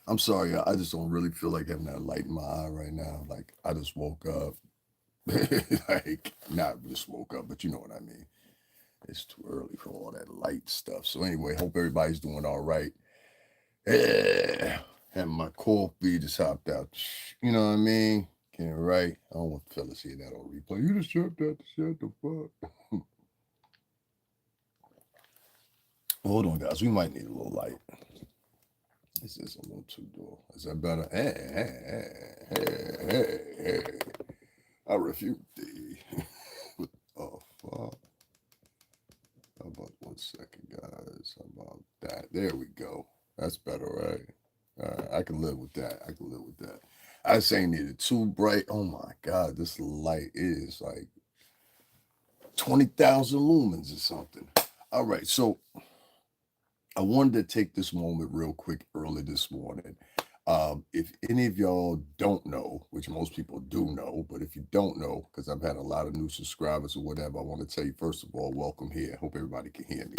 I'm sorry, I just don't really feel like having that light in my eye right now. Like I just woke up, like not just woke up, but you know what I mean. It's too early for all that light stuff. So anyway, hope everybody's doing all right. Yeah, having my coffee just hopped out. You know what I mean? Getting it right. I don't want fellas hear that on replay. You just shut that shut the fuck. Hold on, guys. We might need a little light. This is a little too dull. Is that better? Hey. I refute thee. Oh, fuck. How about 1 second, guys? How about that? There we go. That's better, right? All right, I can live with that. I can live with that. I was saying it too bright. Oh my God, this light is like 20,000 lumens or something. All right, so I wanted to take this moment real quick early this morning. If any of y'all don't know, which most people do know, but if you don't know, because I've had a lot of new subscribers or whatever, I want to tell you, first of all, welcome here. Hope everybody can hear me.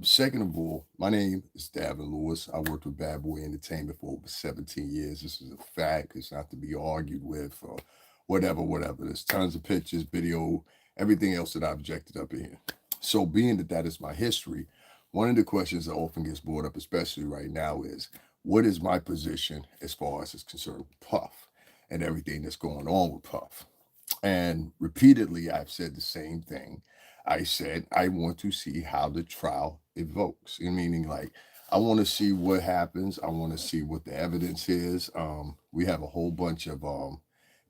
Second of all, my name is Davin Lewis. I worked with Bad Boy Entertainment for over 17 years. This is a fact. It's not to be argued with or whatever. There's tons of pictures, video, everything else that I've objected up in here. So, being that that is my history, one of the questions that often gets brought up, especially right now, is what is my position as far as is concerned with Puff and everything that's going on with Puff? And repeatedly, I've said the same thing. I said, I want to see how the trial evokes, meaning like, I want to see what happens. I want to see what the evidence is. We have a whole bunch of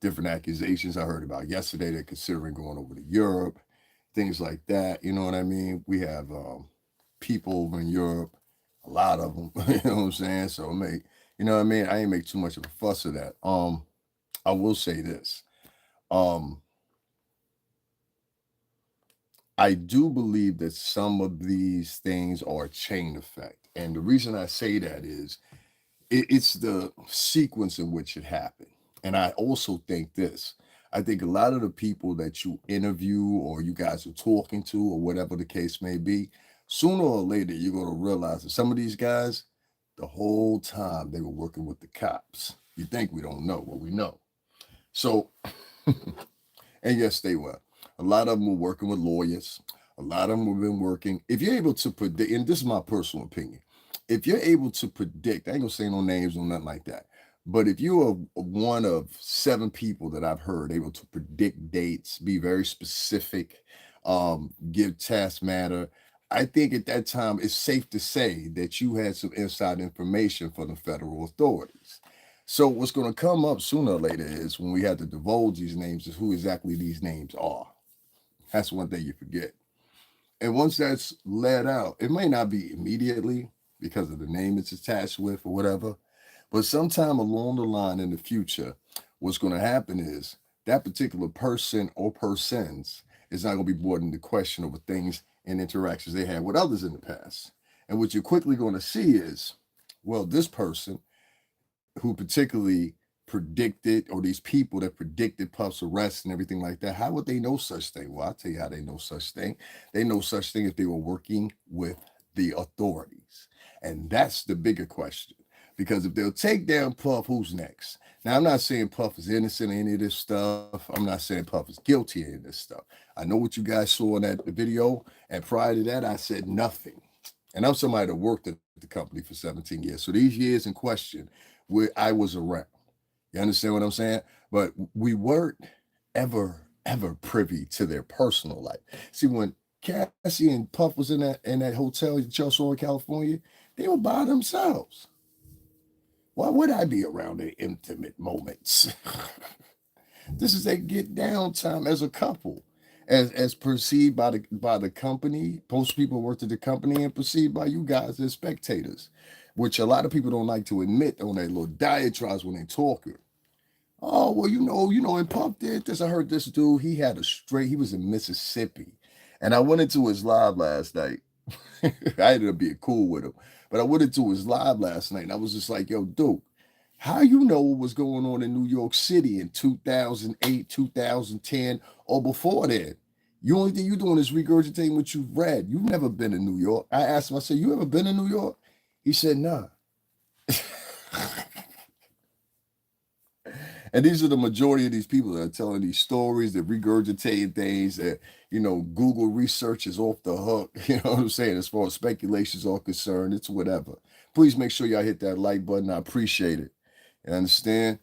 different accusations I heard about yesterday. They're considering going over to Europe, things like that. You know what I mean? We have people over in Europe, a lot of them. You know what I'm saying? So make, you know what I mean? I ain't make too much of a fuss of that. I will say this. Um, I do believe that some of these things are a chain effect. And the reason I say that is it's the sequence in which it happened. And I also think this. I think a lot of the people that you interview or you guys are talking to or whatever the case may be, sooner or later you're going to realize that some of these guys, the whole time they were working with the cops. You think we don't know, but we know. So, and yes, they were. A lot of them were working with lawyers. A lot of them have been working. If you're able to predict, and this is my personal opinion, if you're able to predict, I ain't gonna say no names or nothing like that, but if you are one of 7 people that I've heard able to predict dates, be very specific, give task matter, I think at that time it's safe to say that you had some inside information for the federal authorities. So what's going to come up sooner or later is when we have to divulge these names is who exactly these names are. That's one thing you forget. And once that's let out, it may not be immediately because of the name it's attached with or whatever, but sometime along the line in the future, what's going to happen is that particular person or persons is not going to be brought into question over things and interactions they had with others in the past. And what you're quickly going to see is, well, this person who particularly predicted, or these people that predicted Puff's arrest and everything like that, how would they know such thing? Well, I'll tell you how they know such thing. They know such thing if they were working with the authorities. And that's the bigger question. Because if they'll take down Puff, who's next? Now, I'm not saying Puff is innocent of any of this stuff. I'm not saying Puff is guilty of any of this stuff. I know what you guys saw in that video. And prior to that, I said nothing. And I'm somebody that worked at the company for 17 years. So these years in question, where I was around. You understand what I'm saying? But we weren't ever privy to their personal life. See, when Cassie and Puff was in that hotel that y'all saw in California, they were by themselves. Why would I be around their intimate moments? This is a get down time as a couple, as perceived by the company. Most people worked at the company and perceived by you guys as spectators, which a lot of people don't like to admit on their little diatribes when they talking. Oh, well, and Puff did this. I heard this dude, he was in Mississippi. And I went into his live last night. I ended up being cool with him. But I went into his live last night and I was just like, yo, dude, how you know what was going on in New York City in 2008, 2010, or before that? You only thing you doing is regurgitating what you've read. You've never been in New York. I asked him, I said, you ever been in New York? He said, nah. And these are the majority of these people that are telling these stories, that regurgitating things that, Google research is off the hook. You know what I'm saying? As far as speculations are concerned, it's whatever. Please make sure y'all hit that like button. I appreciate it. You understand?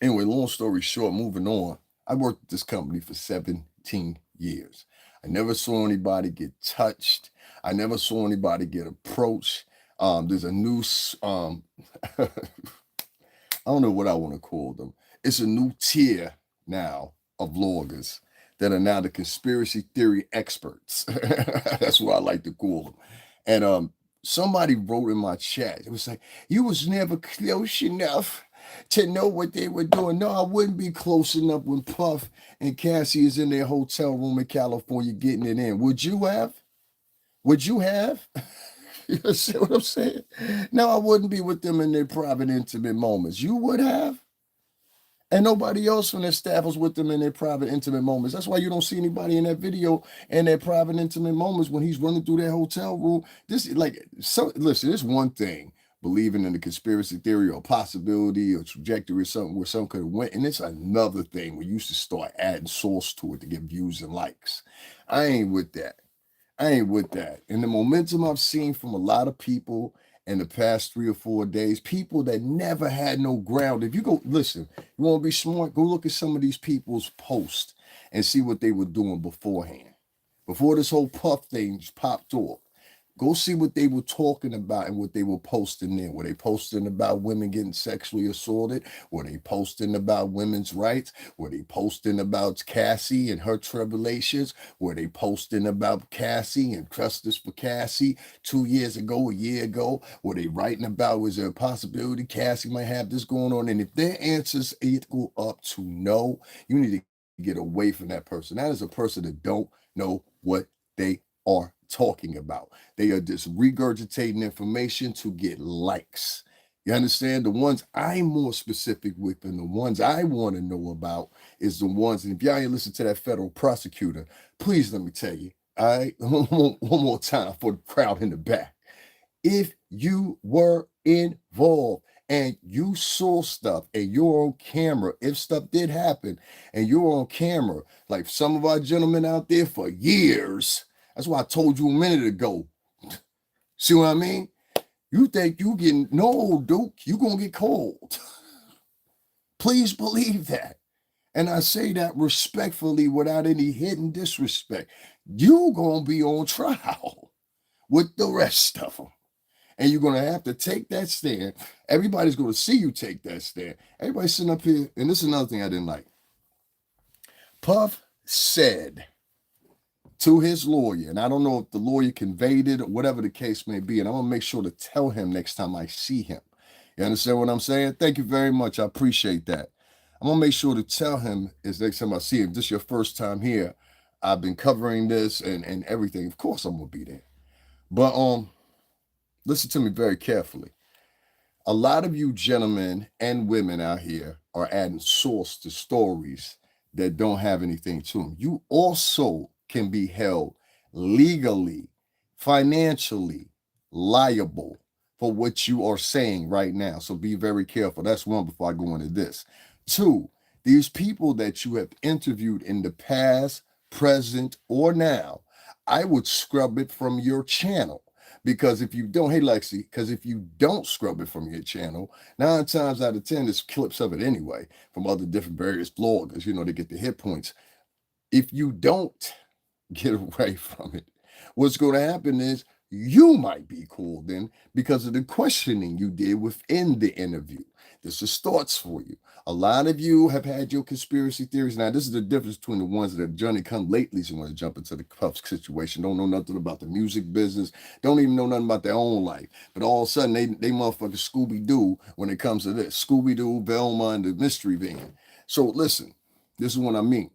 Anyway, long story short, moving on. I worked at this company for 17 years. I never saw anybody get touched. I never saw anybody get approached. There's a new I don't know what I want to call them. It's a new tier now of bloggers that are now the conspiracy theory experts. That's what I like to call them. And somebody wrote in my chat, it was like, you was never close enough to know what they were doing. No, I wouldn't be close enough when Puff and Cassie is in their hotel room in California getting it in. Would you have? Would you have? You see what I'm saying? No, I wouldn't be with them in their private, intimate moments. You would have. And nobody else from their staff was with them in their private, intimate moments. That's why you don't see anybody in that video in their private, intimate moments when he's running through that hotel room. Listen, there's one thing believing in the conspiracy theory or possibility or trajectory or something where something could have went. And it's another thing where you used to start adding source to it to get views and likes. I ain't with that. I ain't with that. And the momentum I've seen from a lot of people in the past 3 or 4 days, people that never had no ground. If you go, listen, you want to be smart, go look at some of these people's posts and see what they were doing beforehand. Before this whole Puff thing popped off. Go see what they were talking about and what they were posting there. Were they posting about women getting sexually assaulted? Were they posting about women's rights? Were they posting about Cassie and her tribulations? Were they posting about Cassie and justice for Cassie 2 years ago, a year ago? Were they writing about, was there a possibility Cassie might have this going on? And if their answers equal up to no, you need to get away from that person. That is a person that don't know what they are talking about. They are just regurgitating information to get likes. You understand? The ones I'm more specific with and the ones I want to know about is the ones, and if y'all ain't listen to that federal prosecutor, please let me tell you, all right, one more time for the crowd in the back. If you were involved and you saw stuff and you're on camera, if stuff did happen and you're on camera, like some of our gentlemen out there for years, that's why I told you a minute ago. See what I mean? You think you getting, no, Duke, you gonna get cold. Please believe that. And I say that respectfully without any hidden disrespect. You gonna be on trial with the rest of them. And you're going to have to take that stand. Everybody's going to see you take that stand. Everybody's sitting up here, and this is another thing I didn't like. Puff said to his lawyer, and I don't know if the lawyer conveyed it or whatever the case may be, and I'm going to make sure to tell him next time I see him. You understand what I'm saying? Thank you very much. I appreciate that. I'm going to make sure to tell him is next time I see him, this is your first time here. I've been covering this and everything. Of course I'm going to be there. But listen to me very carefully. A lot of you gentlemen and women out here are adding source to stories that don't have anything to them. You also can be held legally, financially liable for what you are saying right now. So be very careful. That's one before I go into this. Two, these people that you have interviewed in the past, present, or now, I would scrub it from your channel. Because if you don't, hey Lexi, because if you don't scrub it from your channel, 9 times out of 10, there's clips of it anyway from other different various bloggers, they get the hit points. If you don't get away from it, what's going to happen is you might be called in because of the questioning you did within the interview. This is thoughts for you. A lot of you have had your conspiracy theories. Now, this is the difference between the ones that have journey come lately and want to jump into the Puff situation, don't know nothing about the music business, don't even know nothing about their own life. But all of a sudden, they motherfucking Scooby-Doo when it comes to this. Scooby-Doo, Velma, and the mystery van. So listen, this is what I mean.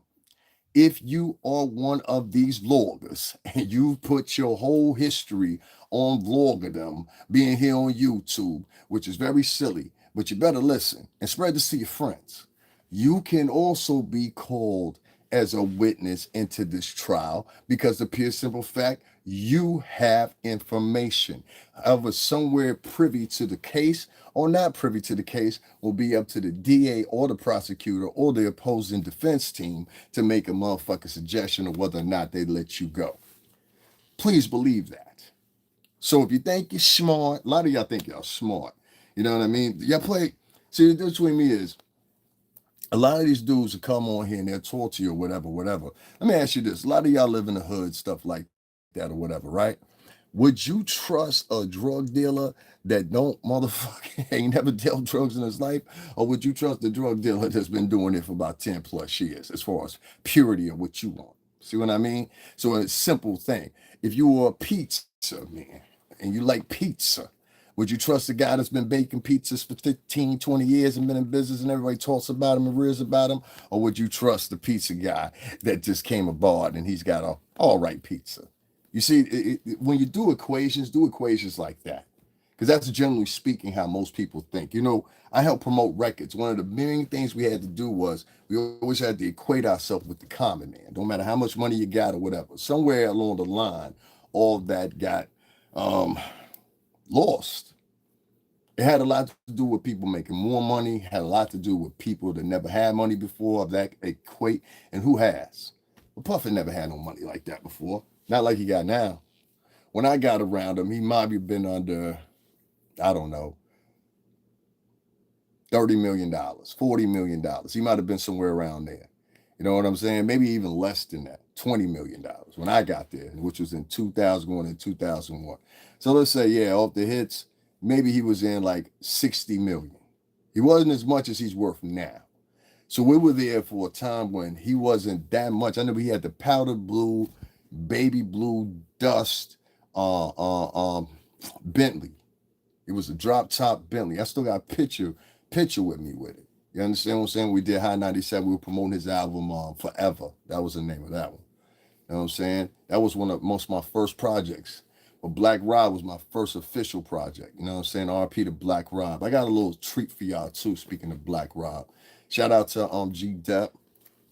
If you are one of these vloggers and you put your whole history on vloggerdom, being here on YouTube, which is very silly, but you better listen and spread this to your friends. You can also be called as a witness into this trial because the pure simple fact you have information. However, somewhere privy to the case or not privy to the case will be up to the DA or the prosecutor or the opposing defense team to make a motherfucking suggestion of whether or not they let you go. Please believe that. So if you think you're smart, a lot of y'all think y'all smart. You know what I mean? Y'all play. See, the difference between me is a lot of these dudes will come on here and they'll talk to you or whatever, whatever. Let me ask you this. A lot of y'all live in the hood, stuff like that or whatever, right? Would you trust a drug dealer that don't motherfucking ain't never dealt drugs in his life? Or would you trust the drug dealer that's been doing it for about 10 plus years as far as purity of what you want? See what I mean? So it's a simple thing. If you were a pizza man and you like pizza, would you trust the guy that's been baking pizzas for 15, 20 years and been in business and everybody talks about him and rears about him? Or would you trust the pizza guy that just came aboard and he's got a all right pizza? You see, when you do equations like that. Because that's generally speaking how most people think. You know, I help promote records. One of the main things we had to do was we always had to equate ourselves with the common man. Don't matter how much money you got or whatever. Somewhere along the line, all that got um, lost. It had a lot to do with people making more money, had a lot to do with people that never had money before, of that equate, and who has. Well, Puffin never had no money like that before. Not like he got now. When I got around him, he might have been under, I don't know, $30 million, $40 million. He might have been somewhere around there. You know what I'm saying? Maybe even less than that, $20 million when I got there, which was in 2001 and 2001. So let's say, yeah, off the hits, maybe he was in like 60 million. He wasn't as much as he's worth now. So we were there for a time when he wasn't that much. I know he had the powder blue, baby blue dust, Bentley. It was a drop top Bentley. I still got a picture with me with it. You understand what I'm saying? We did High 97. We were promoting his album Forever. That was the name of that one. You know what I'm saying? That was one of most of my first projects. But Black Rob was my first official project. You know what I'm saying? RP to Black Rob. I got a little treat for y'all too, speaking of Black Rob. Shout out to G Dep. You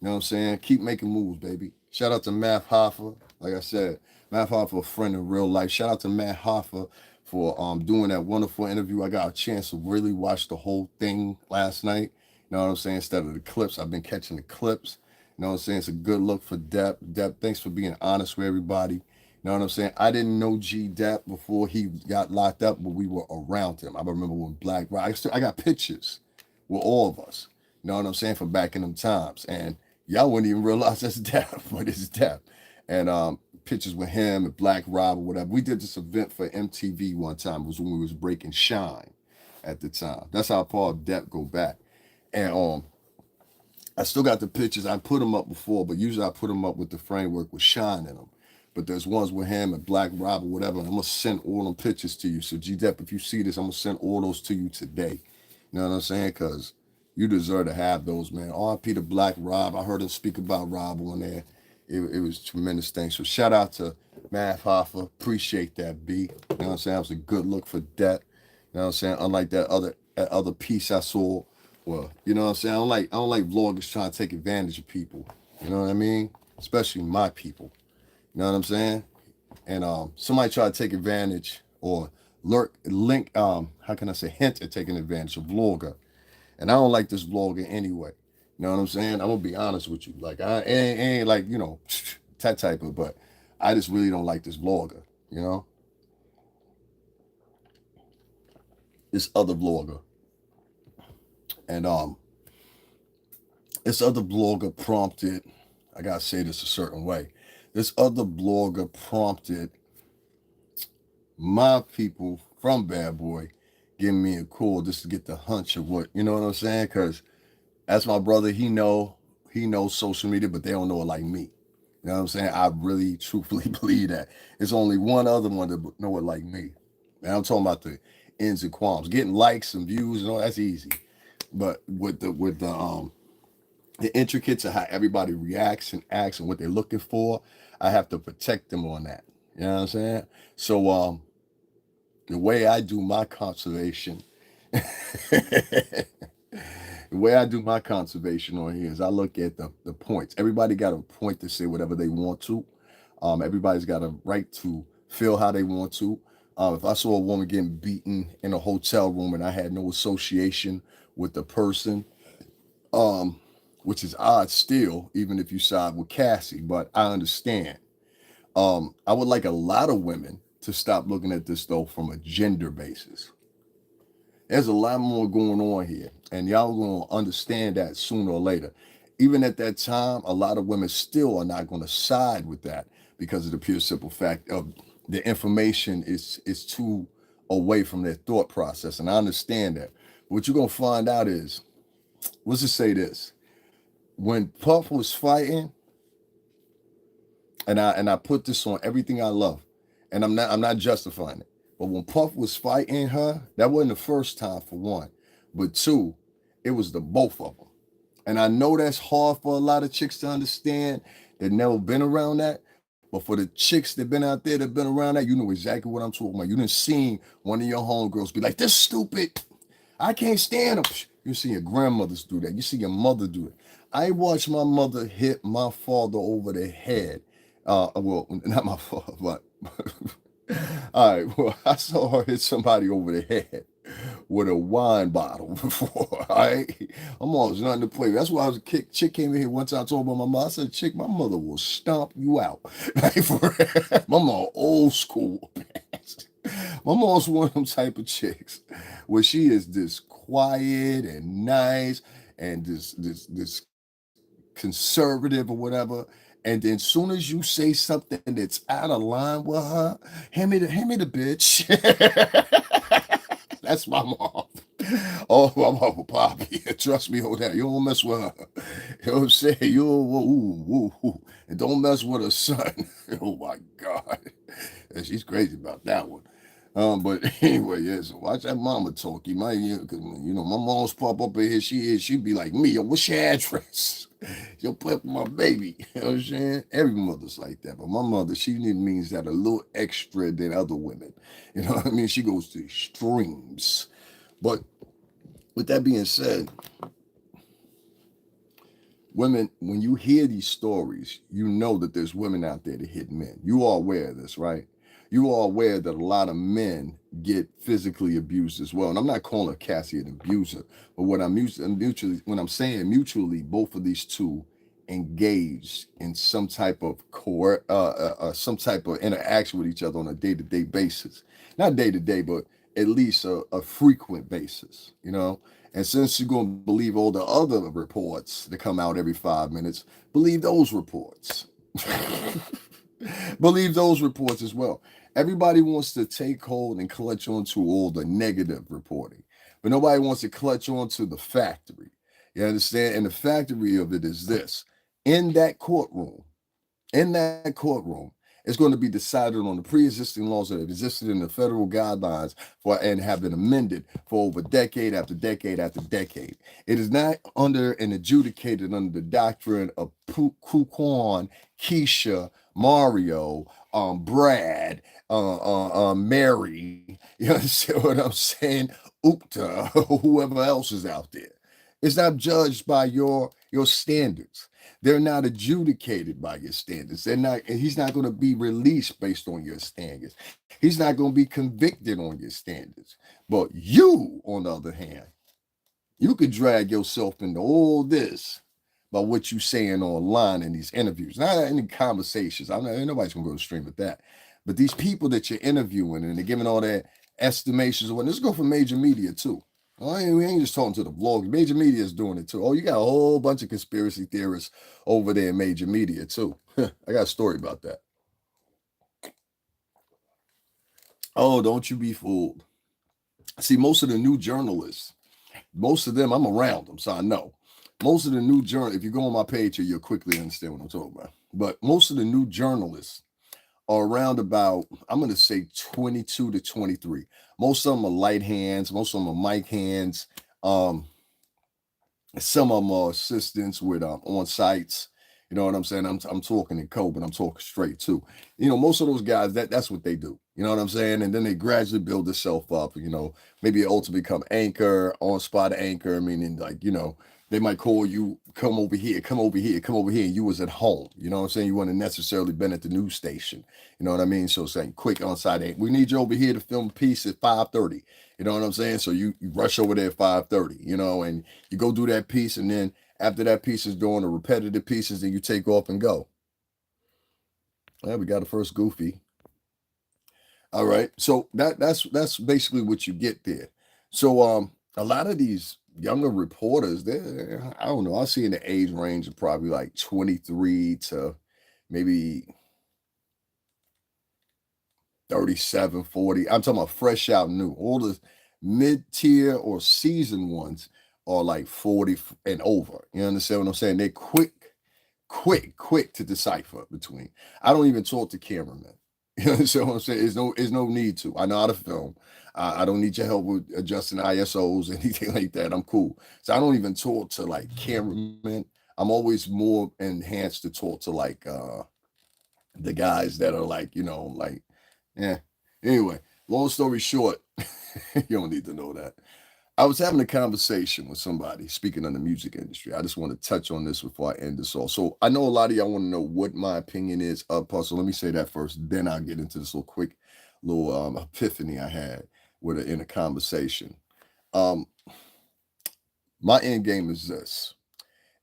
know what I'm saying? Keep making moves, baby. Shout out to Matt Hoffa. Like I said, Matt Hoffa, a friend in real life. Shout out to Matt Hoffa for doing that wonderful interview. I got a chance to really watch the whole thing last night. You know what I'm saying? Instead of the clips, I've been catching the clips. You know what I'm saying? It's a good look for Depp. Depp, thanks for being honest with everybody. You know what I'm saying? I didn't know G Depp before he got locked up, but we were around him. I remember when Black Rock, I got pictures with all of us. You know what I'm saying? From back in them times. And y'all wouldn't even realize that's Depp, but it's Depp. And pictures with him and Black Rob or whatever. We did this event for MTV one time. It was when we was breaking Shine at the time. That's how Paul Depp go back. And I still got the pictures. I put them up before, but usually I put them up with the framework with Shine in them. But there's ones with him and Black Rob or whatever. And I'm gonna send all them pictures to you. So G Depp, if you see this, I'm gonna send all those to you today. You know what I'm saying? Because you deserve to have those, man. R.I.P. to Black Rob. I heard him speak about Rob on there. It was tremendous thing. So shout out to Math Hoffa. Appreciate that beat. You know what I'm saying? That was a good look for that. You know what I'm saying? Unlike that other piece I saw. Well, you know what I'm saying? I don't like vloggers trying to take advantage of people. You know what I mean? Especially my people. You know what I'm saying? And somebody try to take advantage or how can I say, hint at taking advantage of vlogger. And I don't like this vlogger anyway. You know what I'm saying? I'm gonna be honest with you. Like I ain't like, that type of, but I just really don't like this vlogger, you know? This other vlogger. And this other blogger prompted, I gotta say this a certain way. This other blogger prompted my people from Bad Boy giving me a call just to get the hunch of what, you know what I'm saying? Because that's my brother. He knows social media, but they don't know it like me. You know what I'm saying? I really truthfully believe that. It's only one other one that know it like me. And I'm talking about the ends and qualms. Getting likes and views and all that's easy. But with the intricacies of how everybody reacts and acts and what they're looking for, I have to protect them on that. You know what I'm saying? So the way I do my conservation, the The way I do my conservation on here is I look at the points. Everybody got a point to say whatever they want to. Everybody's got a right to feel how they want to. If I saw a woman getting beaten in a hotel room and I had no association with the person, um, which is odd still, even if you side with Cassie, but I understand. I would like a lot of women to stop looking at this though from a gender basis. There's a lot more going on here, and y'all gonna understand that sooner or later. Even at that time, a lot of women still are not gonna side with that because of the pure simple fact of the information is too away from their thought process. And I understand that. What you're gonna find out is, let's just say this. When Puff was fighting, and I put this on everything I love, and I'm not justifying it. But when Puff was fighting her, that wasn't the first time for one, but two, it was the both of them. And I know that's hard for a lot of chicks to understand that never been around that. But for the chicks that been out there that been around that, you know exactly what I'm talking about. You done seen one of your homegirls be like, "This stupid. I can't stand them." You see your grandmothers do that. You see your mother do it. I watched my mother hit my father over the head. Well, not my father, but all right. Well, I saw her hit somebody over the head with a wine bottle before. All right, I'm always nothing to play with. That's why I was a kid. Chick came in here one time, told my mama. I said, "Chick, my mother will stomp you out." Like for real. My mom old school. My mom's one of them type of chicks where she is this quiet and nice and this conservative or whatever. And then soon as you say something that's out of line with her, hand me the bitch. That's my mom. Oh, my mom will pop you. Trust me on that. You don't mess with her. You know what I'm saying? You ooh. And don't mess with her son. Oh my God. And she's crazy about that one. But anyway, yeah, so watch that mama talk. You might, my mom's pop up in here. She'd be like, "Me, yo, what's your address?" Yo, play with my baby. You know what I'm saying? Every mother's like that. But my mother, she means that a little extra than other women. You know what I mean? She goes to extremes. But with that being said, women, when you hear these stories, you know that there's women out there that hit men. You are aware of this, right? You are aware that a lot of men get physically abused as well. And I'm not calling Cassie an abuser, but what I'm mutually, when I'm saying mutually, both of these two engaged in some type of interaction with each other on a day-to-day basis. Not day-to-day, but at least a frequent basis, you know? And since you're going to believe all the other reports that come out every 5 minutes, believe those reports. Believe those reports as well. Everybody wants to take hold and clutch onto all the negative reporting, but nobody wants to clutch onto the factory. You understand? And the factory of it is this: in that courtroom, it's going to be decided on the pre-existing laws that have existed in the federal guidelines for and have been amended for over decade after decade after decade. It is not under and adjudicated under the doctrine of Kuquan, Keisha, Mario, Brad, Mary. You understand what I'm saying? Ukta, whoever else is out there. It's not judged by your standards. They're not adjudicated by your standards. He's not going to be released based on your standards. He's not going to be convicted on your standards. But you, on the other hand, you could drag yourself into all this by what you saying online in these interviews. Not any conversations. Ain't nobody's gonna go to stream with that. But these people that you're interviewing and they're giving all that estimations of what, let's go for major media too. We ain't just talking to the vlogs. Major media is doing it too. Oh, you got a whole bunch of conspiracy theorists over there in major media too. I got a story about that. Oh, don't you be fooled. See, most of the new journalists, most of them, I'm around them, so I know. Most of the new if you go on my page here, you'll quickly understand what I'm talking about. But most of the new journalists are around about, I'm going to say 22 to 23. Most of them are light hands. Most of them are mic hands. Some of them are assistants with on sites. You know what I'm saying? I'm talking in code, but I'm talking straight too. You know, most of those guys, that's what they do. You know what I'm saying? And then they gradually build themselves up. You know, maybe it ultimately become anchor, on spot anchor, meaning like, you know, they might call you, come over here, come over here, come over here. And you was at home. You know what I'm saying? You wouldn't necessarily been at the news station. You know what I mean? So saying quick on site, we need you over here to film a piece at 5:30. You know what I'm saying? So you rush over there at 5:30, you know, and you go do that piece, and then after that piece is doing the repetitive pieces, then you take off and go. Yeah, we got the first goofy. All right. So that's basically what you get there. So a lot of these younger reporters, they're, I don't know, I see in the age range of probably like 23 to maybe 37, 40. I'm talking about fresh out new. All the mid-tier or seasoned ones are like 40 and over. You understand what I'm saying? They're quick to decipher between. I don't even talk to cameramen. You understand what I'm saying? There's no need to. I know how to film. I don't need your help with adjusting ISOs, anything like that. I'm cool. So I don't even talk to like cameramen. I'm always more enhanced to talk to like the guys that are like, you know, like, yeah. Anyway, long story short, you don't need to know that. I was having a conversation with somebody speaking on the music industry. I just want to touch on this before I end this all. So I know a lot of y'all want to know what my opinion is of puzzle. Let me say that first, then I'll get into this little quick little epiphany I had with her in a conversation. Um, my end game is this.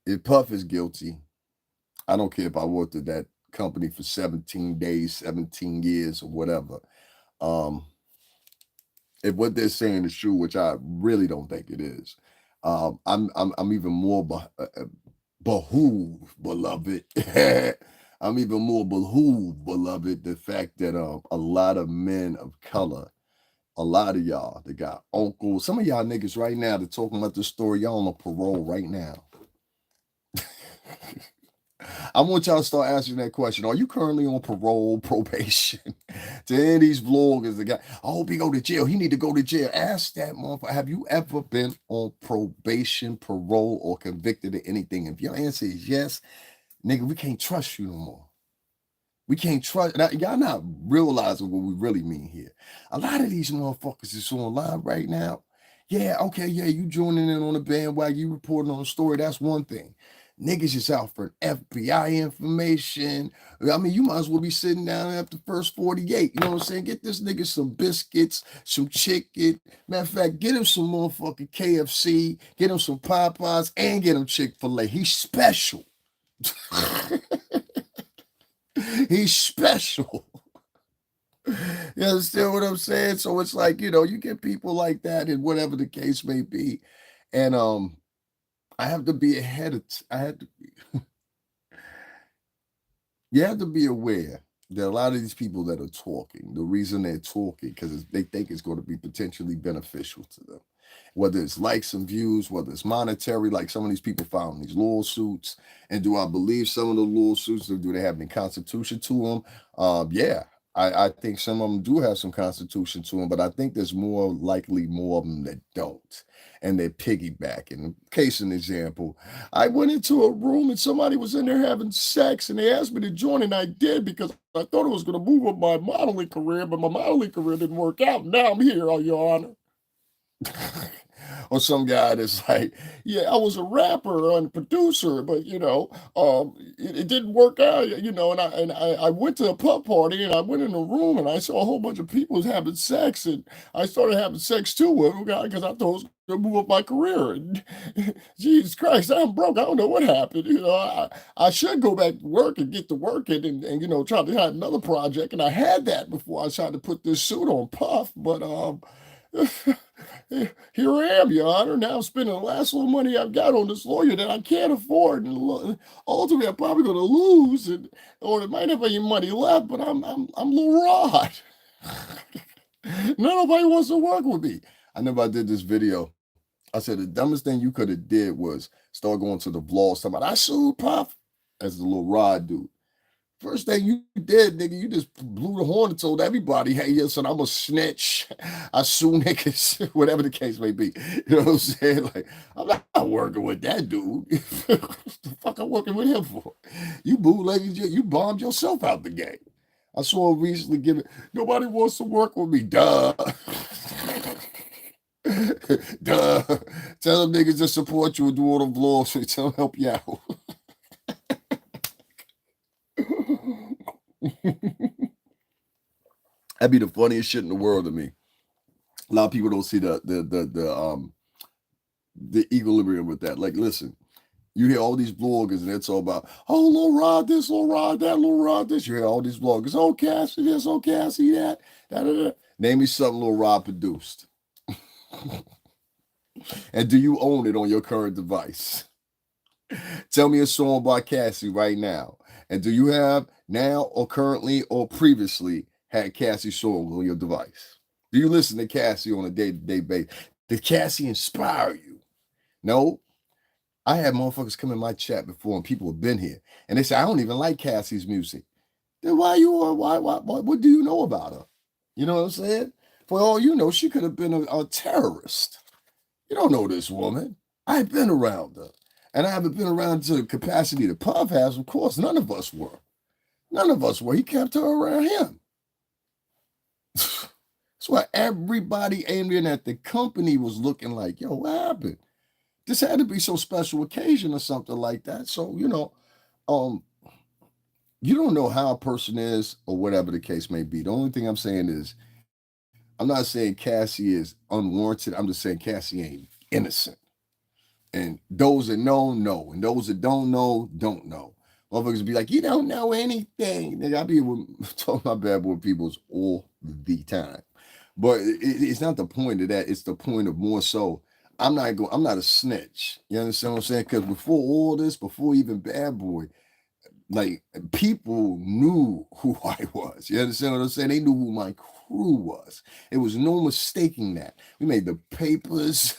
If Puff is guilty, I don't care if I worked at that company for 17 days, 17 years, or whatever. Um, if what they're saying is true, which I really don't think it is, I'm even more behooved, beloved. I'm even more behooved, beloved, the fact that a lot of men of color, a lot of y'all that got uncles, some of y'all niggas right now that talking about this story, y'all on parole right now. I want y'all to start asking that question. Are you currently on parole, probation? To any of these vloggers, the guy, I hope he go to jail. He need to go to jail. Ask that motherfucker, have you ever been on probation, parole, or convicted of anything? If your answer is yes, nigga, we can't trust you no more. We can't trust. Now, y'all not realizing what we really mean here. A lot of these motherfuckers is online right now. Yeah, okay, yeah, you joining in on the bandwagon, you reporting on a story. That's one thing. Niggas is out for FBI information. I mean, you might as well be sitting down after the first 48. You know what I'm saying? Get this nigga some biscuits, some chicken. Matter of fact, get him some motherfucking KFC, get him some Popeyes, and get him Chick-fil-A. He's special. He's special. You understand what I'm saying? So it's like, you know, you get people like that and whatever the case may be. And I have to be ahead of I had to you have to be aware that a lot of these people that are talking, the reason they're talking, because they think it's going to be potentially beneficial to them. Whether it's likes and views, whether it's monetary, like some of these people filed these lawsuits. And do I believe some of the lawsuits, or do they have any constitution to them? Yeah, I think some of them do have some constitution to them, but I think there's more likely more of them that don't. And they're piggybacking. Case an example, I went into a room and somebody was in there having sex and they asked me to join and I did because I thought it was going to move up my modeling career, but my modeling career didn't work out. Now I'm here, Your Honor. Or some guy that's like, yeah, I was a rapper and producer, but it didn't work out, and I went to a pub party and I went in a room and I saw a whole bunch of people having sex and I started having sex too with a guy because I thought it was gonna move up my career. And Jesus Christ, I'm broke. I don't know what happened. I should go back to work and get to work and try to have another project. And I had that before I tried to put this suit on Puff, but here I am, Your Honor. Now I'm spending the last little money I've got on this lawyer that I can't afford, and ultimately I'm probably going to lose, or it might have any money left. But I'm Lil Rod. Nobody wants to work with me. I remember I did this video. I said the dumbest thing you could have did was start going to the vlogs talking about I sued Puff as the Lil Rod dude. First thing you did, nigga, you just blew the horn and told everybody, hey, listen, I'm a snitch. I sue niggas, whatever the case may be. You know what I'm saying? Like, I'm not working with that dude. The fuck I'm working with him for? You bootlegged, you bombed yourself out the game. I saw him recently give it, nobody wants to work with me. Duh. Duh. Tell them niggas to support you and do all the vlogs so tell them help you out. That'd be the funniest shit in the world to me. A lot of people don't see the equilibrium with that. Like, listen, you hear all these bloggers and it's all about, oh, Lil Rod this, Lil Rod that, Lil Rod this. You hear all these bloggers, oh, Cassie this, oh, Cassie that, da, da, da. Name me something Lil Rod produced. And do you own it on your current device? Tell me a song by Cassie right now. And do you have now or currently or previously had Cassie songs on your device? Do you listen to Cassie on a day-to-day basis? Did Cassie inspire you? No. I had motherfuckers come in my chat before and people have been here. And they say, I don't even like Cassie's music. Then why you are, why, what do you know about her? You know what I'm saying? For all you know, she could have been a terrorist. You don't know this woman. I've been around her. And I haven't been around to the capacity that Puff has. Of course, none of us were. None of us were. He kept her around him. That's why everybody aimed in at the company was looking like, yo, what happened? This had to be some special occasion or something like that. So, you don't know how a person is or whatever the case may be. The only thing I'm saying is, I'm not saying Cassie is unwarranted. I'm just saying Cassie ain't innocent. And those that know. And those that don't know, don't know. Motherfuckers be like, you don't know anything. Nigga, I be talking about bad boy peoples all the time. But it's not the point of that. It's the point of more so, I'm not a snitch. You understand what I'm saying? Because before all this, before even Bad Boy, like people knew who I was. You understand what I'm saying? They knew who my crew was. It was no mistaking that. We made the papers,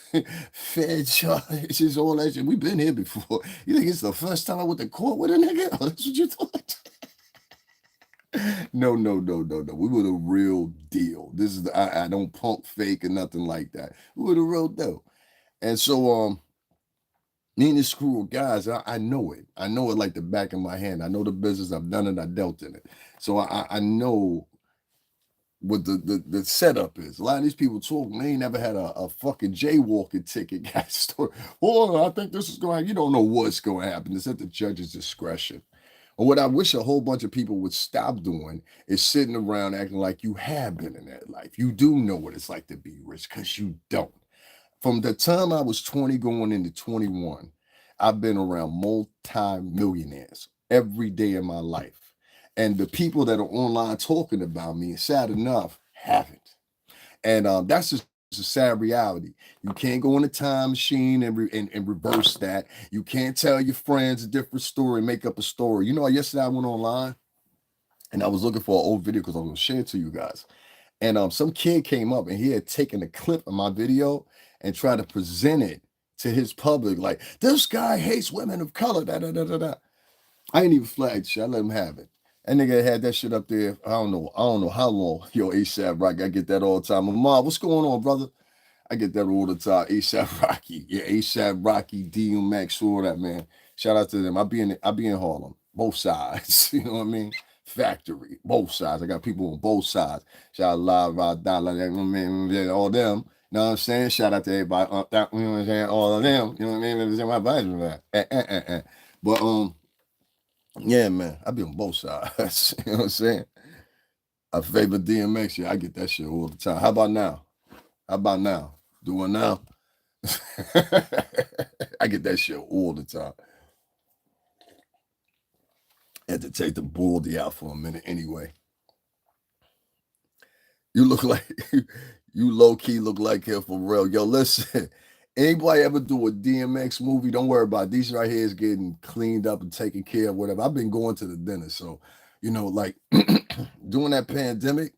Fed charges, all that shit. We've been here before. You think it's the first time I went to court with a nigga? Oh, that's what you thought? No. We were the real deal. This is I don't pump fake or nothing like that. We were the real deal. And so me and this crew of guys, I know it. I know it like the back of my hand. I know the business. I've done it. I dealt in it. So I know what the setup is. A lot of these people talk, they ain't never had a fucking jaywalking ticket. Got story. Oh, I think this is going. You don't know what's going to happen. It's at the judge's discretion. Or what I wish a whole bunch of people would stop doing is sitting around acting like you have been in that life. You do know what it's like to be rich because you don't. From the time I was 20 going into 21, I've been around multi-millionaires every day in my life. And the people that are online talking about me, sad enough, haven't. And that's just a sad reality. You can't go in a time machine and reverse that. You can't tell your friends a different story, make up a story. You know, yesterday I went online and I was looking for an old video because I was going to share it to you guys. And some kid came up and he had taken a clip of my video and tried to present it to his public, like, this guy hates women of color, da da da da da. I ain't even flagged shit. I let him have it. That nigga had that shit up there. I don't know how long. Yo, ASAP Rocky, I get that all the time. Mom, what's going on, brother? I get that all the time. ASAP Rocky. Yeah, ASAP Rocky, DMX, all that, man. Shout out to them. I be in Harlem. Both sides. You know what I mean? Factory. Both sides. I got people on both sides. Shout out Live Rod Dollar, all them. You know what I'm saying? Shout out to everybody. You know what I'm saying? All of them. You know what I mean? My advice, But yeah, man, I be on both sides. You know what I'm saying? I favor DMX. Yeah, I get that shit all the time. How about now? How about now? Doing now? I get that shit all the time. Had to take the baldy out for a minute anyway. You look like you low key look like him for real. Yo, listen. Anybody ever do a DMX movie? Don't worry about it. These right here is getting cleaned up and taken care of, whatever. I've been going to the dentist. So, like during that pandemic,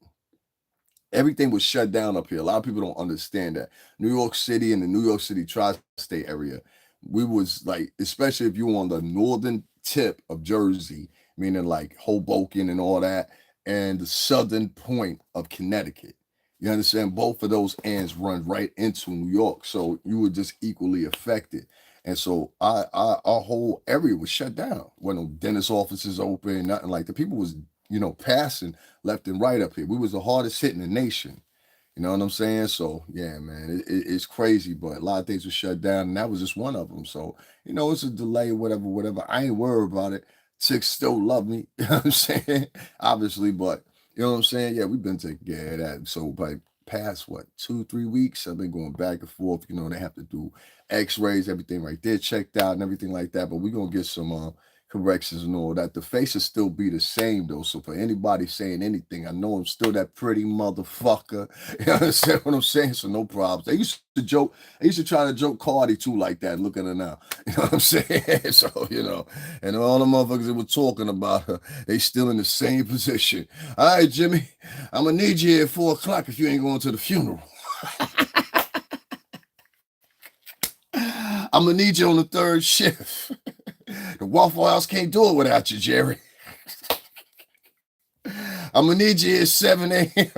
everything was shut down up here. A lot of people don't understand that. New York City and the New York City tri-state area, we was like, especially if you were on the northern tip of Jersey, meaning like Hoboken and all that, and the southern point of Connecticut. You understand? Both of those ends run right into New York, so you were just equally affected. And so our whole area was shut down. When no dentist offices open, nothing like that. People was passing left and right up here. We was the hardest hit in the nation. You know what I'm saying? So yeah, man, it's crazy, but a lot of things were shut down, and that was just one of them. So it's a delay, whatever, whatever. I ain't worried about it. Chicks still love me. You know what I'm saying? Obviously, but you know what I'm saying? Yeah, we've been taking care of that. So by past what 2 3 weeks, I've been going back and forth. They have to do X-rays, everything right there checked out, and everything like that. But we're gonna get some corrections and all that. The face will still be the same though. So for anybody saying anything, I know I'm still that pretty motherfucker. You understand what I'm saying? So no problems. They used to joke. I used to try to joke Cardi too like that. Look at her now. You know what I'm saying? So and all the motherfuckers that were talking about her, they still in the same position. All right, Jimmy, I'm gonna need you here at 4 o'clock if you ain't going to the funeral. I'm gonna need you on the third shift. The Waffle House can't do it without you, Jerry. I'm gonna need you at 7 a.m.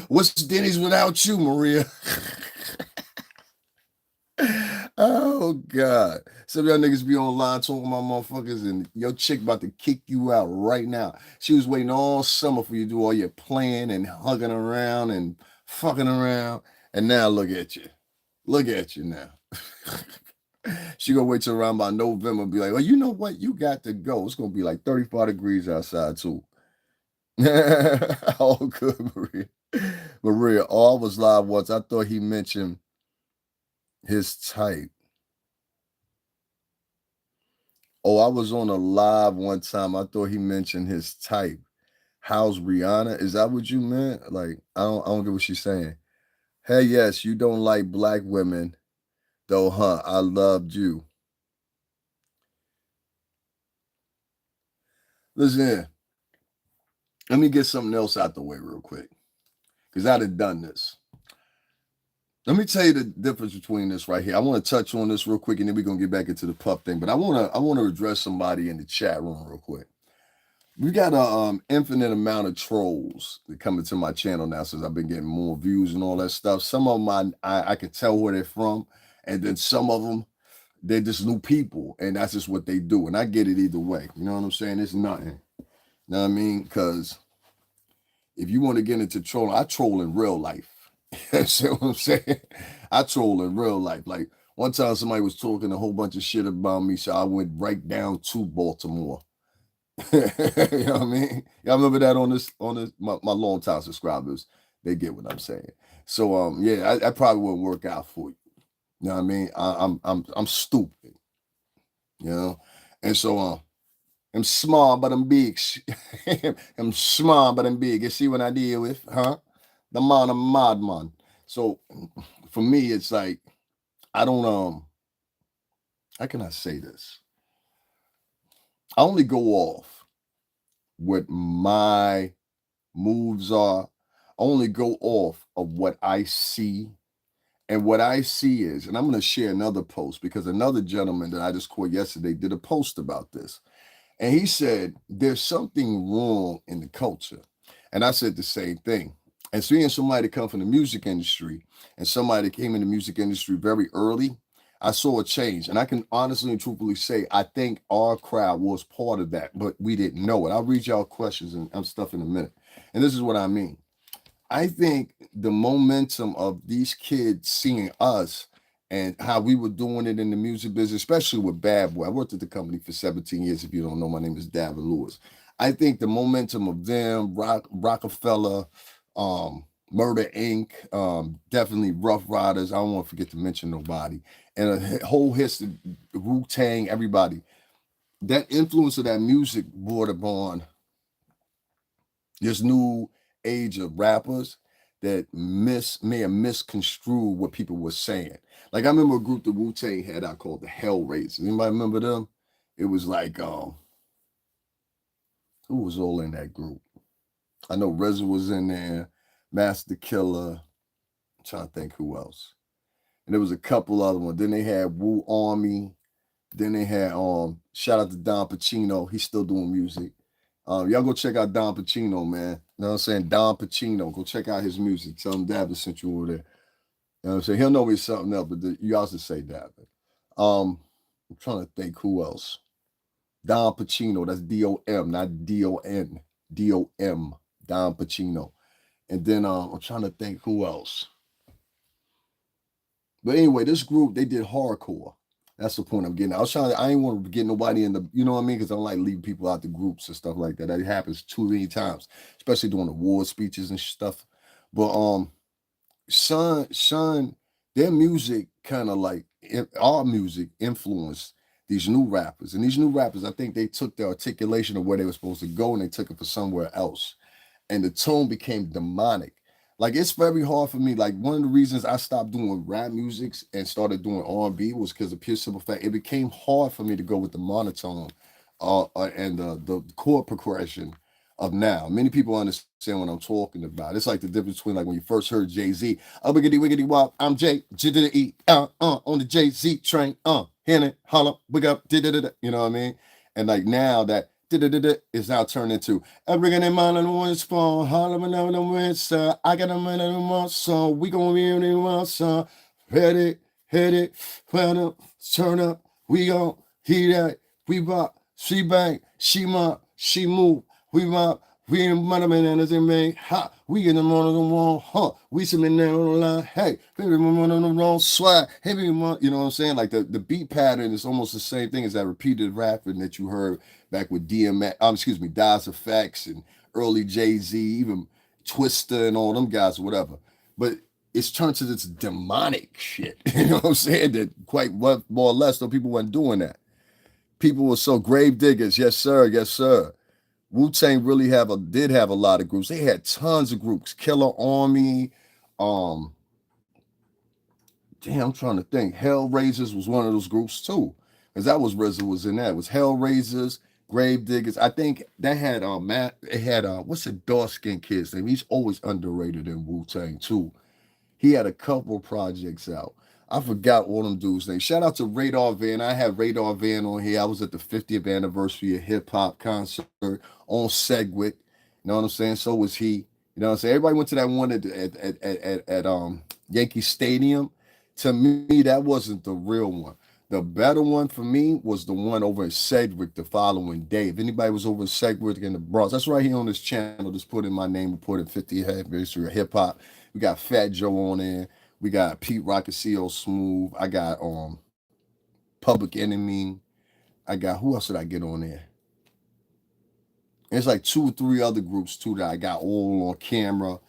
What's Denny's without you, Maria? Oh God. Some of y'all niggas be online talking about motherfuckers, and your chick about to kick you out right now. She was waiting all summer for you to do all your playing and hugging around and fucking around. And now look at you. Look at you now. She gonna wait till around by November and be like, well, you know what? You got to go. It's gonna be like 35 degrees outside too. Oh, good, Maria. Maria, I was live once. I thought he mentioned his type. Oh, I was on a live one time. I thought he mentioned his type. How's Rihanna? Is that what you meant? Like, I don't get what she's saying. Hey, yes, you don't like black women, though, huh? I loved you. Listen here. Let me get something else out the way real quick. Because I'd have done this. Let me tell you the difference between this right here. I want to touch on this real quick, and then we're gonna get back into the pup thing. But I want to address somebody in the chat room real quick. We got a infinite amount of trolls that come into my channel now since I've been getting more views and all that stuff. Some of them I can tell where they're from, and then some of them they're just new people, and that's just what they do. And I get it either way. You know what I'm saying? It's nothing. You know what I mean? Because if you want to get into trolling, I troll in real life. See what I'm saying? I troll in real life. Like one time somebody was talking a whole bunch of shit about me, so I went right down to Baltimore. You know what I mean? Y'all remember that on this my long time subscribers, they get what I'm saying. So yeah, I probably wouldn't work out for you. You know what I mean? I'm stupid, you know? And so I'm small, but I'm big. I'm small, but I'm big. You see what I deal with, huh? The man, I'm madman. So for me, it's like I don't how can I say this? I only go off what my moves are. I only go off of what I see. And what I see is, and I'm going to share another post because another gentleman that I just caught yesterday did a post about this. And he said, there's something wrong in the culture. And I said the same thing. And seeing somebody come from the music industry and somebody that came in the music industry very early, I saw a change. And I can honestly and truthfully say, I think our crowd was part of that, but we didn't know it. I'll read y'all questions and stuff in a minute. And this is what I mean. I think the momentum of these kids seeing us and how we were doing it in the music business, especially with Bad Boy. I worked at the company for 17 years. If you don't know, my name is Davin Lewis. I think the momentum of them, Rockefeller, Murder Inc., definitely Rough Riders. I don't want to forget to mention nobody. And a whole history, Wu Tang, everybody. That influence of that music brought upon this new age of rappers that may have misconstrued what people were saying. Like I remember a group the Wu Tang had out called the Hellraisers. Anybody remember them? It was like who was all in that group? I know RZA was in there, Master Killer. I'm trying to think who else. And there was a couple other ones. Then they had Wu Army. Then they had shout out to Don Pacino. He's still doing music. Y'all go check out Don Pacino, man. You know what I'm saying? Don Pacino. Go check out his music. Tell him Dabba sent you over there. You know what I'm saying? He'll know it's something else, but you also say Dabba. I'm trying to think who else. Don Pacino. That's D-O-M, not D-O-N. D-O-M. Don Pacino. And then I'm trying to think who else. But anyway, this group, they did hardcore. That's the point I'm getting. I was trying to, I ain't want to get nobody in the, you know what I mean? Because I don't like leaving people out the groups and stuff like that. That happens too many times, especially during award speeches and stuff. But Sean, their music kind of like our music influenced these new rappers. And these new rappers, I think they took the articulation of where they were supposed to go and they took it for somewhere else. And the tone became demonic. Like it's very hard for me. Like one of the reasons I stopped doing rap music and started doing R&B was because of pure simple fact it became hard for me to go with the monotone, and the chord progression of now. Many people understand what I'm talking about. It's like the difference between like when you first heard Jay Z, oh wiggity wiggity wop, I'm Jay G to the E, on the Jay Z train, hit it, holla, wig up, you know what I mean? And like now that is now turned into bringing in mind on one spawn, hollering on the west side. I got a man in my song. We gonna be in one song. Ready, hit it, turn up, turn up. We gon' heat that. We bop, she bang, she mop, she move. We mop, we in money man and as it may. Ha, we get them on the wrong, huh? We submit there on the line. Hey, baby, I'm on the wrong swag. Hey, baby, you know what I'm saying? Like the beat pattern is almost the same thing as that repeated rapping that you heard back with DMX, excuse me, Das Effects and early Jay-Z, even Twista and all them guys, whatever. But it's turned to this demonic shit. You know what I'm saying? That quite more or less, though people weren't doing that. People were so grave diggers. Yes, sir. Yes, sir. Wu-Tang really did have a lot of groups. They had tons of groups. Killer Army, um, damn, I'm trying to think. Hellraisers was one of those groups too. Because that was RZA was in that. It was Hellraisers, Grave Diggers. I think that had Matt, it had what's the dark skin kid's name? He's always underrated in Wu-Tang too. He had a couple projects out. I forgot all them dudes' names. Shout out to Radar Van. I had Radar Van on here. I was at the 50th anniversary of hip hop concert on Segwit. You know what I'm saying? So was he. You know what I'm saying? Everybody went to that one at Yankee Stadium. To me, that wasn't the real one. The better one for me was the one over in Sedgwick the following day. If anybody was over in Sedgwick in the Bronx, that's right here on this channel. Just put in my name, we put in 50th anniversary of hip hop. We got Fat Joe on there. We got Pete Rock and CO Smooth. I got Public Enemy. I got who else did I get on there? It's like two or three other groups too that I got all on camera.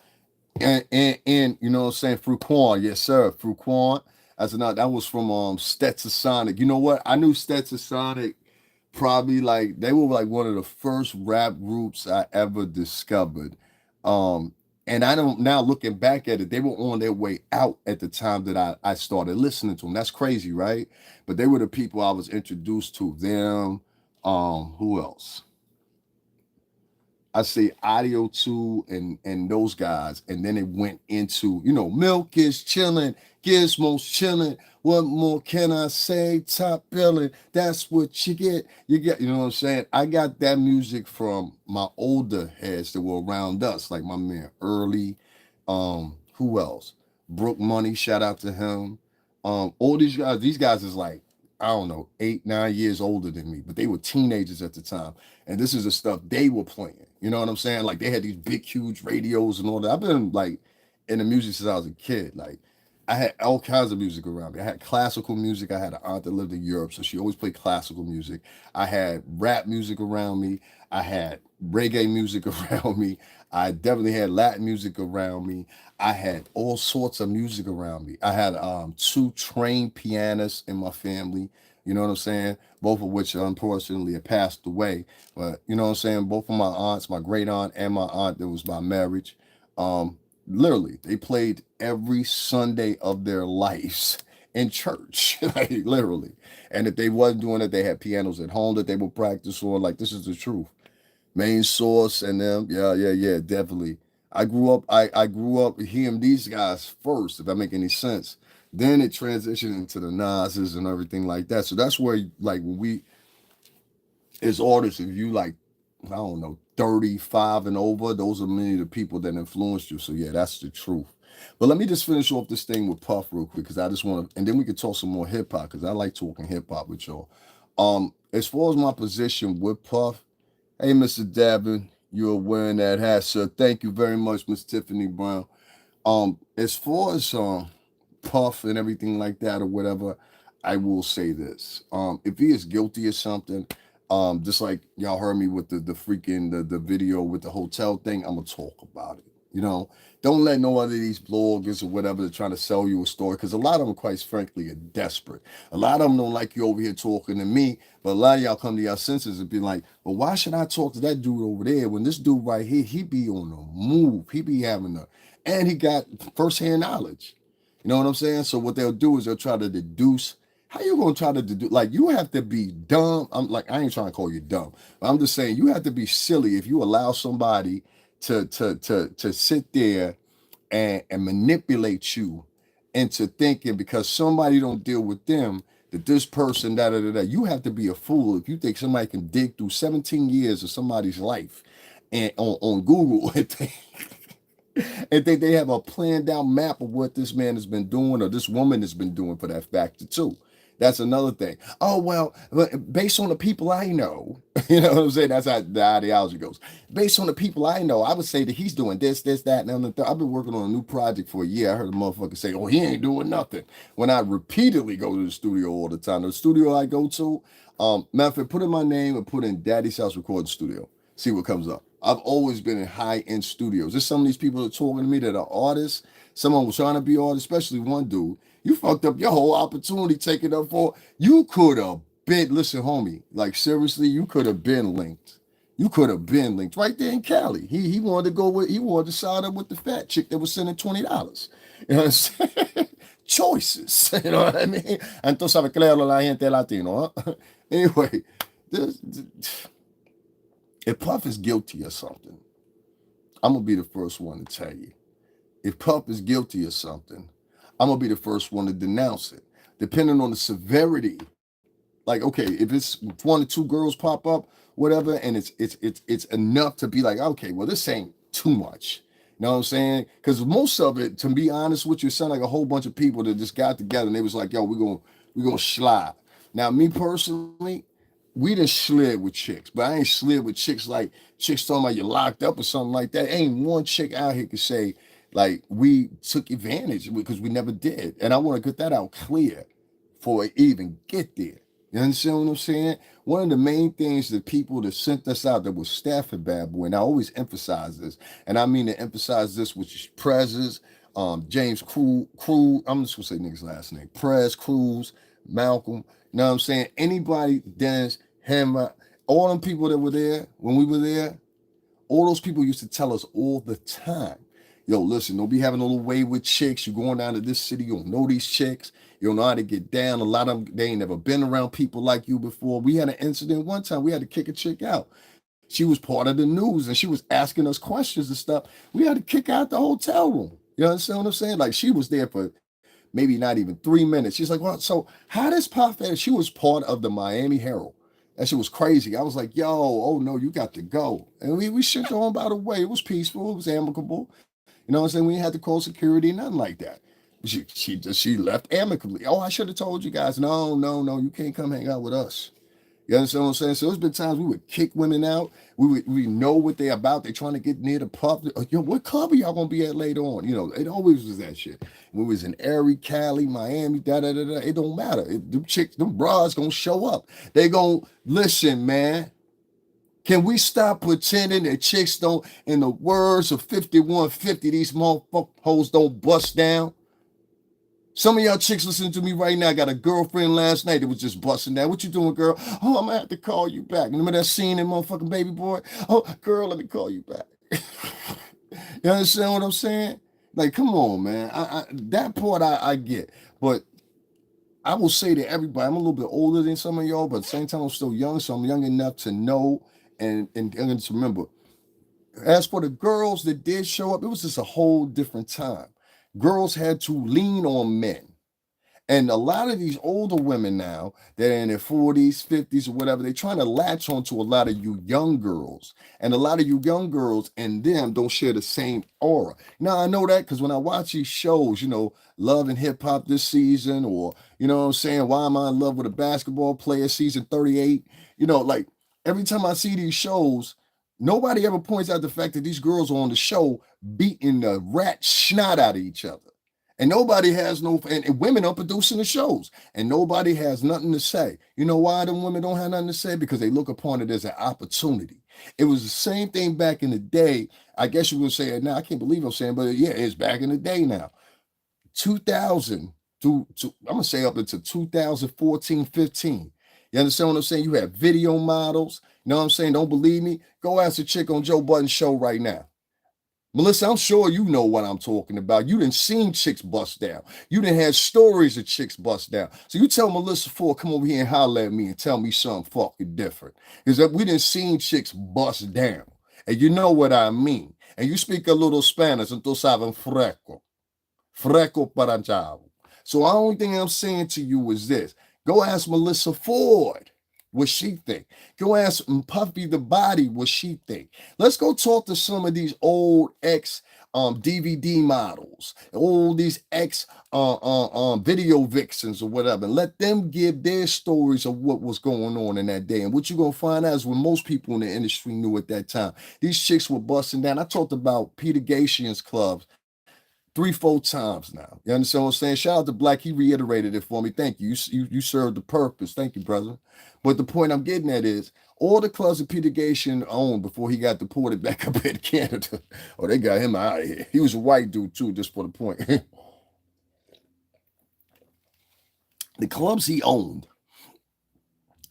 And you know what I'm saying? Fruquan, yes, sir. Fruquan. That's another that was from Stetsasonic. You know what? I knew Stetsasonic probably like they were like one of the first rap groups I ever discovered. Um, and I don't now looking back at it, they were on their way out at the time that I started listening to them. That's crazy, right? But they were the people I was introduced to. Them, who else? I say Audio 2 and those guys, and then it went into, Milk is chilling, Gizmo's chilling. What more can I say? Top billing, that's what you get. You know what I'm saying? I got that music from my older heads that were around us, like my man Early. Who else? Brook Money, shout out to him. All these guys is like, I don't know, 8, 9 years older than me, but they were teenagers at the time. And this is the stuff they were playing. You know what I'm saying? Like they had these big, huge radios and all that. I've been like in the music since I was a kid. Like I had all kinds of music around me. I had classical music. I had an aunt that lived in Europe, so she always played classical music. I had rap music around me. I had reggae music around me. I definitely had Latin music around me. I had all sorts of music around me. I had two trained pianists in my family. You know what I'm saying? Both of which unfortunately have passed away. But you know what I'm saying? Both of my aunts, my great aunt and my aunt that was by marriage, literally, they played every Sunday of their lives in church, like literally. And if they wasn't doing it, they had pianos at home that they would practice on. Like this is the truth. Main Source and them, yeah, yeah, yeah, definitely. I grew up hearing these guys first, if that make any sense. Then it transitioned into the Nas's and everything like that. So that's where, like, when we, as artists, if you like, I don't know, 35 and over, those are many of the people that influenced you. So yeah, that's the truth. But let me just finish off this thing with Puff real quick, because I just want to, and then we could talk some more hip hop, because I like talking hip hop with y'all. As far as my position with Puff, hey, Mr. Davin, you're wearing that hat, sir. Thank you very much, Miss Tiffany Brown. As far as Puff and everything like that or whatever, I will say this. If he is guilty of something, just like y'all heard me with the freaking the video with the hotel thing, I'm gonna talk about it. You know, don't let no other of these bloggers or whatever that trying to sell you a story, because a lot of them, quite frankly, are desperate. A lot of them don't like you over here talking to me, but a lot of y'all come to your senses and be like, well, why should I talk to that dude over there when this dude right here, he be on the move, he be having the, and he got firsthand knowledge. You know what I'm saying? So what they'll do is they'll try to deduce. How you gonna try to deduce? Like, you have to be dumb. I'm like, I ain't trying to call you dumb, but I'm just saying you have to be silly if you allow somebody to sit there and manipulate you into thinking, because somebody don't deal with them, that this person da da da da. You have to be a fool if you think somebody can dig through 17 years of somebody's life and on Google and think, and think they have a planned out map of what this man has been doing or this woman has been doing, for that factor too. That's another thing. Oh, well, based on the people I know, you know what I'm saying? That's how the ideology goes. Based on the people I know, I would say that he's doing this, that, and the third. I've been working on a new project for a year. I heard a motherfucker say, oh, he ain't doing nothing. When I repeatedly go to the studio all the time. The studio I go to, matter of fact, put in my name and put in Daddy's House Recording Studio. See what comes up. I've always been in high-end studios. There's some of these people that are talking to me that are artists. Someone was trying to be artist, especially one dude. You fucked up your whole opportunity taking up for. You could have been, listen, homie, like seriously, you could have been linked. You could have been linked right there in Cali. He wanted to go with, he wanted to side up with the fat chick that was sending $20. You know what I'm saying? Choices. You know what I mean? Entonces, sabe, claro, la gente latino, huh? Anyway, this, if Puff is guilty of something, I'm gonna be the first one to tell you. If Puff is guilty of something, I'm gonna be the first one to denounce it. Depending on the severity, like, okay, if it's one or two girls pop up, whatever, and it's enough to be like, okay, well, this ain't too much. You know what I'm saying? Because most of it, to be honest with you, it sound like a whole bunch of people that just got together and they was like, yo, we're gonna slide. Now, me personally, we done slid with chicks, but I ain't slid with chicks like chicks talking about you locked up or something like that. Ain't one chick out here can say like we took advantage, because we never did. And I want to get that out clear before I even get there. You understand what I'm saying? One of the main things that people that sent us out that was Stafford Bad Boy, and I always emphasize this, and I mean to emphasize this, which is Prez's, James Crew, I'm just gonna say nigga's last name, Prez, Cruz, Malcolm, you know what I'm saying? Anybody, Dennis, Hammer, all them people that were there when we were there, all those people used to tell us all the time, yo, listen, don't be having a little way with chicks. You going down to this city, you don't know these chicks. You don't know how to get down. A lot of them, they ain't never been around people like you before. We had an incident one time. We had to kick a chick out. She was part of the news and she was asking us questions and stuff. We had to kick her out the hotel room. You understand what I'm saying? Like, she was there for maybe not even 3 minutes. She's like, well, so how does Pop that? She was part of the Miami Herald. That shit was crazy. I was like, yo, oh no, you got to go. And we shit on by the way. It was peaceful. It was amicable. You know what I'm saying? We ain't had to call security, nothing like that. She left amicably. Oh, I should have told you guys. No, no, no, you can't come hang out with us. You understand what I'm saying? So there's been times we would kick women out. We know what they're about. They're trying to get near the pub. Yo, what club are y'all gonna be at later on? You know, it always was that shit. When we was in Erie, Cali, Miami, da da da da. It don't matter. Them chicks, them bras gonna show up. They gonna listen, man. Can we stop pretending that chicks don't, in the words of 5150, these motherfuckers don't bust down? Some of y'all chicks listening to me right now got a girlfriend last night that was just busting down. What you doing, girl? Oh, I'm gonna have to call you back. Remember that scene in motherfucking Baby Boy? Oh, girl, let me call you back. You understand what I'm saying? Like, come on, man. That part I get. But I will say to everybody, I'm a little bit older than some of y'all, but at the same time, I'm still young, so I'm young enough to know and young enough to remember. As for the girls that did show up, it was just a whole different time. Girls had to lean on men. And a lot of these older women now, they're in their 40s, 50s, or whatever, they're trying to latch onto a lot of you young girls. And a lot of you young girls and them don't share the same aura. Now, I know that because when I watch these shows, Love and Hip Hop this season, or, what I'm saying, Why Am I in Love with a Basketball Player season 38, like every time I see these shows, nobody ever points out the fact that these girls on the show beating the rat snot out of each other. And nobody has no, and women are producing the shows, and nobody has nothing to say. You know why them women don't have nothing to say? Because they look upon it as an opportunity. It was the same thing back in the day. I guess you would say it now. I can't believe I'm saying, but yeah, it's back in the day now. 2000 I'm gonna say up until 2014, 15. You understand what I'm saying? You have video models. You know what I'm saying? Don't believe me? Go ask a chick on Joe Budden's show right now. Melissa, I'm sure you know what I'm talking about. You didn't seen chicks bust down. You didn't have stories of chicks bust down. So you tell Melissa Ford, come over here and holler at me and tell me something fucking different. Is that we didn't seen chicks bust down. And you know what I mean. And you speak a little Spanish, entonces saben freco. Freco para chavo. So the only thing I'm saying to you is this. Go ask Melissa Ford what she think. Go ask Puffy the Body what she think. Let's go talk to some of these old ex DVD models, all these ex video vixens or whatever, and let them give their stories of what was going on in that day. And what you're gonna find out is what most people in the industry knew at that time. These chicks were busting down. I talked about Peter Gatian's clubs 3, 4 times now. You understand what I'm saying? Shout out to Black. He reiterated it for me. Thank you. You served the purpose. Thank you, brother. But the point I'm getting at is all the clubs that Peter Gatian owned before he got deported back up in Canada. Oh, they got him out of here. He was a white dude too, just for the point. The clubs he owned,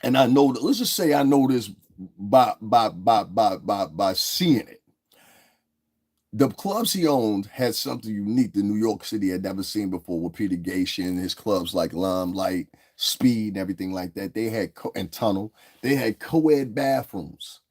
and I know that, let's just say I know this by seeing it. The clubs he owned had something unique that New York City had never seen before with Peter Gatian, his clubs like Limelight, Speed, and everything like that. They had, and Tunnel, they had co-ed bathrooms.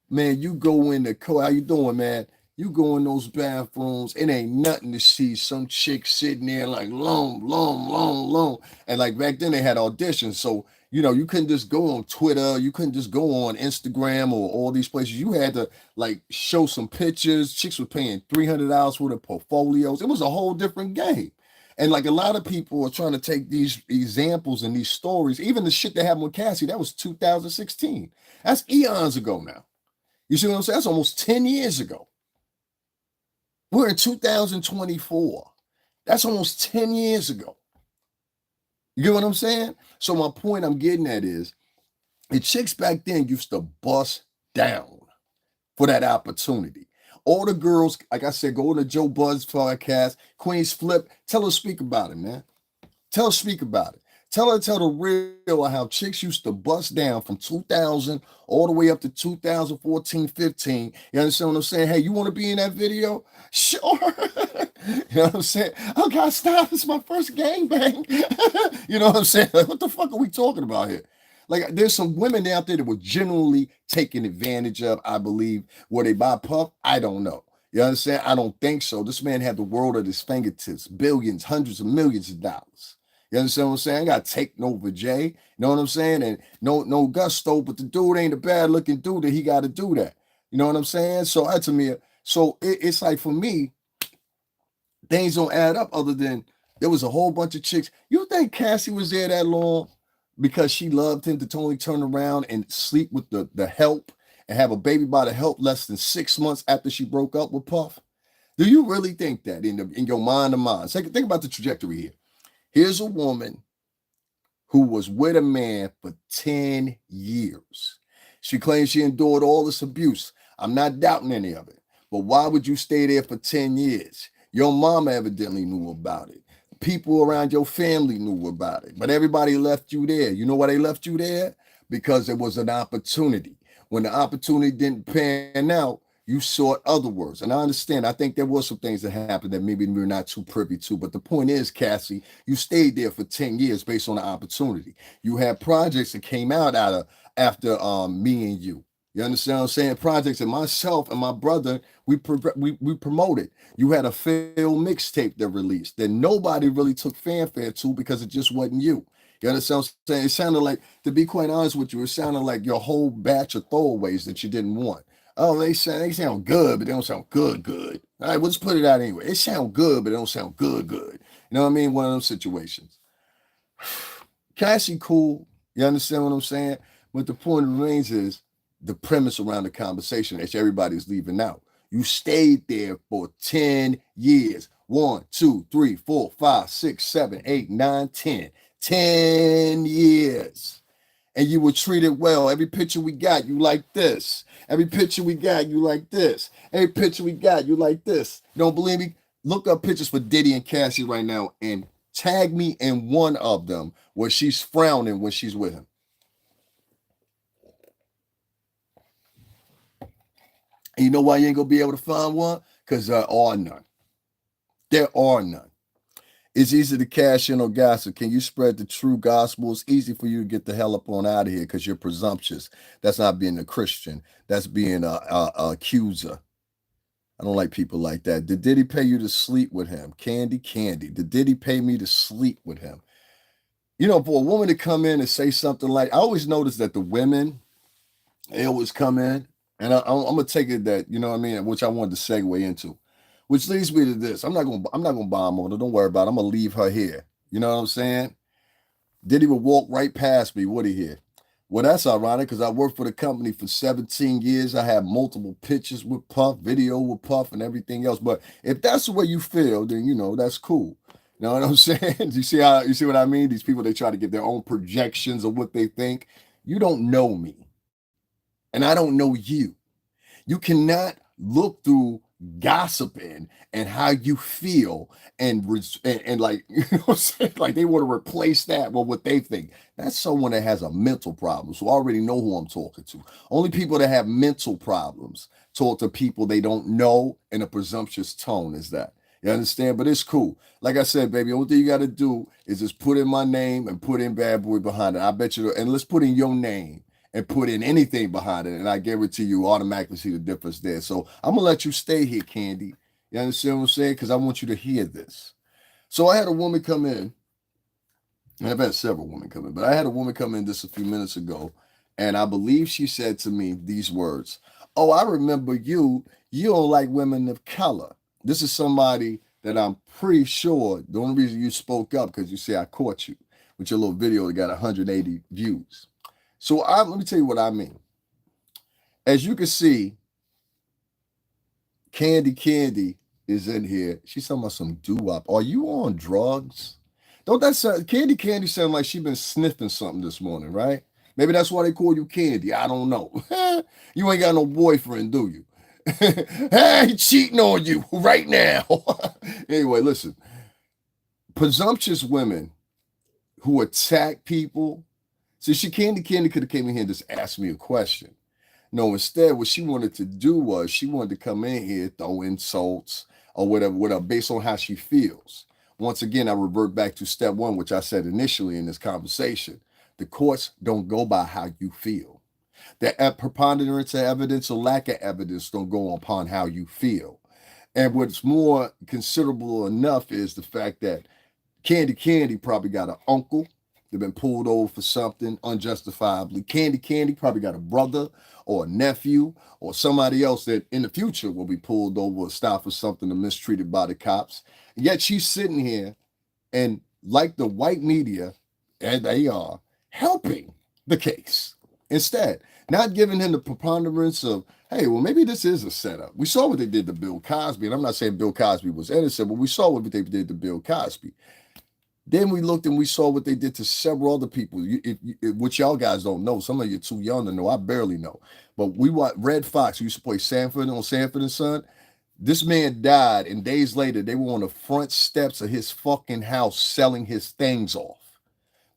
Man, you go in the how you doing, man? You go in those bathrooms, it ain't nothing to see some chick sitting there like long. And like back then they had auditions. So, you couldn't just go on Twitter, you couldn't just go on Instagram or all these places. You had to like show some pictures. Chicks were paying $300 for their portfolios. It was a whole different game. And like a lot of people are trying to take these examples and these stories, even the shit that happened with Cassie, that was 2016. That's eons ago now. You see what I'm saying? That's almost 10 years ago. We're in 2024. That's almost 10 years ago. You get what I'm saying? So my point I'm getting at is the chicks back then used to bust down for that opportunity. All the girls, like I said, go to Joe Bud's podcast, Queen's Flip, tell her speak about it, man. Tell her speak about it. Tell the real how chicks used to bust down from 2000 all the way up to 2014, 15. You understand what I'm saying? Hey, you want to be in that video? Sure. You know what I'm saying? Oh, God, stop. It's my first gangbang. You know what I'm saying? Like, what the fuck are we talking about here? Like, there's some women out there that were genuinely taken advantage of, I believe. Were they by Puff? I don't know. You understand? I don't think so. This man had the world at his fingertips, billions, hundreds of millions of dollars. You understand what I'm saying? I got taken over Jay. You know what I'm saying? And no gusto, but the dude ain't a bad looking dude that he got to do that. You know what I'm saying? So that to me, it's like for me, things don't add up other than there was a whole bunch of chicks. You think Cassie was there that long because she loved him to totally turn around and sleep with the help and have a baby by the help less than 6 months after she broke up with Puff? Do you really think that in your mind of mind? Think about the trajectory here. Here's a woman who was with a man for 10 years. She claims she endured all this abuse. I'm not doubting any of it. But why would you stay there for 10 years? Your mama evidently knew about it. People around your family knew about it. But everybody left you there. You know why they left you there? Because it was an opportunity. When the opportunity didn't pan out, you sought other words. And I understand. I think there were some things that happened that maybe we're not too privy to. But the point is, Cassie, you stayed there for 10 years based on the opportunity. You had projects that came out after me and you. You understand what I'm saying? Projects, and myself and my brother, we promoted. You had a failed mixtape that released that nobody really took fanfare to because it just wasn't you. You understand what I'm saying? It sounded like, to be quite honest with you, it sounded like your whole batch of throwaways that you didn't want. Oh, they sound good, but they don't sound good. All right, we'll just put it out anyway. It sound good, but it don't sound good. You know what I mean? One of those situations. Cassie cool. You understand what I'm saying? But the point remains is the premise around the conversation that everybody's leaving out. You stayed there for 10 years. 1, 2, 3, 4, 5, 6, 7, 8, 9, 10. 10 years. And you were treated well. Every picture we got, you like this. Every picture we got, you like this. Every picture we got, you like this. You don't believe me? Look up pictures for Diddy and Cassie right now and tag me in one of them where she's frowning when she's with him. And you know why you ain't gonna be able to find one? Because there are none. There are none. It's easy to cash in on gossip. Can you spread the true gospel? It's easy for you to get the hell up on out of here because you're presumptuous. That's not being a Christian. That's being a accuser. I don't like people like that. Did Diddy pay you to sleep with him? Candy. Did Diddy pay me to sleep with him? You know, for a woman to come in and say something like, I always notice that the women, they always come in, and I'm gonna take it that, you know what I mean, which I wanted to segue into, which leads me to this. I'm not gonna bomb on her. Don't worry about it. I'm gonna leave her here. You know what I'm saying? Diddy would walk right past me. What he hear? Well, that's ironic because I worked for the company for 17 years. I have multiple pictures with Puff, video with Puff, and everything else. But if that's the way you feel, then that's cool. You know what I'm saying? You see what I mean? These people, they try to get their own projections of what they think. You don't know me, and I don't know you. You cannot look through gossiping and how you feel and like what I'm saying, like they want to replace that with what they think. That's someone that has a mental problem. So I already know who I'm talking to. Only people that have mental problems talk to people they don't know in a presumptuous tone is that. You understand? But it's cool. Like I said, baby, only thing you got to do is just put in my name and put in Bad Boy behind it. I bet you, and let's put in your name and put in anything behind it, and I guarantee you automatically see the difference there. So I'm gonna let you stay here, Candy. You understand what I'm saying? Because I want you to hear this. So I had a woman come in, and I've had several women come in, but I had a woman come in just a few minutes ago, and I believe she said to me these words: "Oh, I remember you. You don't like women of color." This is somebody that I'm pretty sure the only reason you spoke up because you say I caught you with your little video that got 180 views. So let me tell you what I mean. As you can see, Candy is in here. She's talking about some doo-wop. Are you on drugs? Don't that sound Candy sound like she been sniffing something this morning, right? Maybe that's why they call you Candy. I don't know. You ain't got no boyfriend, do you? Hey, cheating on you right now. Anyway, listen. Presumptuous women who attack people. See, Candy could have came in here and just asked me a question. No, instead, what she wanted to do was she wanted to come in here, throw insults or whatever, based on how she feels. Once again, I revert back to step one, which I said initially in this conversation. The courts don't go by how you feel. The preponderance of evidence or lack of evidence don't go upon how you feel. And what's more considerable enough is the fact that Candy probably got an uncle that been pulled over for something unjustifiably. Candy probably got a brother or a nephew or somebody else that in the future will be pulled over or stopped for something and mistreated by the cops. And yet she's sitting here and like the white media, and they are helping the case. Instead, not giving him the preponderance of, hey, well, maybe this is a setup. We saw what they did to Bill Cosby, and I'm not saying Bill Cosby was innocent, but we saw what they did to Bill Cosby. Then we looked and we saw what they did to several other people, which y'all guys don't know. Some of you are too young to know. I barely know. But we watched Red Fox, who used to play Sanford on Sanford and Son. This man died, and days later, they were on the front steps of his fucking house selling his things off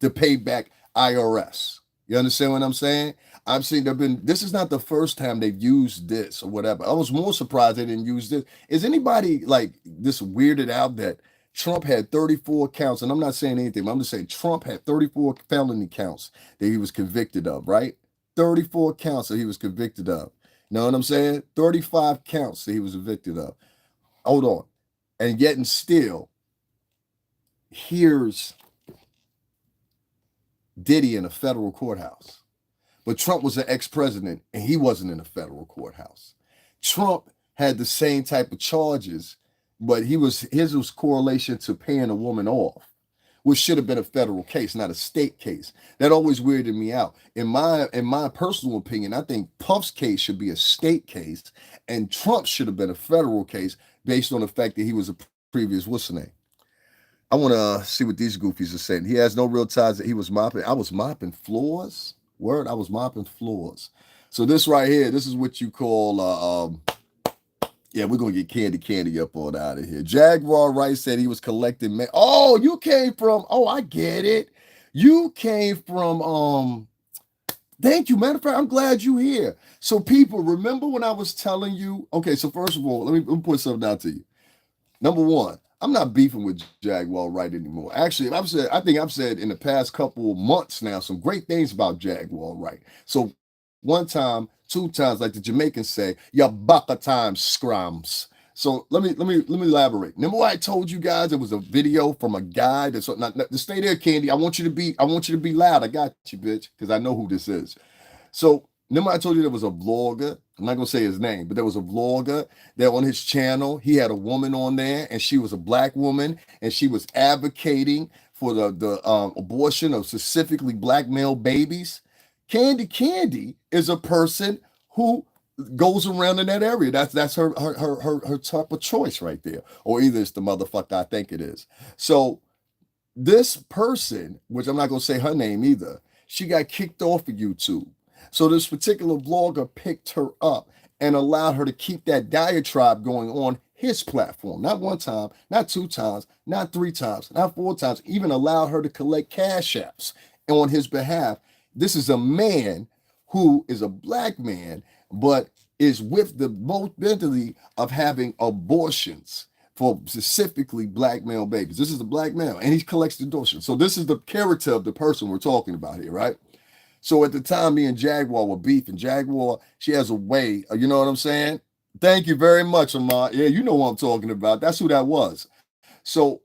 to pay back IRS. You understand what I'm saying? I've seen this is not the first time they've used this or whatever. I was more surprised they didn't use this. Is anybody like this weirded out that Trump had 34 counts? And I'm not saying anything, but I'm just saying Trump had 34 felony counts that he was convicted of, right? 34 counts that he was convicted of. You know what I'm saying? 35 counts that he was convicted of. Hold on. And yet and still, here's Diddy in a federal courthouse. But Trump was an ex-president and he wasn't in a federal courthouse. Trump had the same type of charges, but his was correlation to paying a woman off, which should have been a federal case, not a state case. That always weirded me out. In my personal opinion, I think Puff's case should be a state case, and Trump should have been a federal case based on the fact that he was a previous what's the name. I want to see what these goofies are saying. He has no real ties that he was mopping. I was mopping floors. Word, I was mopping floors. So this right here, this is what you call yeah, we're gonna get candy up on out of here. Jaguar Rice said he was collecting oh, you came from, oh, I get it. You came from thank you. Matter of fact, I'm glad you here. So people, remember when I was telling you, okay, so first of all, let me put something out to you. Number one, I'm not beefing with Jaguar Wright anymore. Actually, I think I've said in the past couple of months now some great things about Jaguar Wright. So one time, two times, like the Jamaicans say, ya baka time scrums. So let me elaborate. Remember what I told you guys? It was a video from a guy that's not to stay there, Candy. I want you to be loud. I got you, bitch, because I know who this is. So remember I told you there was a vlogger. I'm not gonna say his name, but there was a vlogger that on his channel he had a woman on there, and she was a black woman, and she was advocating for the abortion of specifically black male babies. Candy is a person who goes around in that area. That's her type of choice right there, or either it's the motherfucker I think it is. So this person, which I'm not going to say her name either, she got kicked off of YouTube. So this particular vlogger picked her up and allowed her to keep that diatribe going on his platform. Not one time, not two times, not three times, not four times, even allowed her to collect cash apps on his behalf. This is a man who is a black man, but is with the mobility of having abortions for specifically black male babies. This is a black male, and he collects the abortion. So this is the character of the person we're talking about here, right? So at the time, me and Jaguar were beefing. Jaguar, she has a way, you know what I'm saying? Thank you very much, Amar. Yeah, you know what I'm talking about. That's who that was. So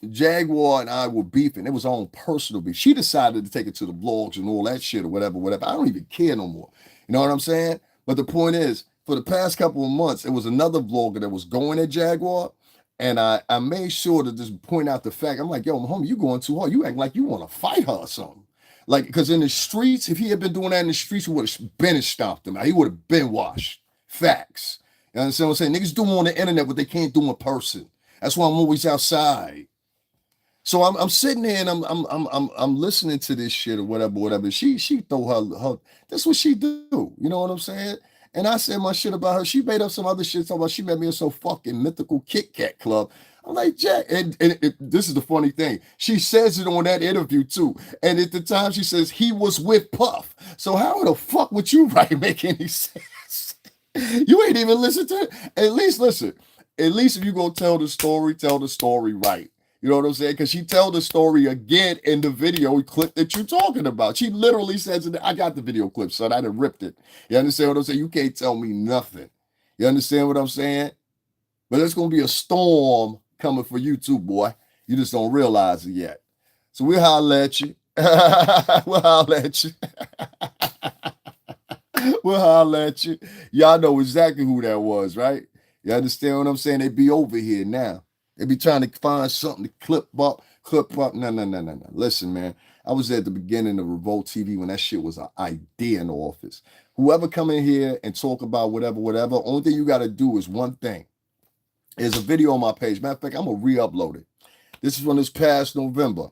Jaguar and I were beefing. It was our own personal beef. She decided to take it to the blogs and all that shit or whatever. I don't even care no more. You know what I'm saying? But the point is, for the past couple of months, it was another vlogger that was going at Jaguar. And I made sure to just point out the fact. I'm like, yo, homie, you going too hard. You act like you want to fight her or something. Like, because in the streets, if he had been doing that in the streets, he would have been stomped him out. He would have been washed. Facts. You understand what I'm saying? Niggas do on the internet what they can't do in person. That's why I'm always outside. So I'm sitting there and I'm listening to this shit or whatever. She throw her that's what she do. You know what I'm saying? And I said my shit about her. She made up some other shit talking about she met me in some fucking mythical Kit Kat club. I'm like, Jack, and this is the funny thing. She says it on that interview too. And at the time she says he was with Puff. So how the fuck would you write make any sense? You ain't even listen to it. At least listen. At least if you gonna tell the story right. You know what I'm saying? Because she tell the story again in the video clip that you're talking about. She literally says, I got the video clip, son. I done ripped it. You understand what I'm saying? You can't tell me nothing. You understand what I'm saying? But there's going to be a storm coming for you too, boy. You just don't realize it yet. So we'll holler at you. We'll holler at you. We'll holler at you. Y'all know exactly who that was, right? You understand what I'm saying? They be over here now. They be trying to find something to clip up. No. Listen, man. I was at the beginning of Revolt TV when that shit was an idea in the office. Whoever come in here and talk about whatever, only thing you got to do is one thing. There's a video on my page. Matter of fact, I'm going to re-upload it. This is from this past November.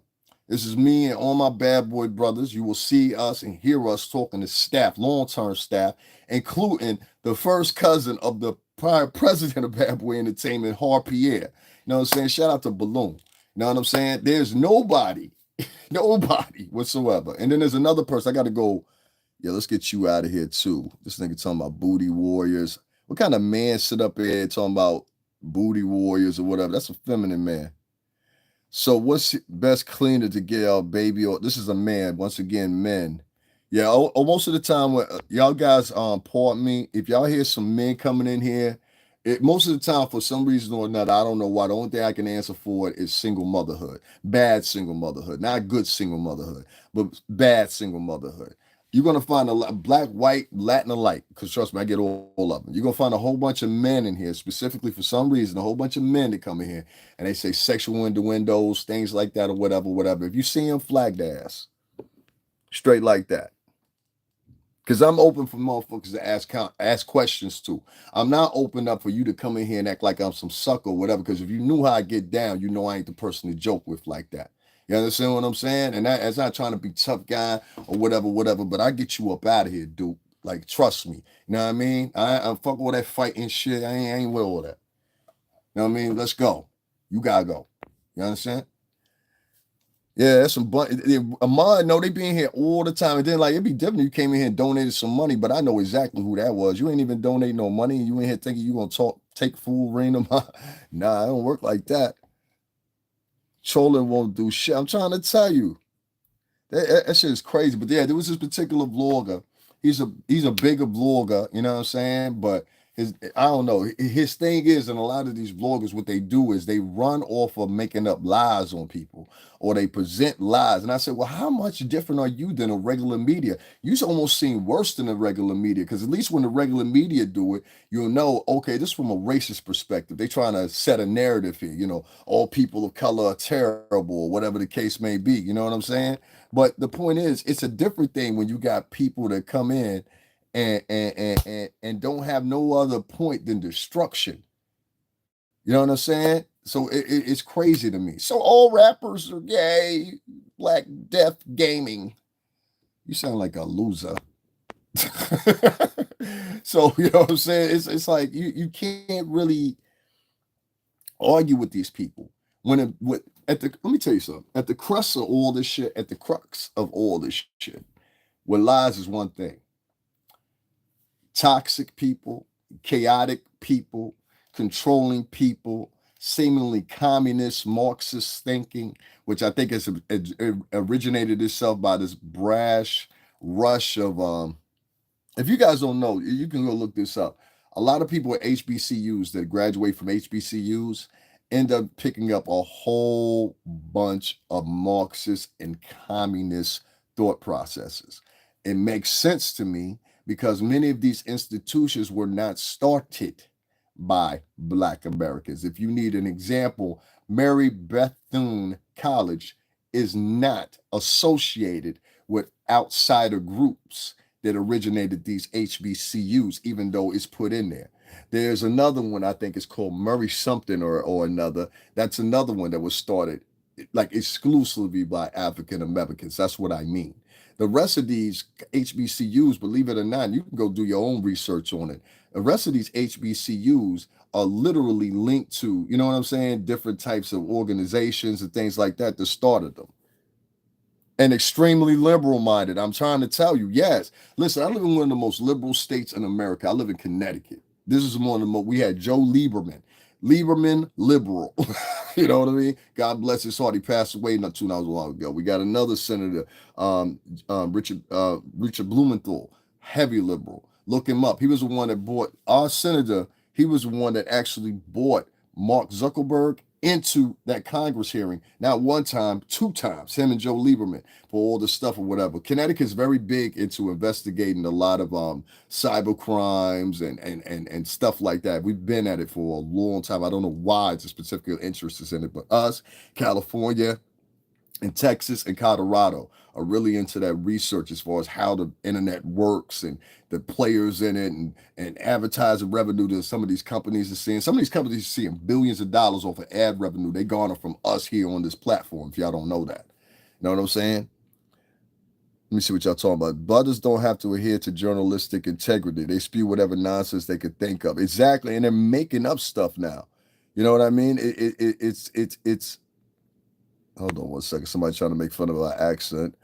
This is me and all my bad boy brothers. You will see us and hear us talking to staff, long-term staff, including the first cousin of the prior president of Bad Boy Entertainment, Har Pierre. You know what I'm saying? Shout out to Balloon. You know what I'm saying? There's nobody whatsoever. And then there's another person. I got to go, yeah, let's get you out of here too. This nigga talking about booty warriors. What kind of man sit up here talking about booty warriors or whatever? That's a feminine man. So what's best cleaner to get our baby? Or this is a man. Once again, men. Yeah, most of the time when y'all guys pardon me, if y'all hear some men coming in here, most of the time for some reason or another, I don't know why. The only thing I can answer for it is single motherhood, bad single motherhood, not good single motherhood, but bad single motherhood. You're gonna find a lot, black, white, Latin alike, because trust me, I get all of them. You're gonna find a whole bunch of men in here, specifically for some reason, a whole bunch of men that come in here and they say sexual innuendos, things like that, or whatever, whatever. If you see them, flag their ass straight like that. Because I'm open for motherfuckers to ask questions too. I'm not open up for you to come in here and act like I'm some sucker or whatever. Because if you knew how I get down, you know I ain't the person to joke with like that. You understand what I'm saying? And that's not trying to be tough guy or whatever, whatever. But I get you up out of here, dude. Like, trust me. You know what I mean? I'm fuck all that fighting shit. I ain't with all that. You know what I mean? Let's go. You gotta go. You understand? Yeah, that's some Ahmad, no, they be in here all the time. And then like it'd be different. You came in here and donated some money, but I know exactly who that was. You ain't even donate no money. You in here thinking you gonna take full reign of my nah, I don't work like that. Trolling won't do shit. I'm trying to tell you. That shit is crazy. But yeah, there was this particular vlogger. He's a bigger vlogger, you know what I'm saying? But his I don't know. His thing is, and a lot of these vloggers, what they do is they run off of making up lies on people or they present lies. And I said, well, how much different are you than a regular media? You almost seem worse than the regular media, because at least when the regular media do it, you'll know, okay, this is from a racist perspective. They trying to set a narrative here, all people of color are terrible, or whatever the case may be. You know what I'm saying? But the point is, it's a different thing when you got people that come in and don't have no other point than destruction. You know what I'm saying? So it's crazy to me. So all rappers are gay, Black Death Gaming. You sound like a loser. So you know what I'm saying? It's like you can't really argue with these people when let me tell you something. At the crux of all this shit, at the crux of all this shit, what lies is one thing: toxic people, chaotic people, controlling people, seemingly communist, Marxist thinking, which I think has originated itself by this brash rush of if you guys don't know, you can go look this up. A lot of people at HBCUs that graduate from HBCUs end up picking up a whole bunch of Marxist and communist thought processes. It makes sense to me because many of these institutions were not started by Black Americans. If you need an example, Mary Bethune College is not associated with outsider groups that originated these HBCUs, even though it's put in there. There's another one I think it's called Murray something or another. That's another one that was started like exclusively by African Americans. That's what I mean. The rest of these HBCUs, believe it or not, you can go do your own research on it. The rest of these HBCUs are literally linked to, you know what I'm saying, different types of organizations and things like that started them and extremely liberal minded. I'm trying to tell you, yes. Listen, I live in one of the most liberal states in America. I live in Connecticut. This is one of the most, we had Joe Lieberman. Lieberman, liberal. You know what I mean? God bless his heart. He passed away not too long ago. We got another senator, Richard Blumenthal, heavy liberal. Look him up. He was the one that bought our senator. He was the one that actually bought Mark Zuckerberg into that Congress hearing, not one time, two times, him and Joe Lieberman for all the stuff or whatever. Connecticut's very big into investigating a lot of cyber crimes and stuff like that. We've been at it for a long time. I don't know why it's a specific interest is in it, but us, California, and Texas and Colorado are really into that research as far as how the internet works and the players in it and advertising revenue that some of these companies are seeing. Some of these companies are seeing billions of dollars off of ad revenue they garner from us here on this platform, if y'all don't know that. You know what I'm saying? Let me see what y'all talking about. Brothers don't have to adhere to journalistic integrity. They spew whatever nonsense they could think of. Exactly. And they're making up stuff now. You know what I mean? It's hold on one second. Somebody trying to make fun of our accent.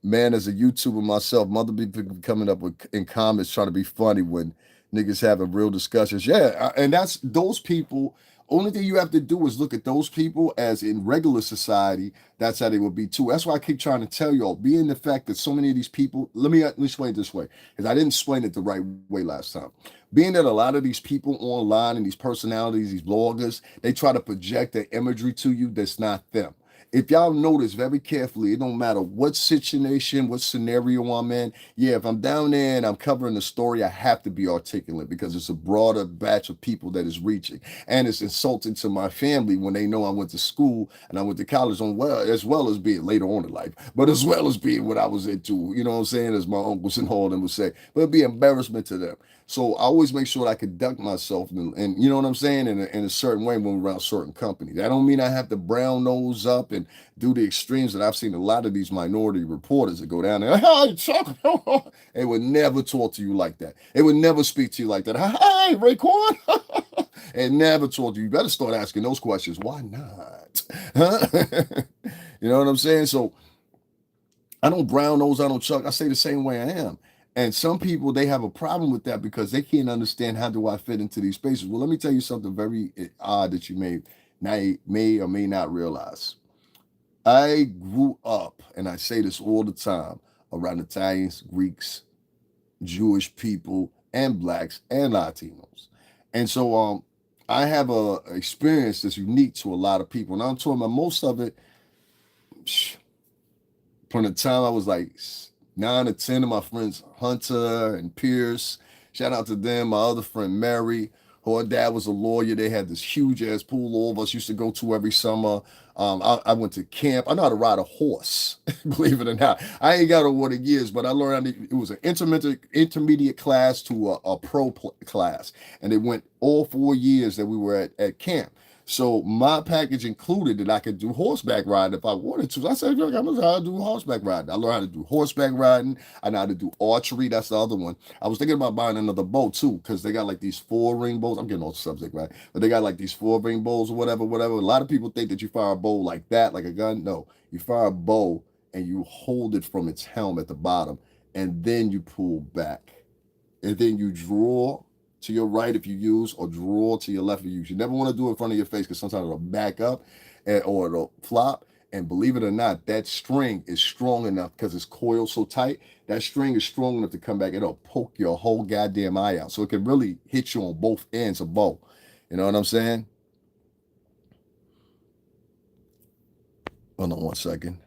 Man, as a YouTuber myself, mother be coming up with in comments trying to be funny when niggas having real discussions. Yeah, and that's those people Only thing you have to do is look at those people as in regular society. That's how they would be too. That's why I keep trying to tell y'all, being the fact that so many of these people, let me explain it this way, because I didn't explain it the right way last time. Being that a lot of these people online and these personalities, these bloggers, they try to project their imagery to you that's not them. If y'all notice very carefully, it don't matter what situation, what scenario I'm in. Yeah, if I'm down there and I'm covering the story, I have to be articulate because it's a broader batch of people that is reaching. And it's insulting to my family when they know I went to school and I went to college on well, as well as being later on in life, but as well as being what I was into, you know what I'm saying, as my uncles and all of them would say. But it'd be embarrassment to them. So I always make sure that I conduct myself and you know what I'm saying in a certain way when we're around certain companies. That don't mean I have to brown nose up and do the extremes that I've seen a lot of these minority reporters that go down there. Hey, Chuck, they would never talk to you like that. They would never speak to you like that. Hey, Raekwon, and never talk to you. You better start asking those questions. Why not? Huh? You know what I'm saying? So I don't brown nose, I don't chuck. I say the same way I am. And some people they have a problem with that because they can't understand how do I fit into these spaces. Well, let me tell you something very odd that you may or may not realize. I grew up, and I say this all the time, around Italians, Greeks, Jewish people, and blacks and Latinos. And so I have a experience that's unique to a lot of people. And I'm talking about most of it from the time I was like 9 or 10 of my friends, Hunter and Pierce. Shout out to them. My other friend, Mary. Her dad was a lawyer. They had this huge ass pool all of us used to go to every summer. I went to camp. I know how to ride a horse, believe it or not. I ain't got over the years, but I learned it was an intermediate class to a class. And it went all 4 years that we were at camp. So my package included that I could do horseback riding if I wanted to. So I said, look, I'm gonna know how to do horseback riding. I learned how to do horseback riding. I know how to do archery. That's the other one. I was thinking about buying another bow too, because they got like these 4-ring bows. I'm getting off the subject, right? But they got like these 4-ring bows or whatever, whatever. A lot of people think that you fire a bow like that, like a gun. No, you fire a bow and you hold it from its helm at the bottom, and then you pull back and then you draw to your right if you use, or draw to your left if you use. You never want to do it in front of your face because sometimes it'll back up or it'll flop. And believe it or not, that string is strong enough because it's coiled so tight. That string is strong enough to come back. It'll poke your whole goddamn eye out. So it can really hit you on both ends of bow. You know what I'm saying? Hold on 1 second.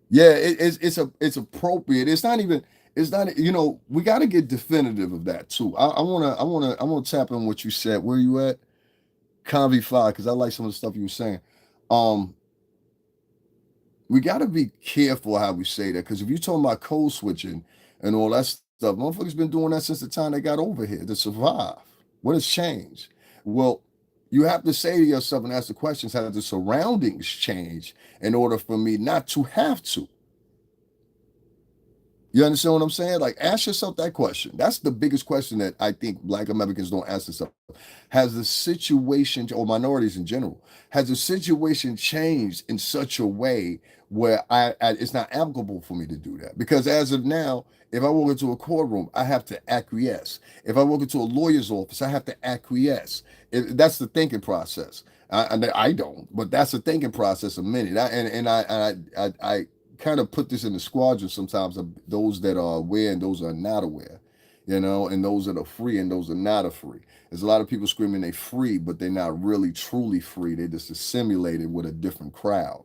Yeah, it's appropriate. It's not even it's not we got to get definitive of that too. I want to tap on what you said. Where you at? Conv 5 because I like some of the stuff you were saying. Um, we got to be careful how we say that because if you're talking about code switching and all that stuff, motherfuckers been doing that since the time they got over here to survive. What has changed? Well, you have to say to yourself and ask the questions: Have the surroundings changed in order for me not to have to? You understand what I'm saying? Like, ask yourself that question. That's the biggest question that I think Black Americans don't ask themselves. Has the situation, or minorities in general, has the situation changed in such a way where it's not applicable for me to do that? Because as of now, if I walk into a courtroom, I have to acquiesce. If I walk into a lawyer's office, I have to acquiesce. That's the thinking process. I don't, but that's the thinking process a minute. I kind of put this in the squadron sometimes of those that are aware and those that are not aware, and those that are free and those that are not free. There's a lot of people screaming they free, but they're not really truly free. They're just assimilated with a different crowd.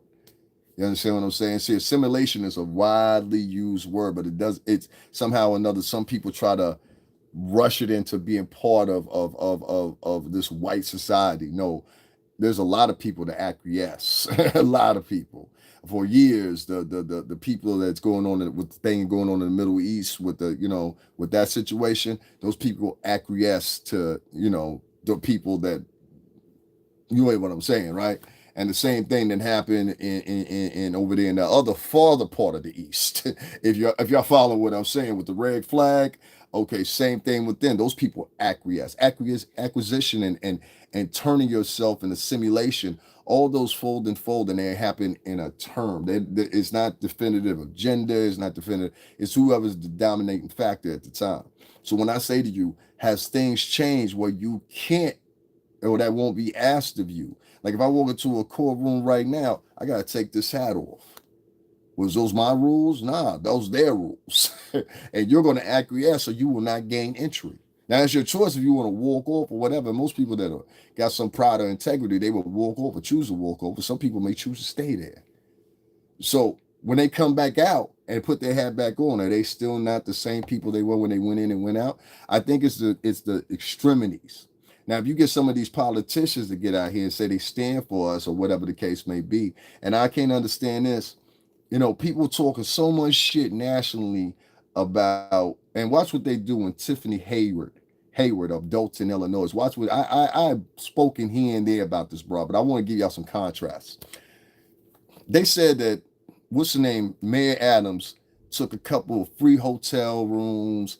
You understand what I'm saying? See, assimilation is a widely used word, but it's somehow or another, some people try to rush it into being part of this white society. No, there's a lot of people that acquiesce. A lot of people. For years, the people that's going on with the thing going on in the Middle East with with that situation, those people acquiesce to the people that you know what I'm saying, right? And the same thing that happened in over there in the other farther part of the East. If y'all follow what I'm saying with the red flag, okay, same thing with them. Those people acquisition and turning yourself in a simulation. All those fold and they happen in a term. It's not definitive of gender. It's not definitive. It's whoever's the dominating factor at the time. So when I say to you, has things changed where you can't or that won't be asked of you. Like if I walk into a courtroom right now, I gotta take this hat off. Was those my rules? Nah, those their rules. And you're gonna acquiesce or you will not gain entry. Now it's your choice if you want to walk off or whatever. Most people that are, got some pride or integrity, they will walk off or choose to walk off. But some people may choose to stay there. So when they come back out and put their hat back on, are they still not the same people they were when they went in and went out? I think it's the extremities. Now, if you get some of these politicians to get out here and say they stand for us or whatever the case may be, and I can't understand this, people talking so much shit nationally about, and watch what they do when Tiffany Hayward of Dalton, Illinois. Watch what I've spoken here and there about this, bro, but I want to give y'all some contrast. They said that what's the name, Mayor Adams took a couple of free hotel rooms,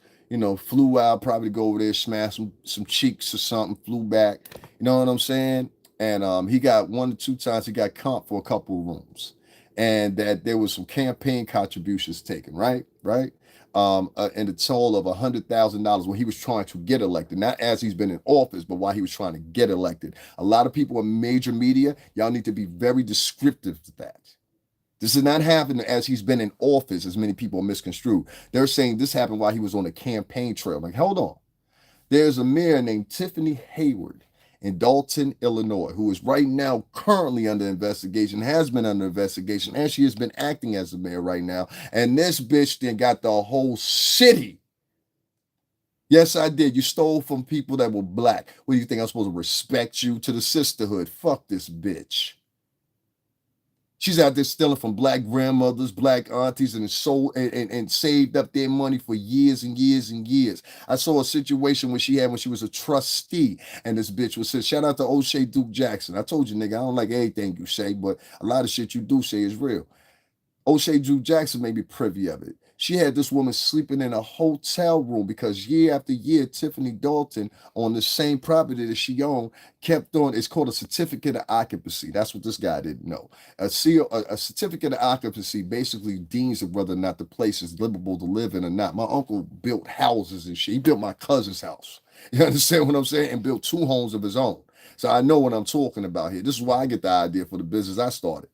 flew out, probably go over there, smash some cheeks or something, flew back. You know what I'm saying? And he got 1 to 2 times he got comp for a couple of rooms, and that there was some campaign contributions taken, right, and the total of $100,000 when he was trying to get elected, not as he's been in office, but while he was trying to get elected. A lot of people in major media, y'all need to be very descriptive to that. This did not happen as he's been in office, as many people misconstrued. They're saying this happened while he was on the campaign trail. Like, hold on. There's a mayor named Tiffany Hayward in Dalton, Illinois, who is right now currently under investigation, has been under investigation, and she has been acting as the mayor right now. And this bitch then got the whole city. Yes, I did. You stole from people that were black. What do you think? I'm supposed to respect you? To the sisterhood? Fuck this bitch. She's out there stealing from black grandmothers, black aunties, and sold and saved up their money for years and years and years. I saw a situation when she had when she was a trustee, and this bitch was said, shout out to O'Shea Duke Jackson. I told you, nigga, I don't like everything you say, but a lot of shit you do say is real. O'Shea Duke Jackson may be privy of it. She had this woman sleeping in a hotel room because year after year, Tiffany Dalton on the same property that she owned kept on. It's called a certificate of occupancy. That's what this guy didn't know. A certificate of occupancy basically deems of whether or not the place is livable to live in or not. My uncle built houses and shit. He built my cousin's house. You understand what I'm saying? And built 2 homes of his own. So I know what I'm talking about here. This is why I get the idea for the business I started.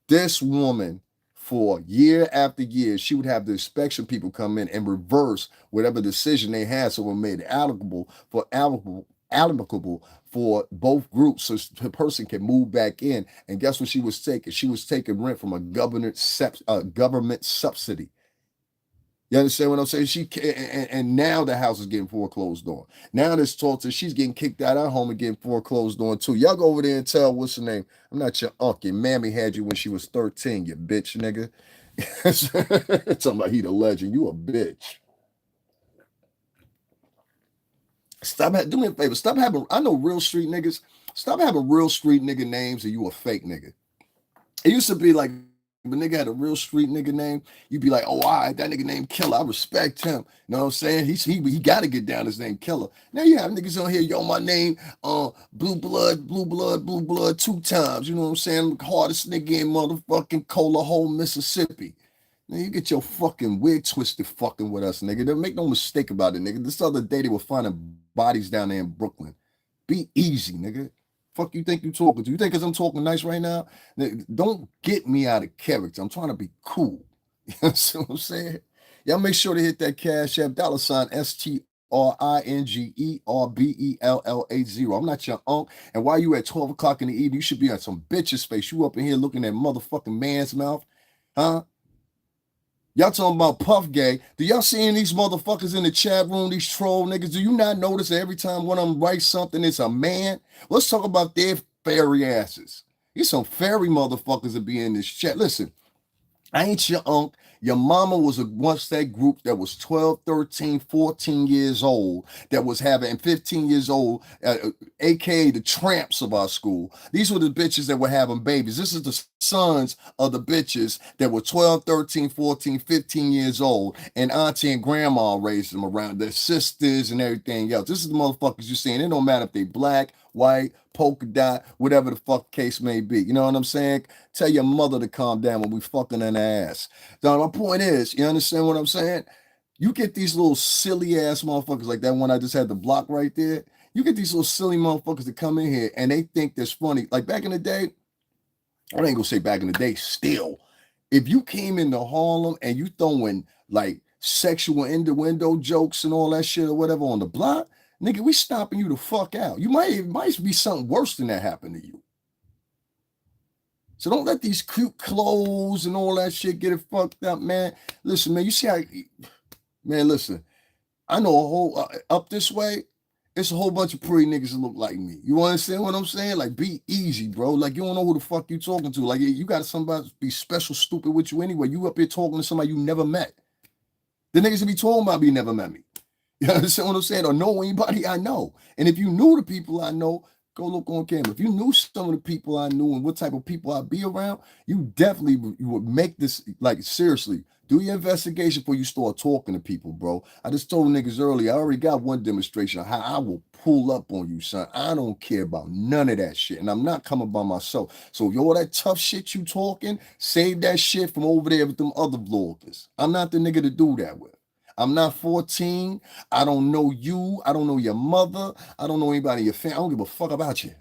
This woman, for year after year, she would have the inspection people come in and reverse whatever decision they had, so it made it applicable for both groups, so the person can move back in. And guess what she was taking? She was taking rent from a government subsidy. You understand what I'm saying? And now the house is getting foreclosed on. Now this talk to she's getting kicked out of her home and getting foreclosed on too. Y'all go over there and tell what's her name. I'm not your uncle. Your mammy had you when she was 13, you bitch nigga. Talking about he the legend. You a bitch. Do me a favor. Stop having. I know real street niggas. Stop having real street nigga names and you a fake nigga. It used to be like if a nigga had a real street nigga name, you'd be like, oh, all right, that nigga named Killer. I respect him. You know what I'm saying? He got to get down his name Killer. Now you have niggas on here, yo, my name, Blue Blood, 2 times. You know what I'm saying? Hardest nigga in motherfucking Cola Hole, Mississippi. Now you get your fucking wig twisted fucking with us, nigga. Don't make no mistake about it, nigga. This other day they were finding bodies down there in Brooklyn. Be easy, nigga. Fuck you think you talking to? You think because I'm talking nice right now? Don't get me out of character. I'm trying to be cool. You know what I'm saying? Y'all make sure to hit that Cash App $ STRINGERBELLA0. I'm not your unk. And while you at 12 o'clock in the evening, you should be at some bitch's face. You up in here looking at motherfucking man's mouth. Huh? Y'all talking about Puff Gay. Do y'all seeing these motherfuckers in the chat room, these troll niggas? Do you not notice that every time one of them writes something, it's a man? Let's talk about their fairy asses. These some fairy motherfuckers that be in this chat. Listen, I ain't your unk. Your mama was once that group that was 12, 13, 14 years old, that was having 15 years old, aka the tramps of our school. These were the bitches that were having babies. This is the sons of the bitches that were 12, 13, 14, 15 years old, and auntie and grandma raised them around, their sisters and everything else. This is the motherfuckers you're seeing. It don't matter if they black, white, polka dot, whatever the fuck case may be. You know what I'm saying? Tell your mother to calm down when we fucking in the ass. So my point is, you understand what I'm saying? You get these little silly ass motherfuckers like that one I just had to block right there. You get these little silly motherfuckers that come in here and they think that's funny. Like back in the day, I ain't gonna say back in the day, still, if you came into Harlem and you throwing like sexual innuendo jokes and all that shit or whatever on the block, nigga, we stomping you the fuck out. You might be something worse than that happen to you. So don't let these cute clothes and all that shit get it fucked up, man. Listen, man, you see how, man, listen, I know a whole, up this way, it's a whole bunch of pretty niggas that look like me. You understand what I'm saying? Like, be easy, bro. Like, you don't know who the fuck you talking to. Like, you got somebody be special stupid with you anyway. You up here talking to somebody you never met. The niggas that be talking about me never met me. You understand what I'm saying? Or know anybody I know. And if you knew the people I know, go look on camera. If you knew some of the people I knew and what type of people I'd be around, you definitely you would make this, like, seriously. Do your investigation before you start talking to people, bro. I just told niggas earlier, I already got one demonstration of how I will pull up on you, son. I don't care about none of that shit. And I'm not coming by myself. So all that tough shit you talking, save that shit from over there with them other vloggers. I'm not the nigga to do that with. I'm not 14. I don't know you. I don't know your mother. I don't know anybody in your family. I don't give a fuck about you.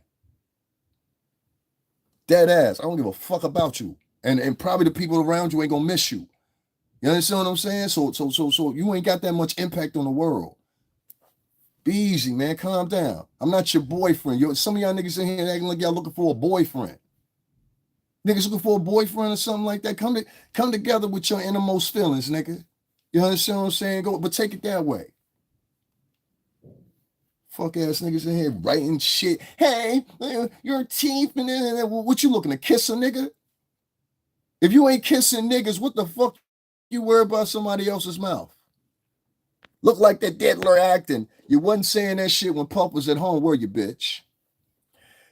Dead ass. I don't give a fuck about you. And probably the people around you ain't gonna miss you. You understand what I'm saying? So you ain't got that much impact on the world. Be easy, man. Calm down. I'm not your boyfriend. Some of y'all niggas in here acting like y'all looking for a boyfriend. Niggas looking for a boyfriend or something like that. Come together with your innermost feelings, nigga. You understand what I'm saying? Go, but take it that way. Fuck ass niggas in here writing shit. Hey, your teeth, and what you looking to kiss a nigga? If you ain't kissing niggas, what the fuck you worry about somebody else's mouth? Look like that Diddler acting. You wasn't saying that shit when Puff was at home, were you, bitch?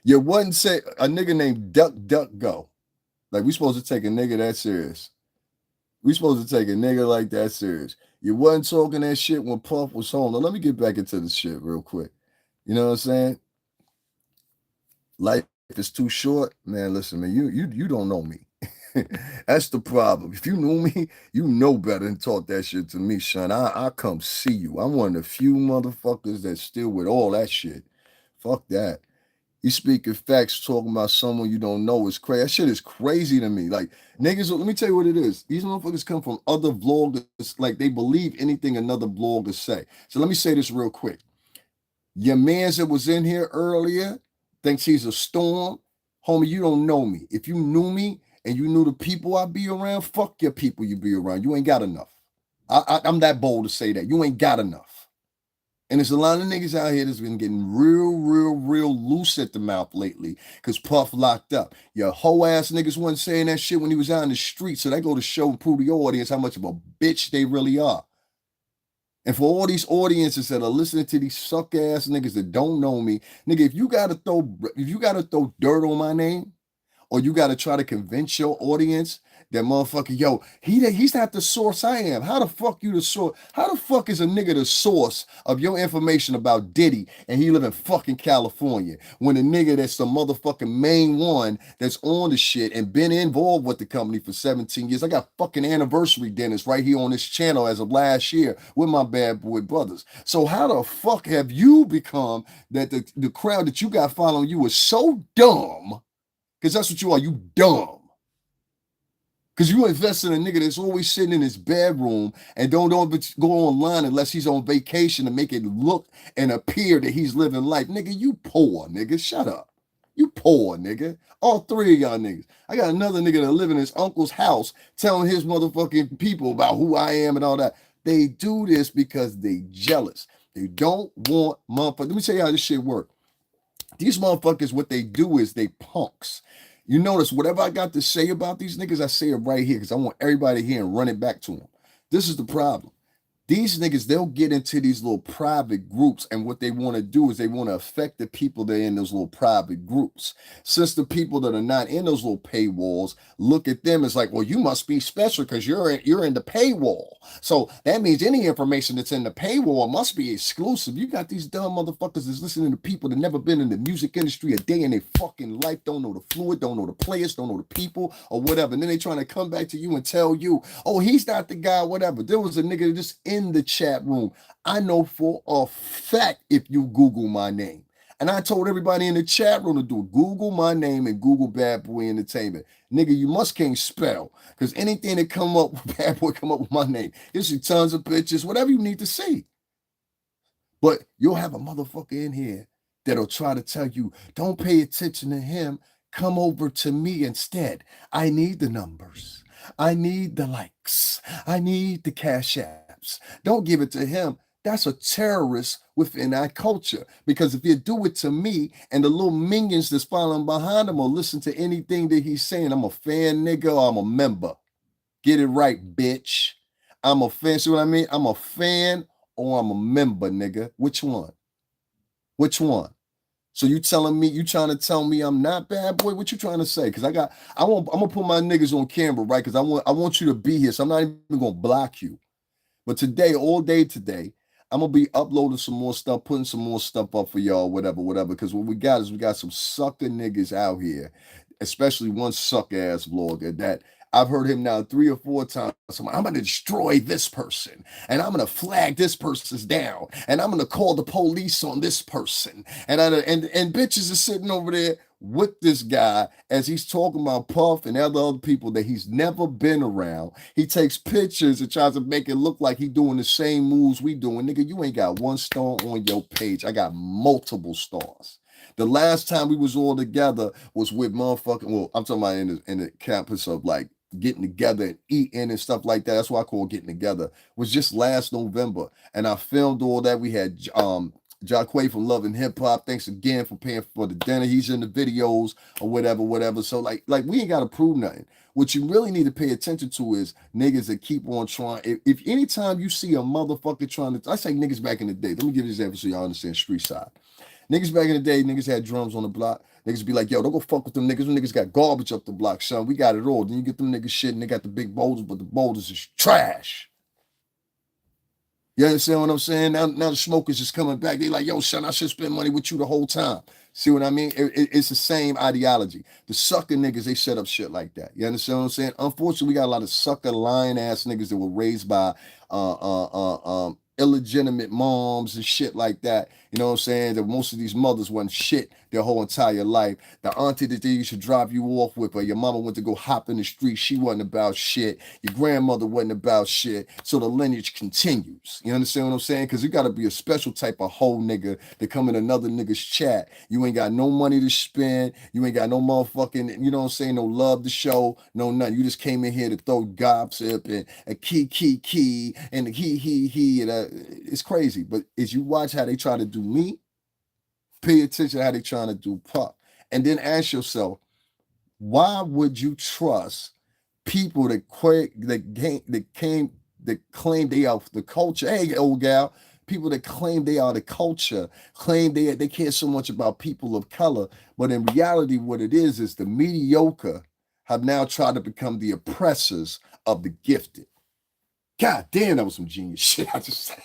You wasn't say a nigga named Duck Duck Go. Like, we supposed to take a nigga that serious. We supposed to take a nigga like that serious. You wasn't talking that shit when Puff was home. Now, let me get back into the shit real quick. You know what I'm saying? Life is too short. Man, listen, man, you don't know me. That's the problem. If you knew me, you know better than talk that shit to me, son. I come see you. I'm one of the few motherfuckers that still with all that shit. Fuck that. You speaking facts talking about someone you don't know is crazy. That shit is crazy to me. Like, niggas, let me tell you what it is. These motherfuckers come from other vloggers, like they believe anything another vlogger say. So let me say this real quick. Your mans that was in here earlier thinks he's a storm. Homie, you don't know me. If you knew me and you knew the people I be around, fuck your people you be around. You ain't got enough. I'm that bold to say that. You ain't got enough. And there's a lot of niggas out here that's been getting real loose at the mouth lately because Puff locked up. Your whole ass niggas wasn't saying that shit when he was out in the street. So they go to show and prove the audience how much of a bitch they really are. And for all these audiences that are listening to these suck ass niggas that don't know me, nigga, if you gotta throw dirt on my name, or you got to try to convince your audience that motherfucker, yo, he's not the source I am. How the fuck you the source? How the fuck is a nigga the source of your information about Diddy and he live in fucking California when the nigga that's the motherfucking main one that's on the shit and been involved with the company for 17 years? I got fucking anniversary dinners right here on this channel as of last year with my bad boy brothers. So how the fuck have you become that the crowd that you got following you is so dumb? Because that's what you are. You dumb. Because you invest in a nigga that's always sitting in his bedroom and don't go online unless he's on vacation to make it look and appear that he's living life. Nigga, you poor, nigga. Shut up. You poor, nigga. All three of y'all niggas. I got another nigga that live in his uncle's house telling his motherfucking people about who I am and all that. They do this because they jealous. They don't want motherfuckers. Let me tell you how this shit works. These motherfuckers, what they do is they punks. You notice whatever I got to say about these niggas, I say it right here because I want everybody here and run it back to them. This is the problem. These niggas, they'll get into these little private groups, and what they want to do is they want to affect the people that are in those little private groups. Since the people that are not in those little paywalls look at them as like, well, you must be special because you're in the paywall. So that means any information that's in the paywall must be exclusive. You got these dumb motherfuckers that's listening to people that never been in the music industry a day in their fucking life, don't know the fluid, don't know the players, don't know the people or whatever. And then they trying to come back to you and tell you, oh, he's not the guy, whatever. There was a nigga just in in the chat room, I know for a fact if you Google my name. And I told everybody in the chat room to do it. Google my name and Google Bad Boy Entertainment. Nigga, you must can't spell. Because anything that come up with Bad Boy come up with my name. You see tons of pictures, whatever you need to see. But you'll have a motherfucker in here that'll try to tell you, don't pay attention to him. Come over to me instead. I need the numbers. I need the likes. I need the cash apps. Don't give it to him. That's a terrorist within our culture. Because if you do it to me and the little minions that's following behind him will listen to anything that he's saying, I'm a fan, nigga, or I'm a member. Get it right, bitch. I'm a fan. See what I mean? I'm a fan or I'm a member, nigga. Which one? Which one? So you telling me, you trying to tell me I'm not bad boy? What you trying to say? Because I'm gonna put my niggas on camera, right? Because I want you to be here. So I'm not even gonna block you. But today, all day today, I'm gonna be uploading some more stuff, putting some more stuff up for y'all, whatever. Because what we got is we got some sucker niggas out here, especially one suck ass vlogger that I've heard him now 3 or 4 times. I'm gonna destroy this person, and I'm gonna flag this person's down, and I'm gonna call the police on this person. And bitches are sitting over there with this guy as he's talking about Puff and other people that he's never been around. He takes pictures and tries to make it look like he doing the same moves we doing. Nigga, you ain't got 1 star on your page. I got multiple stars. The last time we was all together was with motherfucking, well, I'm talking about in the campus of like getting together and eating and stuff like that. That's what I call getting together. It was just last November. And I filmed all that. We had Jacquay from Love and Hip Hop. Thanks again for paying for the dinner. He's in the videos or whatever. So like we ain't gotta prove nothing. What you really need to pay attention to is niggas that keep on trying. If anytime you see a motherfucker trying to, I say niggas back in the day. Let me give you an example so y'all understand street side. Niggas back in the day, niggas had drums on the block. Niggas be like, yo, don't go fuck with them niggas. Them niggas got garbage up the block, son. We got it all. Then you get them niggas shit and they got the big boulders, but the boulders is trash. You understand what I'm saying? Now the smokers is coming back. They like, yo, son, I should spend money with you the whole time. See what I mean? It's the same ideology. The sucker niggas, they set up shit like that. You understand what I'm saying? Unfortunately, we got a lot of sucker lying ass niggas that were raised by illegitimate moms and shit like that. You know what I'm saying? That most of these mothers wasn't shit their whole entire life. The auntie that they used to drop you off with, or your mama went to go hop in the street, she wasn't about shit. Your grandmother wasn't about shit. So the lineage continues. You understand what I'm saying? Because you got to be a special type of hoe nigga to come in another nigga's chat. You ain't got no money to spend. You ain't got no motherfucking, you know what I'm saying, no love to show, no nothing. You just came in here to throw gossip and key, and the he. And, it's crazy. But as you watch how they try to do me, pay attention to how they trying to do Puff. And then ask yourself, why would you trust people that claim they are the culture? Hey, old gal, people that claim they are the culture, claim they care so much about people of color. But in reality, what it is the mediocre have now tried to become the oppressors of the gifted. God damn, that was some genius shit I just said.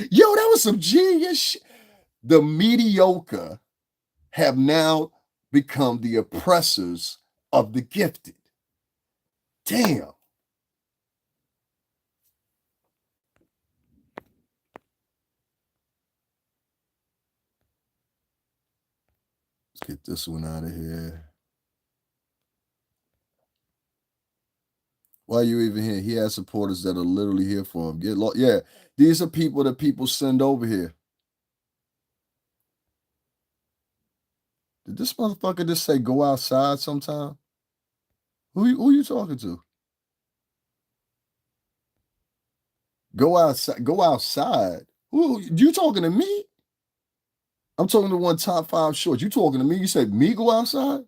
Yo, that was some genius shit. The mediocre have now become the oppressors of the gifted. Damn. Let's get this one out of here. Why are you even here? He has supporters that are literally here for him. Get lost. Yeah, these are people that people send over here. Did this motherfucker just say go outside sometime? Who you talking to? Go outside. Go outside. Who you talking to me? I'm talking to one top 5 shorts. You talking to me? You said me go outside?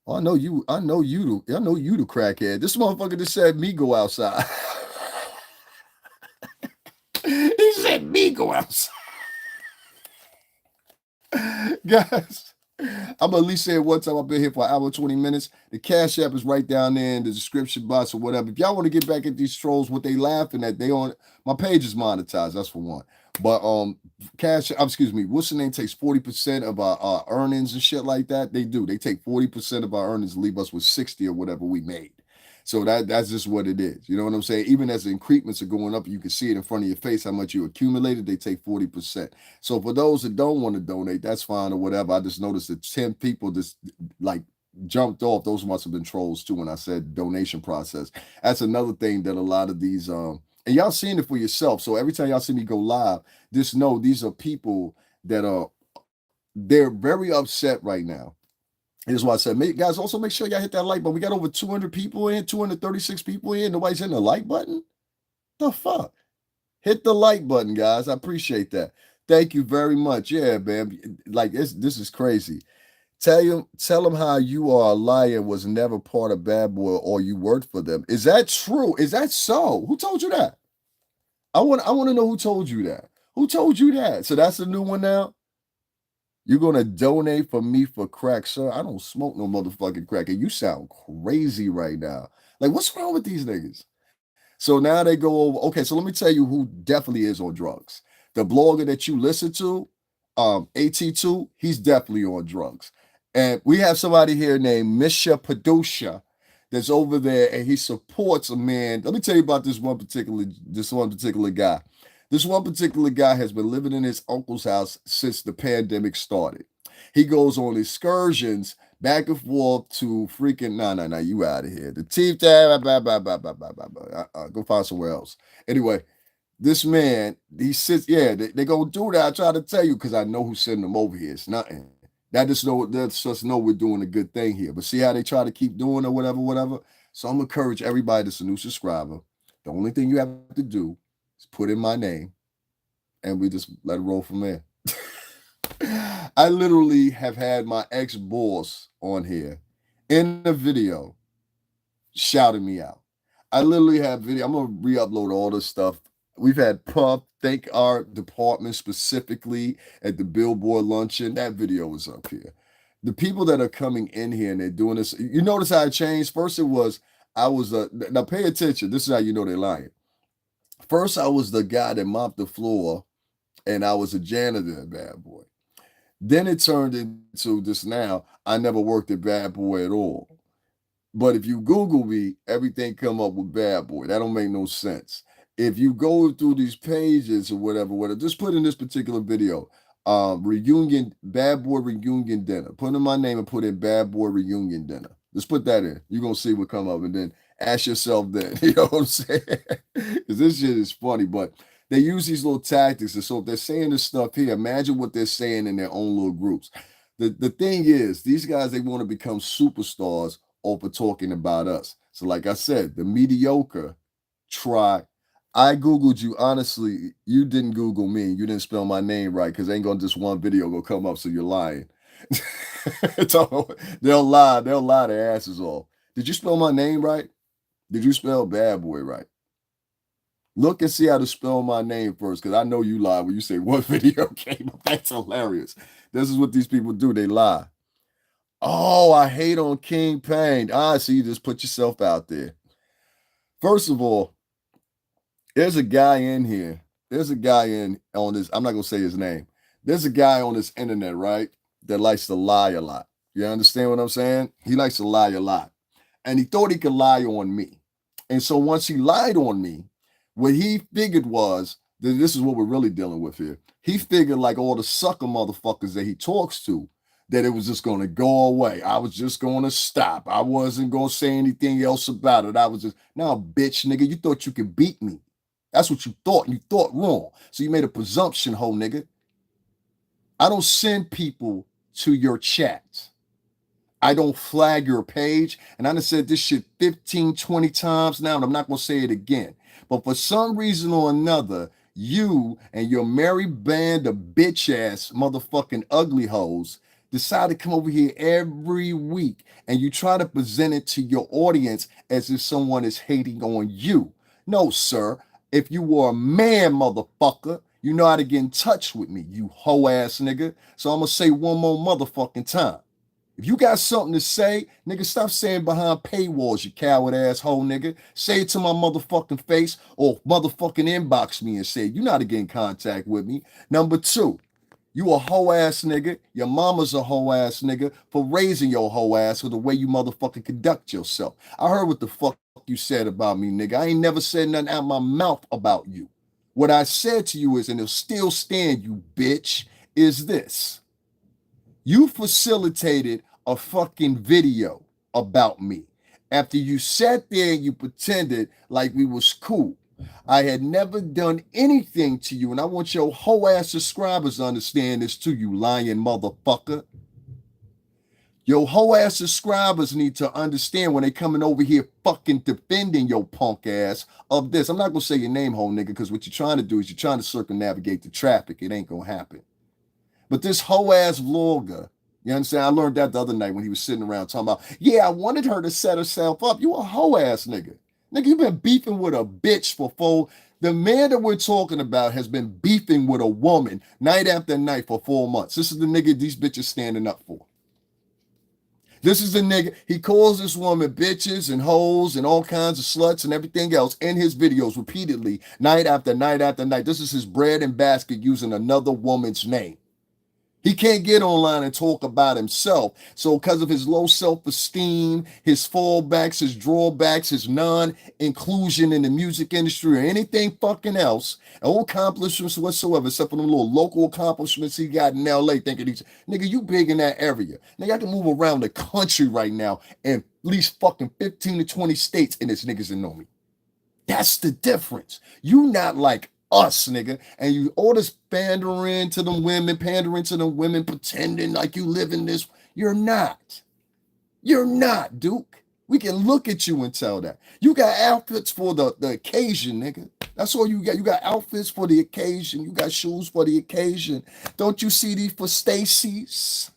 Oh, I know you the crackhead. This motherfucker just said me go outside. He said me go outside. Guys, I'm gonna at least say it one time. I've been here for an hour, 20 minutes. The Cash App is right down there in the description box or whatever. If y'all want to get back at these trolls, what they laughing at, they on my page is monetized. That's for one. But cash, excuse me, what's the name takes 40% of our earnings and shit like that. They do. They take 40% of our earnings, leave us with 60 or whatever we made. So that's just what it is. You know what I'm saying? Even as the increments are going up, you can see it in front of your face how much you accumulated. They take 40%. So for those that don't want to donate, that's fine or whatever. I just noticed that 10 people just like jumped off. Those must have been trolls too when I said donation process. That's another thing that a lot of these and y'all seeing it for yourself. So every time y'all see me go live, just know these are people that are they're very upset right now. Here's why I said, guys, also make sure y'all hit that like button. We got over 200 people in, 236 people in. Nobody's hitting the like button. The fuck? Hit the like button, guys. I appreciate that. Thank you very much. Yeah, man. Like this is crazy. Tell them how you are a liar, was never part of Bad Boy, or you worked for them. Is that true? Is that so? Who told you that? I want to know who told you that. Who told you that? So that's the new one now. You're gonna donate for me for crack, sir? I don't smoke no motherfucking crack, and you sound crazy right now. Like, what's wrong with these niggas? So now they go over. Okay, so let me tell you who definitely is on drugs. The blogger that you listen to, AT2, he's definitely on drugs. And we have somebody here named Misha Padusha that's over there, and he supports a man. Let me tell you about this one particular guy. This one particular guy has been living in his uncle's house since the pandemic started. He goes on excursions back and forth to freaking no, you out of here. The teeth tab, go find somewhere else. Anyway, this man, he sits, yeah, they gonna do that. I try to tell you because I know who's sending them over here. It's nothing. That just know we're doing a good thing here. But see how they try to keep doing or whatever. So I'm gonna encourage everybody that's a new subscriber. The only thing you have to do is put in my name, and we just let it roll from there. I literally have had my ex boss on here in a video shouting me out. I literally have video. I'm gonna re-upload all this stuff. We've had Puff thank our department specifically at the Billboard luncheon. That video is up here. The people that are coming in here and they're doing this, you notice how it changed. First, it was I was now pay attention. This is how you know they're lying. First, I was the guy that mopped the floor, and I was a janitor at Bad Boy. Then it turned into this now. I never worked at Bad Boy at all. But if you Google me, everything come up with Bad Boy. That don't make no sense. If you go through these pages or whatever, just put in this particular video, reunion, Bad Boy reunion dinner. Put in my name and put in Bad Boy reunion dinner. Just put that in. You're gonna see what come up, and then ask yourself then. You know what I'm saying? Because this shit is funny, but they use these little tactics. And so if they're saying this stuff here, imagine what they're saying in their own little groups. The thing is, these guys, they want to become superstars over talking about us. So, like I said, the mediocre try. I Googled you. Honestly, you didn't Google me. You didn't spell my name right because ain't gonna just one video go come up, so you're lying. So they'll lie. They'll lie their asses off. Did you spell my name right? Did you spell Bad Boy right? Look and see how to spell my name first, because I know you lie when you say what video came up. That's hilarious. This is what these people do. They lie. Oh, I hate on King Pain. Ah, so you just put yourself out there. First of all, there's a guy in here. There's a guy in on this. I'm not gonna say his name. There's a guy on this internet, right? That likes to lie a lot. You understand what I'm saying? He likes to lie a lot. And he thought he could lie on me. And so once he lied on me, what he figured was that this is what we're really dealing with here. He figured, like all the sucker motherfuckers that he talks to, that it was just going to go away. I was just going to stop. I wasn't going to say anything else about it. I was just, now, bitch, nigga, you thought you could beat me. That's what you thought. You thought wrong. So you made a presumption, ho, nigga. I don't send people to your chats. I don't flag your page. And I done said this shit 15, 20 times now, and I'm not going to say it again. But for some reason or another, you and your merry band of bitch ass motherfucking ugly hoes decide to come over here every week and you try to present it to your audience as if someone is hating on you. No, sir. If you were a man, motherfucker, you know how to get in touch with me, you hoe ass nigga. So I'm going to say one more motherfucking time. If you got something to say, nigga, stop saying behind paywalls, you coward asshole, nigga. Say it to my motherfucking face or motherfucking inbox me and say, you not to get in contact with me. Number two, you a hoe ass nigga. Your mama's a hoe ass nigga for raising your hoe ass for the way you motherfucking conduct yourself. I heard what the fuck you said about me, nigga. I ain't never said nothing out my mouth about you. What I said to you is, and it'll still stand, you bitch, is this. You facilitated a fucking video about me. After you sat there and you pretended like we was cool. I had never done anything to you, and I want your whole ass subscribers to understand this too, you lying motherfucker. Your whole ass subscribers need to understand when they coming over here fucking defending your punk ass of this. I'm not gonna say your name, whole nigga, because what you're trying to do is you're trying to circumnavigate the traffic. It ain't gonna happen. But this whole ass vlogger, you understand? I learned that the other night when he was sitting around talking about, yeah, I wanted her to set herself up. You a hoe ass nigga. Nigga, you been beefing with a bitch for The man that we're talking about has been beefing with a woman night after night for 4 months. This is the nigga these bitches standing up for. This is the nigga, he calls this woman bitches and hoes and all kinds of sluts and everything else in his videos repeatedly, night after night after night. This is his bread and basket using another woman's name. He can't get online and talk about himself. So because of his low self-esteem, his fallbacks, his drawbacks, his non-inclusion in the music industry or anything fucking else, no accomplishments whatsoever, except for the little local accomplishments he got in LA, thinking he's, nigga, you big in that area. Nigga, I can move around the country right now in at least fucking 15 to 20 states and there's niggas that know me. That's the difference. You not like us, nigga. And you all this pandering to them women, pretending like you live in this. You're not. You're not, Duke. We can look at you and tell that. You got outfits for the occasion, nigga. That's all you got. You got outfits for the occasion. You got shoes for the occasion. Don't you see these for Stacy's?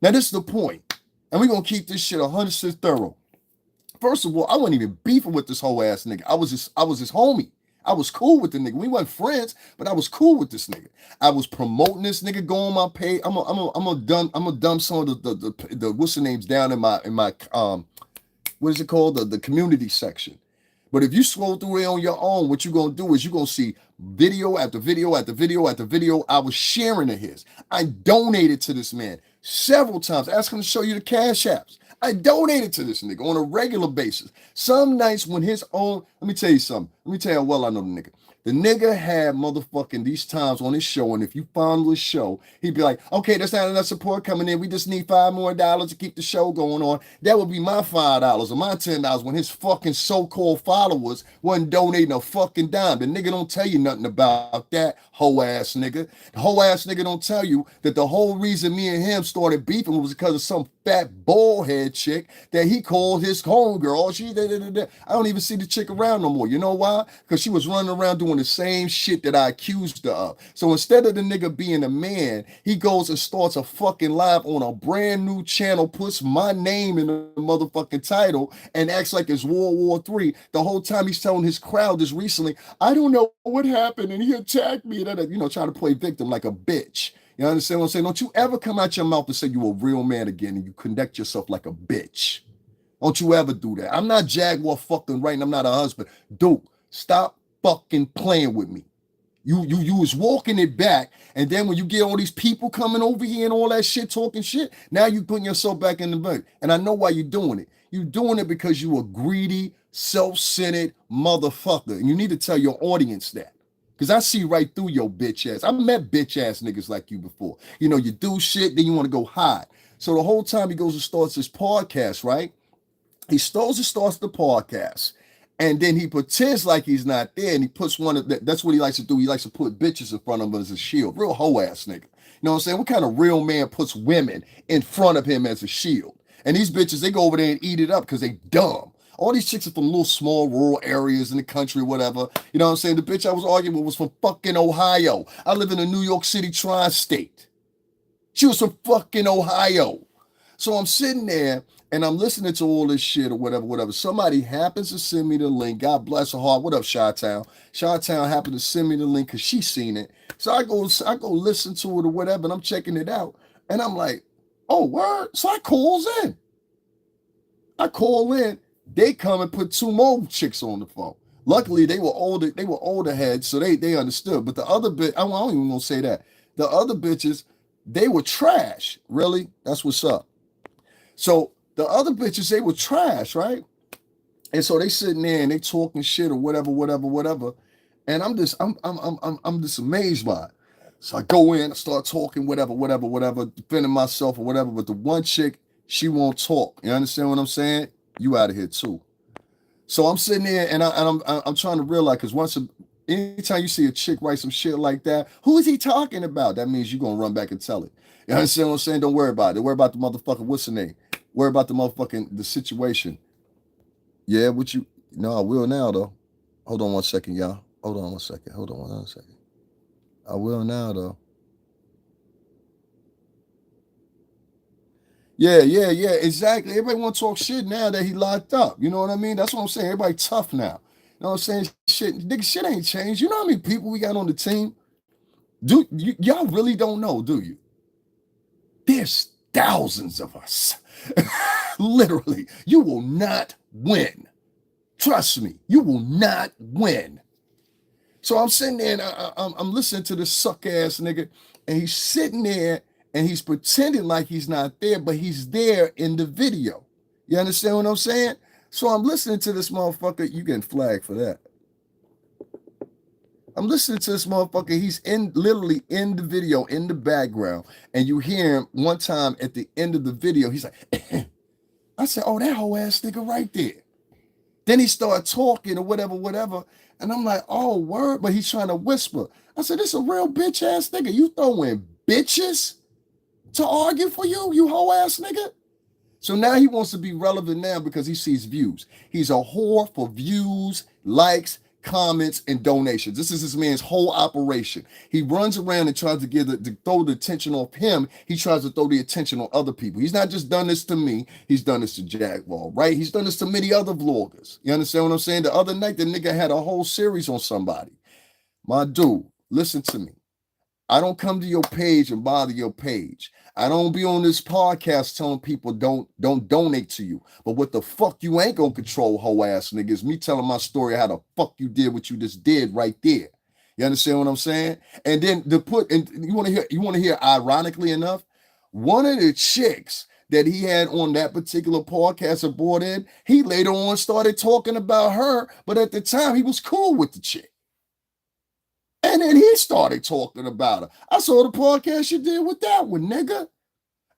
Now, this is the point. And we're going to keep this shit 100% thorough. First of all, I wasn't even beefing with this whole ass nigga. I was his homie. I was cool with the nigga. We weren't friends, but I was cool with this nigga. I was promoting this nigga, go on my page. I'm a dump some of the what's the names down in my what is it called? The community section. But if you scroll through it on your own, what you're gonna do is you're gonna see video after video after video after video. I was sharing of his. I donated to this man several times. Ask him to show you the cash apps. I donated to this nigga on a regular basis. Some nights when his own, let me tell you something. Let me tell you how well I know the nigga. The nigga had motherfucking these times on his show, and if you follow his show, he'd be like, okay, that's not enough support coming in. We just need $5 more to keep the show going on. That would be my $5 or my $10 when his fucking so-called followers wasn't donating a fucking dime. The nigga don't tell you nothing about that, hoe ass nigga. The hoe ass nigga don't tell you that the whole reason me and him started beefing was because of some fat bald head chick that he called his homegirl. I don't even see the chick around no more. You know why? Because she was running around doing the same shit that I accused her of. So instead of the nigga being a man, he goes and starts a fucking live on a brand new channel, puts my name in the motherfucking title, and acts like it's World War III. The whole time he's telling his crowd this recently, I don't know what happened, and he attacked me, trying to play victim like a bitch. You understand what I'm saying? Don't you ever come out your mouth and say you're a real man again and you conduct yourself like a bitch. Don't you ever do that. I'm not Jaguar fucking right and I'm not a husband. Dude, stop fucking playing with me. You was walking it back, and then when you get all these people coming over here and all that shit, talking shit, now you putting yourself back in the boat. And I know why you're doing it. You're doing it because you a greedy, self-centered motherfucker. And you need to tell your audience that. Because I see right through your bitch ass. I met bitch ass niggas like you before. You know, you do shit, then you want to go hide. So the whole time he goes and starts his podcast, right? He starts the podcast. And then he pretends like he's not there. And he puts one of that's what he likes to do. He likes to put bitches in front of him as a shield. Real hoe ass nigga. You know what I'm saying? What kind of real man puts women in front of him as a shield? And these bitches, they go over there and eat it up because they dumb. All these chicks are from little small rural areas in the country, whatever. You know what I'm saying? The bitch I was arguing with was from fucking Ohio. I live in the New York City tri-state. She was from fucking Ohio. So I'm sitting there and I'm listening to all this shit or whatever. Somebody happens to send me the link. God bless her heart. What up, Chi-Town? Chi-Town happened to send me the link because she seen it. So I go listen to it or whatever, and I'm checking it out. And I'm like, Oh, word. So I calls in. I call in. They come and put two more chicks on the phone. Luckily, they were older. They were older heads, so they understood. But the other bit, I don't even want to say that. The other bitches, they were trash. Really, that's what's up. So the other bitches, they were trash, right? And so they sitting there and they talking shit or whatever, whatever, whatever. And I'm just amazed by it. So I go in, I start talking, whatever, whatever, whatever, defending myself or whatever. But the one chick, she won't talk. You understand what I'm saying? You out of here too. So I'm sitting there and I'm trying to realize because anytime you see a chick write some shit like that, who is he talking about? That means you're gonna run back and tell it. You understand what I'm saying? Don't worry about it. Don't worry about the motherfucker. What's the name? Worry about the motherfucking the situation. Yeah, what you? No, I will now though. Hold on one second, y'all. Hold on one second. Hold on one second. I will now though. Yeah, yeah, yeah, exactly. Everybody want to talk shit now that he locked up. You know what I mean? That's what I'm saying. Everybody tough now. You know what I'm saying? Shit, nigga, shit ain't changed. You know how many people we got on the team? Y'all really don't know, do you? There's thousands of us. Literally, you will not win. Trust me, you will not win. So I'm sitting there and I'm listening to this suck ass nigga, and he's sitting there and he's pretending like he's not there, but he's there in the video. You understand what I'm saying? So I'm listening to this motherfucker. You getting flagged for that. I'm listening to this motherfucker. He's in literally in the video in the background, and you hear him one time at the end of the video. He's like, I said, "Oh, that whole ass nigga right there." Then he started talking or whatever, whatever. And I'm like, oh, word. But he's trying to whisper. I said, this a real bitch ass nigga. You throwing bitches to argue for you, you whole ass nigga? So now he wants to be relevant now because he sees views. He's a whore for views, likes, comments, and donations. This is this man's whole operation. He runs around and tries to throw the attention off him. He tries to throw the attention on other people. He's not just done this to me. He's done this to Jaguar, right? He's done this to many other vloggers. You understand what I'm saying? The other night, the nigga had a whole series on somebody. My dude, listen to me. I don't come to your page and bother your page. I don't be on this podcast telling people don't donate to you. But what the fuck you ain't gonna control, hoe ass niggas? Me telling my story how the fuck you did what you just did right there. You understand what I'm saying? And then to put and you want to hear ironically enough, one of the chicks that he had on that particular podcast or brought in, he later on started talking about her, but at the time he was cool with the chick. And then he started talking about her. I saw the podcast you did with that one, nigga.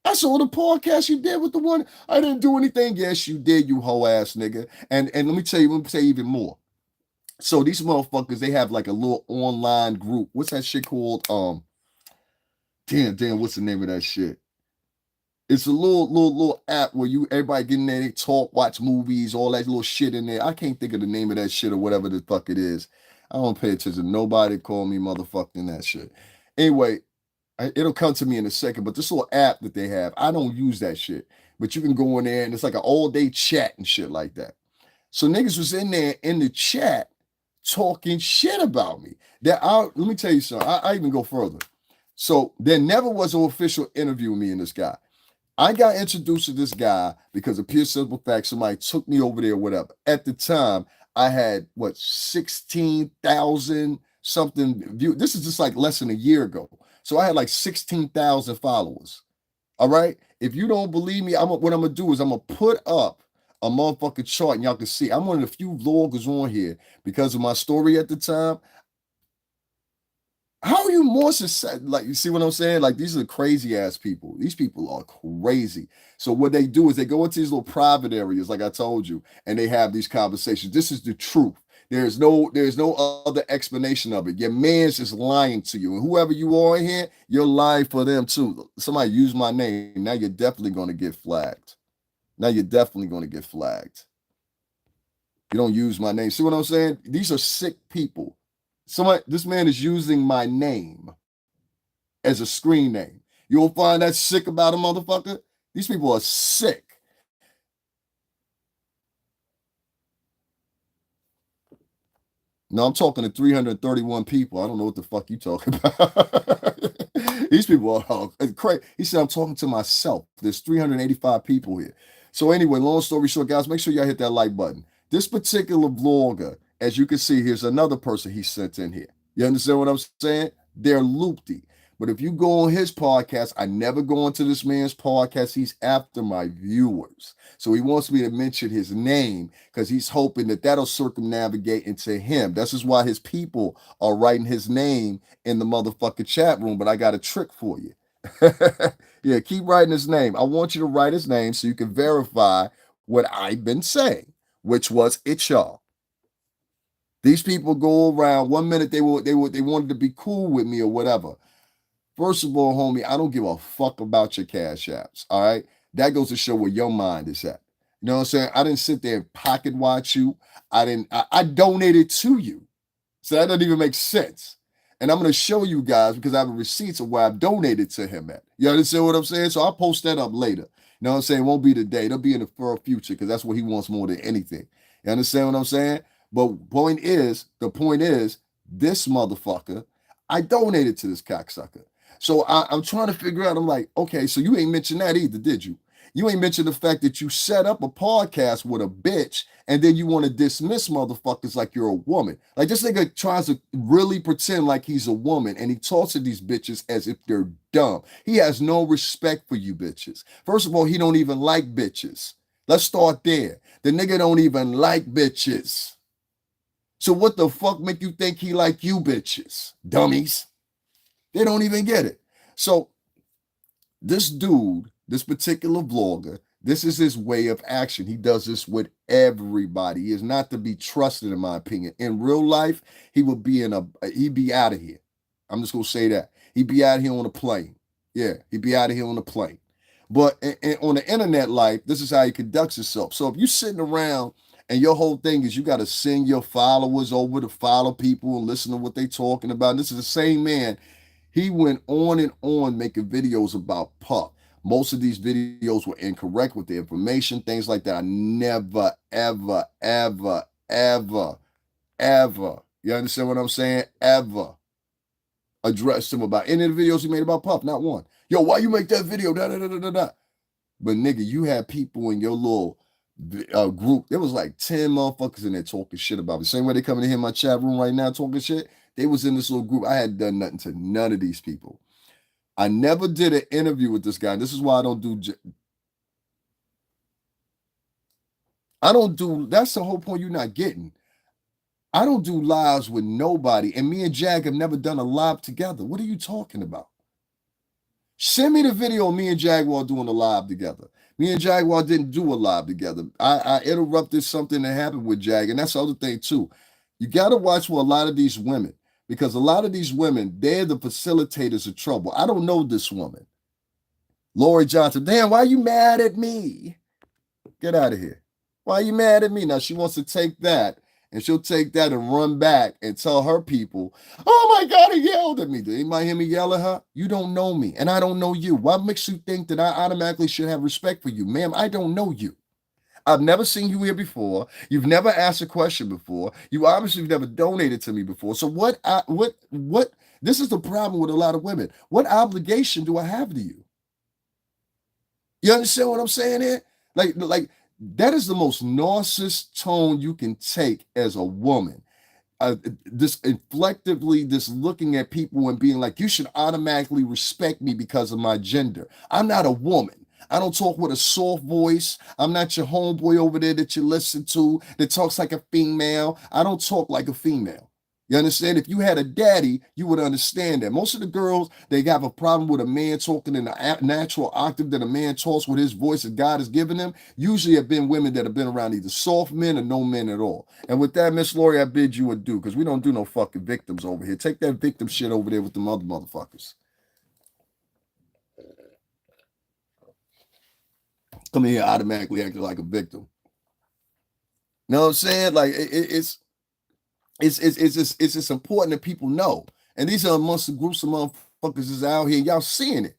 I saw the podcast you did with the one. I didn't do anything. Yes, you did, you hoe ass nigga. And let me tell you even more. So these motherfuckers, they have like a little online group. What's that shit called? Damn, what's the name of that shit? It's a little app where you everybody get in there, they talk, watch movies, all that little shit in there. I can't think of the name of that shit or whatever the fuck it is. I don't pay attention to nobody call me motherfucking that shit. Anyway, it'll come to me in a second, but this little app that they have, I don't use that shit. But you can go in there and it's like an all day chat and shit like that. So niggas was in there in the chat talking shit about me. Let me tell you something. I even go further. So there never was an official interview with me and this guy. I got introduced to this guy because of pure simple fact. Somebody took me over there, whatever. At the time, I had what 16,000 something views. This is just like less than a year ago. So I had like 16,000 followers. All right. If you don't believe me, what I'm gonna do is I'm gonna put up a motherfucking chart and y'all can see. I'm one of the few vloggers on here because of my story at the time. How are you more successful? Like, you see what I'm saying? Like, these are crazy ass people. These people are crazy. So what they do is they go into these little private areas, like I told you, and they have these conversations. This is the truth. There's no other explanation of it. Your man's just lying to you. And whoever you are in here, you're lying for them too. Somebody use my name. Now you're definitely going to get flagged. Now you're definitely going to get flagged. You don't use my name. See what I'm saying? These are sick people. This man is using my name as a screen name. You will find that sick about a motherfucker. These people are sick. No, I'm talking to 331 people. I don't know what the fuck you talking about. These people are crazy. He said, I'm talking to myself. There's 385 people here. So anyway, long story short, guys, make sure y'all hit that like button. This particular vlogger, as you can see, here's another person he sent in here. You understand what I'm saying? They're loopy. But if you go on his podcast, I never go into this man's podcast. He's after my viewers. So he wants me to mention his name because he's hoping that that'll circumnavigate into him. This is why his people are writing his name in the motherfucking chat room. But I got a trick for you. Yeah, keep writing his name. I want you to write his name so you can verify what I've been saying, which was it's y'all. These people go around. 1 minute they wanted to be cool with me or whatever. First of all, homie, I don't give a fuck about your cash apps. All right. That goes to show where your mind is at. You know what I'm saying? I didn't sit there and pocket watch you. I donated to you. So that doesn't even make sense. And I'm going to show you guys because I have receipts of where I've donated to him at. You understand what I'm saying? So I'll post that up later. You know what I'm saying? It won't be today. It'll be in the far future because that's what he wants more than anything. You understand what I'm saying? But the point is, this motherfucker, I donated to this cocksucker. So I'm trying to figure out, I'm like, okay, so you ain't mentioned that either, did you? You ain't mentioned the fact that you set up a podcast with a bitch and then you want to dismiss motherfuckers like you're a woman. Like this nigga tries to really pretend like he's a woman and he talks to these bitches as if they're dumb. He has no respect for you bitches. First of all, he don't even like bitches. Let's start there. The nigga don't even like bitches. So what the fuck make you think he like you bitches? Dummies. They don't even get it. So this dude, this particular vlogger, this is his way of action. He does this with everybody. He is not to be trusted, in my opinion. In real life, he'd be out of here. I'm just gonna say that. He'd be out here on a plane. Yeah, he'd be out of here on a plane. But on the internet life, this is how he conducts himself. So if you're sitting around and your whole thing is you got to send your followers over to follow people and listen to what they talking about. And this is the same man. He went on and on making videos about Puff. Most of these videos were incorrect with the information, things like that. I never, ever, ever, ever, ever, you understand what I'm saying? Ever addressed him about any of the videos he made about Puff. Not one. Yo, why you make that video? Da, da, da, da, da. But nigga, you had people in your little group. There was like 10 motherfuckers in there talking shit about me. Same way they coming in here in my chat room right now talking shit. They was in this little group. I had done nothing to none of these people. I never did an interview with this guy. This is why I don't do. That's the whole point you're not getting. I don't do lives with nobody. And me and Jag have never done a live together. What are you talking about? Send me the video of me and Jaguar doing a live together. Me and Jaguar didn't do a live together. I interrupted something that happened with Jag. And that's the other thing, too. You got to watch for a lot of these women. Because a lot of these women, they're the facilitators of trouble. I don't know this woman. Lori Johnson. Damn, why are you mad at me? Get out of here. Why are you mad at me? Now, she wants to take that, and she'll take that and run back and tell her people, oh my God, he yelled at me. Did anybody hear me yell at her? You don't know me, and I don't know you. What makes you think that I automatically should have respect for you? Ma'am, I don't know you. I've never seen you here before. You've never asked a question before. You obviously have never donated to me before. So what, this is the problem with a lot of women. What obligation do I have to you? You understand what I'm saying here? Like that is the most narcissist tone you can take as a woman. This inflectively, this looking at people and being like, you should automatically respect me because of my gender. I'm not a woman. I don't talk with a soft voice. I'm not your homeboy over there that you listen to that talks like a female. I don't talk like a female. You understand? If you had a daddy, you would understand that. Most of the girls, they have a problem with a man talking in the natural octave that a man talks with his voice that God has given him. Usually have been women that have been around either soft men or no men at all. And with that, Miss Lori, I bid you adieu because we don't do no fucking victims over here. Take that victim shit over there with the other motherfuckers. Come in here automatically acting like a victim. You know what I'm saying? Like it's just important that people know. And these are amongst the groups of motherfuckers is out here. Y'all seeing it.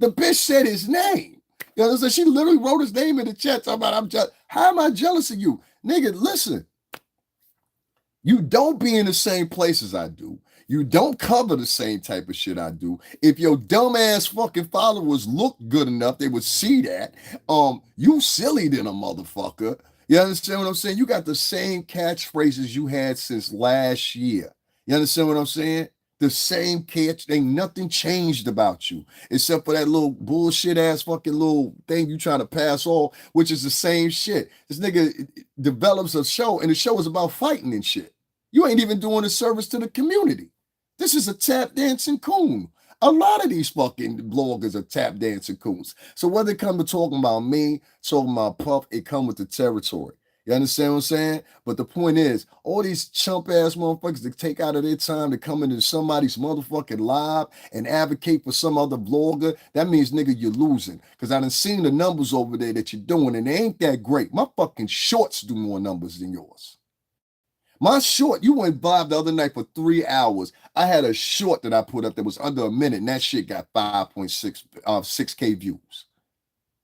The bitch said his name. You know what I'm saying? She literally wrote his name in the chat talking about, how am I jealous of you? Nigga, listen. You don't be in the same place as I do. You don't cover the same type of shit I do. If your dumbass fucking followers look good enough, they would see that. You silly than a motherfucker. You understand what I'm saying? You got the same catchphrases you had since last year. You understand what I'm saying? The same catch, ain't nothing changed about you except for that little bullshit ass fucking little thing you trying to pass off, which is the same shit. This nigga develops a show, and the show is about fighting and shit. You ain't even doing a service to the community. This is a tap dancing coon. A lot of these fucking bloggers are tap dancing coons. So whether it come to talking about me, talking about Puff, it come with the territory. You understand what I'm saying? But the point is, all these chump ass motherfuckers that take out of their time to come into somebody's motherfucking live and advocate for some other blogger, that means, nigga, you're losing. Because I done seen the numbers over there that you're doing, and they ain't that great. My fucking shorts do more numbers than yours. My short, you went live the other night for 3 hours. I had a short that I put up that was under a minute, and that shit got 5.6 6K views.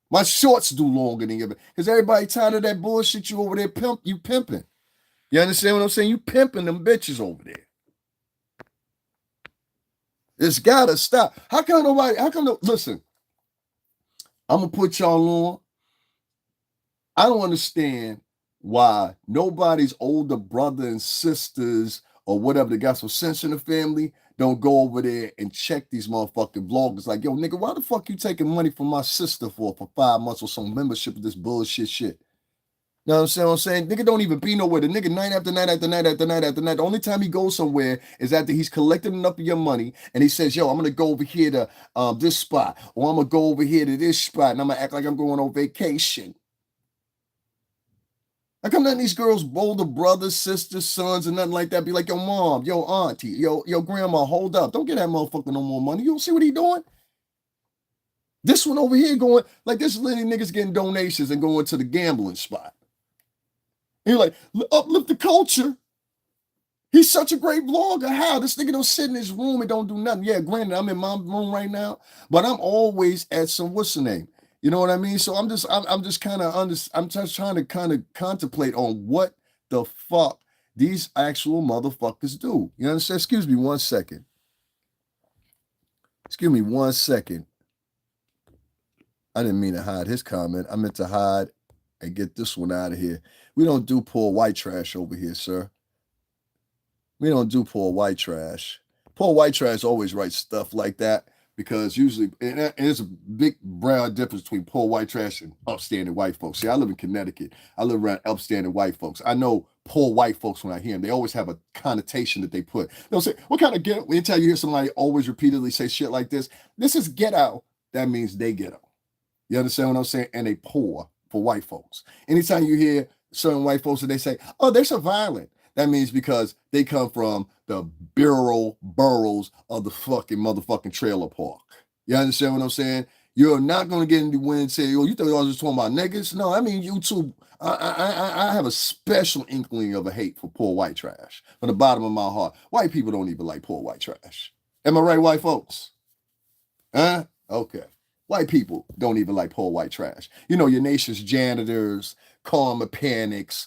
My shorts do longer than you, because everybody tired of that bullshit you over there pimping. You understand what I'm saying? You pimping them bitches over there. It's gotta stop. How come listen, I'm gonna put y'all on. I don't understand why nobody's older brother and sisters or whatever that got some sense in the family don't go over there and check these motherfucking vloggers. Like, yo, nigga, why the fuck you taking money from my sister for 5 months or some membership of this bullshit shit? You know what I'm saying? Nigga don't even be nowhere. The nigga night after night after night after night after night. The only time he goes somewhere is after he's collected enough of your money and he says, yo, I'm gonna go over here to this spot, or I'm gonna go over here to this spot, and I'm gonna act like I'm going on vacation. How come none of these girls, older brothers, sisters, sons, and nothing like that, be like, yo, mom, yo, auntie, yo, grandma, hold up. Don't get that motherfucker no more money. You don't see what he doing? This one over here going, like this little niggas getting donations and going to the gambling spot. And you're like, uplift the culture. He's such a great vlogger. How? This nigga don't sit in his room and don't do nothing. Yeah, granted, I'm in my room right now, but I'm always at some, what's the name? You know what I mean? So I'm just kind of I'm just trying to kind of contemplate on what the fuck these actual motherfuckers do. You understand? Excuse me one second. Excuse me one second. I didn't mean to hide his comment. I meant to hide and get this one out of here. We don't do poor white trash over here, sir. We don't do poor white trash. Poor white trash always writes stuff like that. Because usually, and there's a big broad difference between poor white trash and upstanding white folks. See, I live in Connecticut. I live around upstanding white folks. I know poor white folks when I hear them. They always have a connotation that they put. They'll say, what kind of ghetto? Anytime you hear somebody always repeatedly say shit like this is ghetto. That means they ghetto. You understand what I'm saying? And they poor for white folks. Anytime you hear certain white folks and they say, oh, they're so violent. That means because they come from the boroughs of the fucking motherfucking trailer park. You understand what I'm saying? You're not going to get into win and say, oh, you thought I was just talking about niggas? No, I mean, you too. I have a special inkling of a hate for poor white trash from the bottom of my heart. White people don't even like poor white trash. Am I right, white folks? Huh? Okay. White people don't even like poor white trash. You know, your nation's janitors, car mechanics,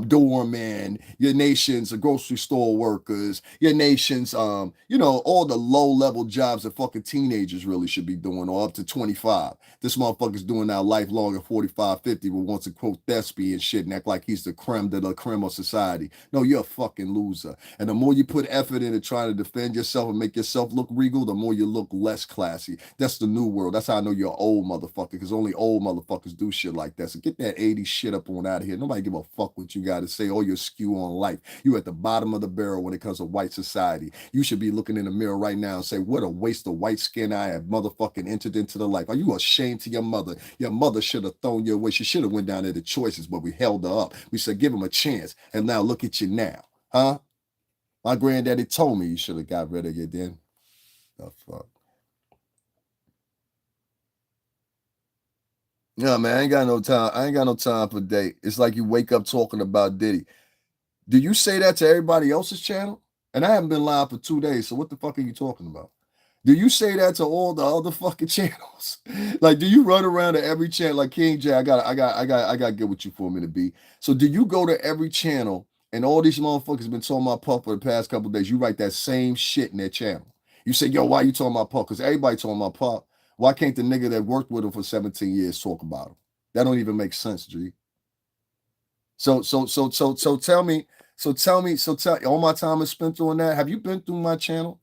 doormen, your nation's grocery store workers, your nation's, all the low-level jobs that fucking teenagers really should be doing, or up to 25. This motherfucker's doing now lifelong at 45, 50, but wants to quote thespian and shit and act like he's the creme de la creme of society. No, you're a fucking loser. And the more you put effort into trying to defend yourself and make yourself look regal, the more you look less classy. That's the new world. That's how I know you're an old motherfucker, because only old motherfuckers do shit like that. So get that 80s shit up on out of here. Nobody give a fuck what you got to say. Oh, you're skew on life. You at the bottom of the barrel when it comes to white society. You should be looking in the mirror right now and say, what a waste of white skin I have motherfucking entered into the life. Are you ashamed to your mother? Your mother should have thrown you away. She should have went down there to choices, but we held her up. We said, give him a chance. And now look at you now. Huh? My granddaddy told me you should have got rid of you then. The fuck? Yeah, man, I ain't got no time. I ain't got no time for date. It's like you wake up talking about Diddy. Do you say that to everybody else's channel? And I haven't been live for 2 days, so what the fuck are you talking about? Do you say that to all the other fucking channels? Like, do you run around to every channel like King J? I got to get with you for a minute, B. So, do you go to every channel And all these motherfuckers been talking about Puff for the past couple of days. You write that same shit in their channel. You say, yo, why you talking about Puff? Because everybody talking about Puff. Why can't the nigga that worked with him for 17 years talk about him? That don't even make sense, G. So tell all my time is spent on that. Have you been through my channel?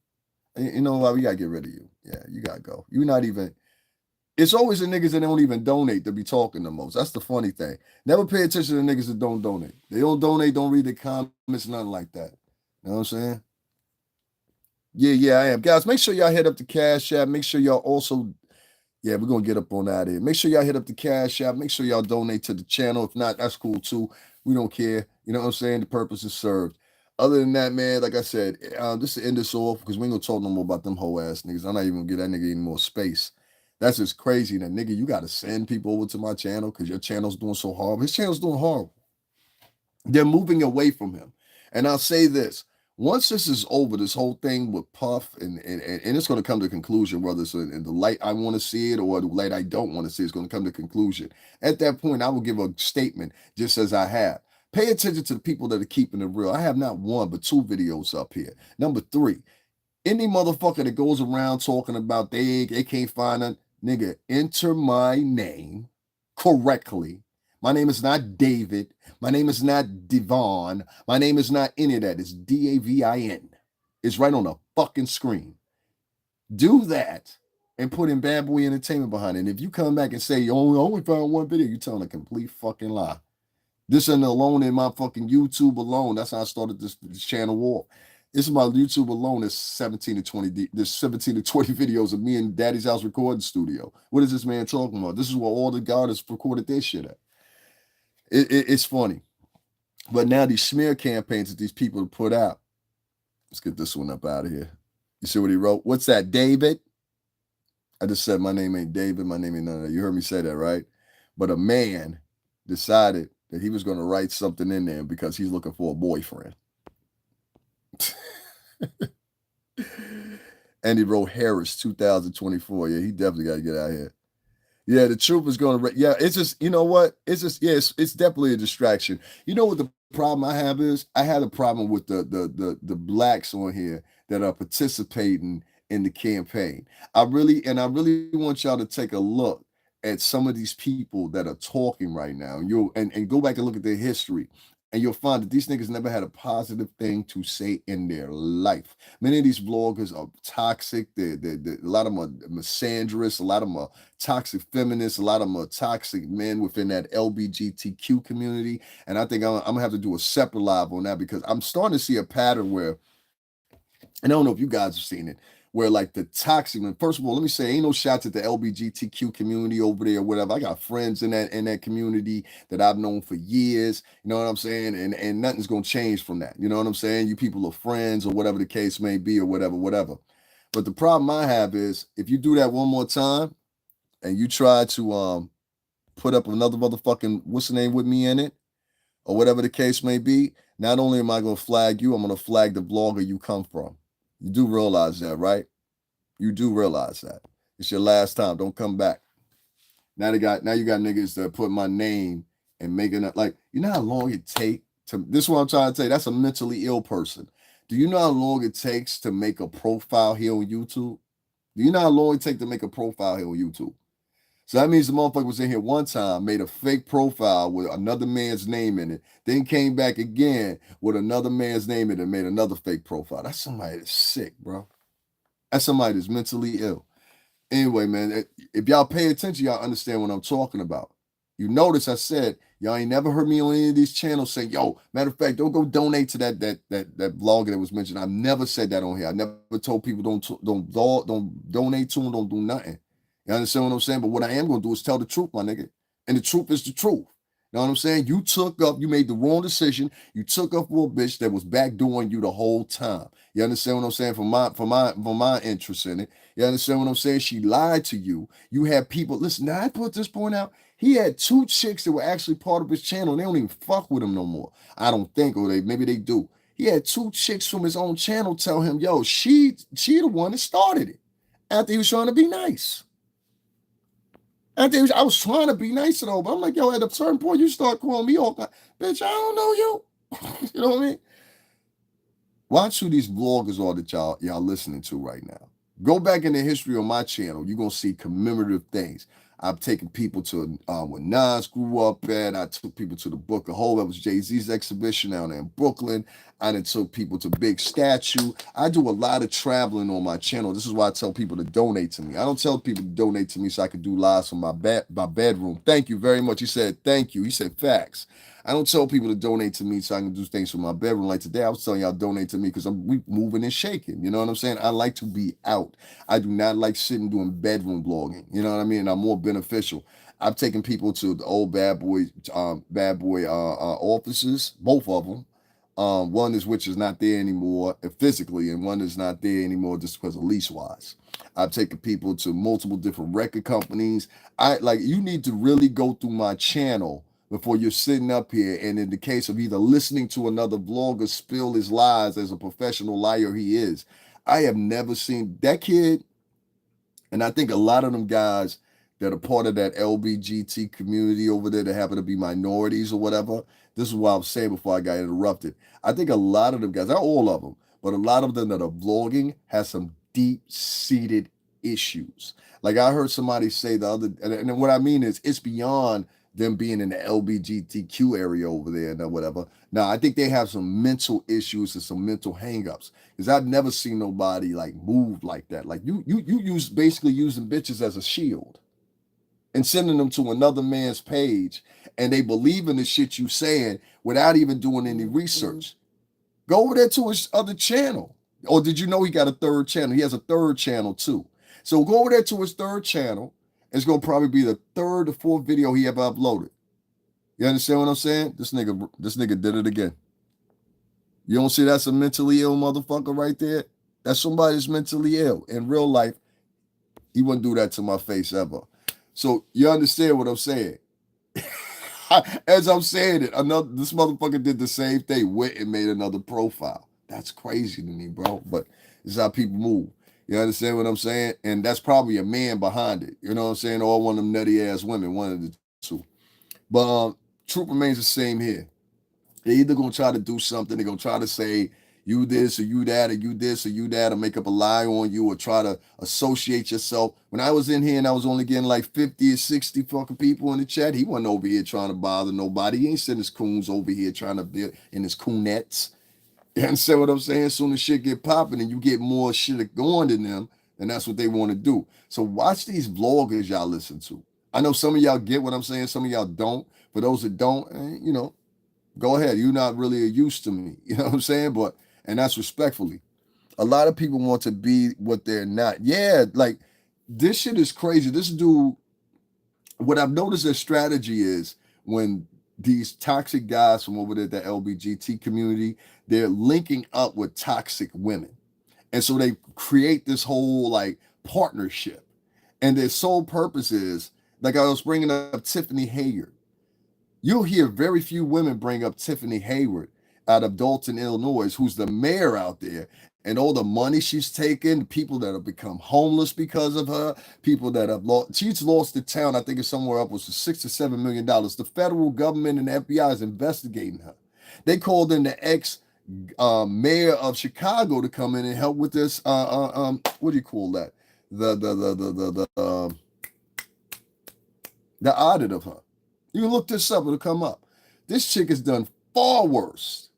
You know what? We gotta get rid of you. Yeah, you gotta go. You're not even. It's always the niggas that don't even donate to be talking the most. That's the funny thing. Never pay attention to the niggas that don't donate. They don't donate, don't read the comments, nothing like that. You know what I'm saying? Yeah, I am. Guys, make sure y'all hit up the Cash App. Make sure y'all also, yeah, we're gonna get up on out here. Make sure y'all hit up the Cash App. Make sure y'all donate to the channel. If not, that's cool too. We don't care. You know what I'm saying? The purpose is served. Other than that, man, like I said, just to end this off, because we ain't gonna talk no more about them whole ass niggas. I'm not even gonna give that nigga any more space. That's just crazy. That nigga, you gotta send people over to my channel because your channel's doing so horrible. His channel's doing horrible. They're moving away from him. And I'll say this. Once this is over, this whole thing with Puff, and it's going to come to conclusion, whether it's in the light I want to see it or the light I don't want to see, it's going to come to conclusion. At that point, I will give a statement just as I have. Pay attention to the people that are keeping it real. I have not one, but 2 videos up here. Number 3, any motherfucker that goes around talking about they can't find a nigga, enter my name correctly. My name is not David. My name is not Devon. My name is not any of that. It's Davin. It's right on the fucking screen. Do that and put in Bad Boy Entertainment behind it. And if you come back and say you only found one video, you're telling a complete fucking lie. This and alone in my fucking YouTube alone. That's how I started this channel war. This is my YouTube alone. There's 17 to 20. There's 17 to 20 videos of me in Daddy's house recording studio. What is this man talking about? This is where all the artists recorded their shit at. It's funny. But now these smear campaigns that these people put out. Let's get this one up out of here. You see what he wrote? What's that, David? I just said my name ain't David. My name ain't none of that. You heard me say that, right? But a man decided that he was going to write something in there because he's looking for a boyfriend. And he wrote Harris 2024. Yeah, he definitely got to get out of here. Yeah, the truth is going to. Yeah, it's just, you know what? It's just, yeah, it's definitely a distraction. You know what the problem I have is? I had a problem with the blacks on here that are participating in the campaign. I really want y'all to take a look at some of these people that are talking right now. And go back and look at their history. And you'll find that these niggas never had a positive thing to say in their life. Many of these vloggers are toxic. A lot of them are misandrous. A lot of them are toxic feminists. A lot of them are toxic men within that LGBTQ community. And I think I'm going to have to do a separate live on that because I'm starting to see a pattern where, and I don't know if you guys have seen it, where like the toxic, first of all, let me say, ain't no shots at the LGBTQ community over there or whatever. I got friends in that community that I've known for years. You know what I'm saying? And nothing's gonna change from that. You know what I'm saying? You people are friends or whatever the case may be or whatever. But the problem I have is if you do that one more time and you try to put up another motherfucking what's the name with me in it or whatever the case may be, not only am I gonna flag you, I'm gonna flag the blogger you come from. You do realize that, right? You do realize that. It's your last time. Don't come back. Now you got niggas that put my name and making it like, you know how long it take to this is what I'm trying to say. That's a mentally ill person. Do you know how long it takes to make a profile here on YouTube? Do you know how long it takes to make a profile here on YouTube? So that means the motherfucker was in here one time, made a fake profile with another man's name in it, then came back again with another man's name in it and made another fake profile. That's somebody that's sick, bro. That's somebody that's mentally ill. Anyway, man, if y'all pay attention, y'all understand what I'm talking about. You notice I said y'all ain't never heard me on any of these channels say, "Yo, matter of fact, don't go donate to that vlogger that was mentioned." I've never said that on here. I never told people don't donate to them, don't do nothing. You understand what I'm saying? But what I am gonna do is tell the truth, my nigga, and the truth is the truth. You know what I'm saying? You made the wrong decision. You took up for a bitch that was backdooring you the whole time. You understand what I'm saying? For my interest in it. You understand what I'm saying? She lied to you. You had people, listen, now I put this point out. He had 2 chicks that were actually part of his channel, and they don't even fuck with him no more. I don't think, or maybe they do. He had 2 chicks from his own channel tell him, yo, she the one that started it. After he was trying to be nice. I was trying to be nice to them, but I'm like, yo, at a certain point, you start calling me all, bitch, I don't know you. You know what I mean? Watch who these vloggers are that y'all listening to right now. Go back in the history on my channel. You're gonna see commemorative things. I've taken people to when Nas grew up at. I took people to the Book of Hope. That was Jay-Z's exhibition down there in Brooklyn. I done took people to Big Statue. I do a lot of traveling on my channel. This is why I tell people to donate to me. I don't tell people to donate to me so I can do lives from my bedroom. Thank you very much. He said thank you. He said facts. I don't tell people to donate to me so I can do things from my bedroom. Like today, I was telling y'all donate to me because we moving and shaking. You know what I'm saying? I like to be out. I do not like sitting doing bedroom blogging. You know what I mean? I'm more beneficial. I've taken people to the old bad boy offices, both of them. One is which is not there anymore physically, and one is not there anymore just because of lease wise. I've taken people to multiple different record companies. I like you need to really go through my channel before you're sitting up here. And in the case of either listening to another vlogger spill his lies as a professional liar he is, I have never seen that kid. And I think a lot of them guys that are part of that LBGT community over there that happen to be minorities or whatever. This is what I was saying before I got interrupted. I think a lot of them guys, not all of them, but a lot of them that are vlogging has some deep-seated issues. Like I heard somebody say the other, and what I mean is it's beyond them being in the LBGTQ area over there and whatever. Now, I think they have some mental issues and some mental hangups because I've never seen nobody like move like that. Like you use basically using bitches as a shield and sending them to another man's page and they believe in the shit you saying without even doing any research. Go over there to his other channel. Or did you know he got a third channel? He has a third channel too. So go over there to his third channel. It's gonna probably be the third or fourth video he ever uploaded. You understand what I'm saying? This nigga did it again. You don't see that's a mentally ill motherfucker right there? That's somebody that's mentally ill. In real life, he wouldn't do that to my face ever. So you understand what I'm saying? As I'm saying it, this motherfucker did the same thing. Went and made another profile. That's crazy to me, bro. But it's how people move. You understand what I'm saying? And that's probably a man behind it. You know what I'm saying? Or one of them nutty ass women, one of the two. But truth remains the same here. They're either gonna try to do something, they're gonna try to say you this or you that, or you this or you that, or make up a lie on you, or try to associate yourself. When I was in here and I was only getting like 50 or 60 fucking people in the chat, he wasn't over here trying to bother nobody. He ain't sending his coons over here trying to be in his coonettes. You understand what I'm saying? As soon as shit get popping and you get more shit going than them, and that's what they want to do. So watch these vloggers y'all listen to. I know some of y'all get what I'm saying, some of y'all don't. For those that don't, go ahead. You're not really a use to me. You know what I'm saying? And that's respectfully. A lot of people want to be what they're not. Yeah, like this shit is crazy. This dude, what I've noticed their strategy is when these toxic guys from over there, the LBGT community, they're linking up with toxic women. And so they create this whole like partnership. And their sole purpose is, like I was bringing up Tiffany Hayward. You'll hear very few women bring up Tiffany Hayward out of Dalton, Illinois, who's the mayor out there, and all the money she's taken, people that have become homeless because of her, people that have lost. She's lost the town. I think it's somewhere up was $6 to $7 million. The federal government and the FBI is investigating her. They called in the ex mayor of Chicago to come in and help with this. What do you call that? The audit of her. You can look this up, it'll come up. This chick has done far worse.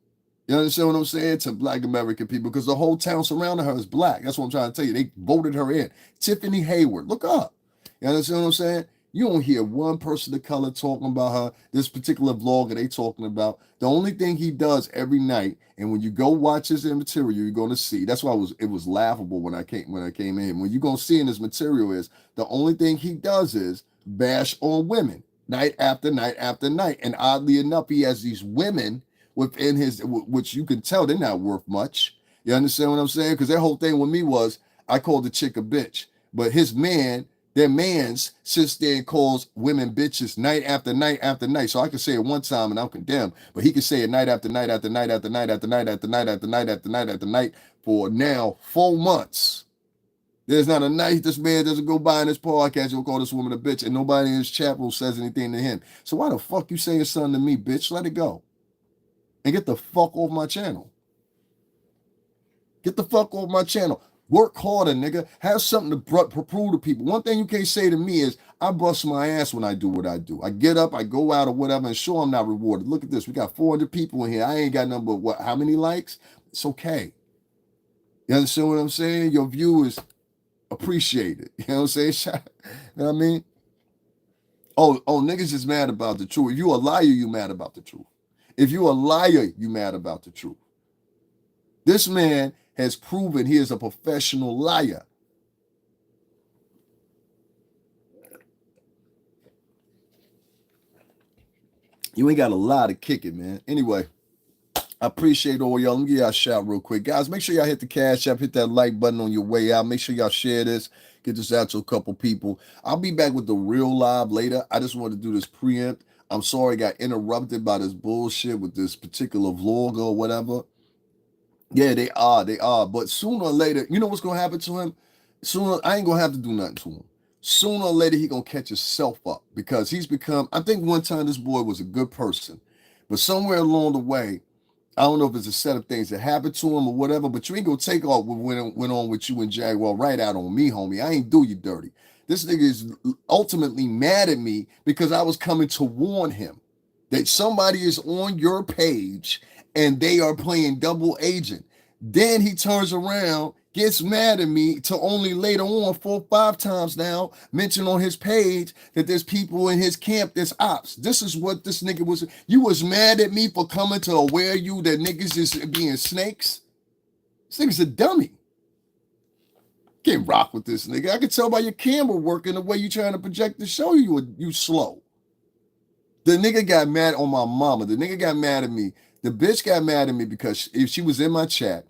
You understand what I'm saying? To Black American people, because the whole town surrounding her is black. That's what I'm trying to tell you. They voted her in. Tiffany Hayward. Look up. You understand what I'm saying? You don't hear one person of color talking about her. This particular vlogger they talking about. The only thing he does every night, and when you go watch his material, you're gonna see. That's why it was laughable when I came in. When you're gonna see in his material is the only thing he does is bash on women night after night after night. And oddly enough, he has these women within his, which you can tell they're not worth much. You understand what I'm saying? Because their whole thing with me was I called the chick a bitch, but his man, their man's sits there and calls women bitches night after night after night. So I can say it one time and I'm condemned, but he can say it night after night after night after night after night after night after night after night after night for now 4 months. There's not a night this man doesn't go by in his podcast, he'll call this woman a bitch, and nobody in his chat room says anything to him. So why the fuck you saying something to me, bitch? Let it go. and get the fuck off my channel. Get the fuck off my channel. Work harder, nigga. Have something to prove to people. One thing you can't say to me is I bust my ass when I do what I do. I get up, I go out or whatever, and sure I'm not rewarded. Look at this. We got 400 people in here. I ain't got nothing but what? How many likes? It's okay. You understand what I'm saying? Your view is appreciated. You know what I'm saying? You know what I mean? Oh, niggas just mad about the truth. If you a liar, you mad about the truth. If you a liar, you mad about the truth. This man has proven he is a professional liar. You ain't got a lie to kick it, man. Anyway, I appreciate all y'all. Let me give y'all a shout real quick. Guys, make sure y'all hit the cash app, hit that like button on your way out. Make sure y'all share this, get this out to a couple people. I'll be back with the real live later. I just wanted to do this preempt. I'm sorry I got interrupted by this bullshit with this particular vlogger or whatever. Yeah, they are. They are. But sooner or later, you know what's gonna happen to him? Sooner, I ain't gonna have to do nothing to him. Sooner or later, he gonna catch himself up because he's become. I think one time this boy was a good person, but somewhere along the way, I don't know if it's a set of things that happened to him or whatever, but you ain't gonna take off what went on with you and Jaguar right out on me, homie. I ain't do you dirty. This nigga is ultimately mad at me because I was coming to warn him that somebody is on your page and they are playing double agent. Then he turns around, gets mad at me to only later on 4 or 5 times now mention on his page that there's people in his camp that's ops. This is what this nigga was. You was mad at me for coming to aware you that niggas is being snakes. This nigga's a dummy. Can't rock with this nigga. I can tell by your camera working the way you trying to project the show you slow. The nigga got mad on my mama. The nigga got mad at me. The bitch got mad at me because if she was in my chat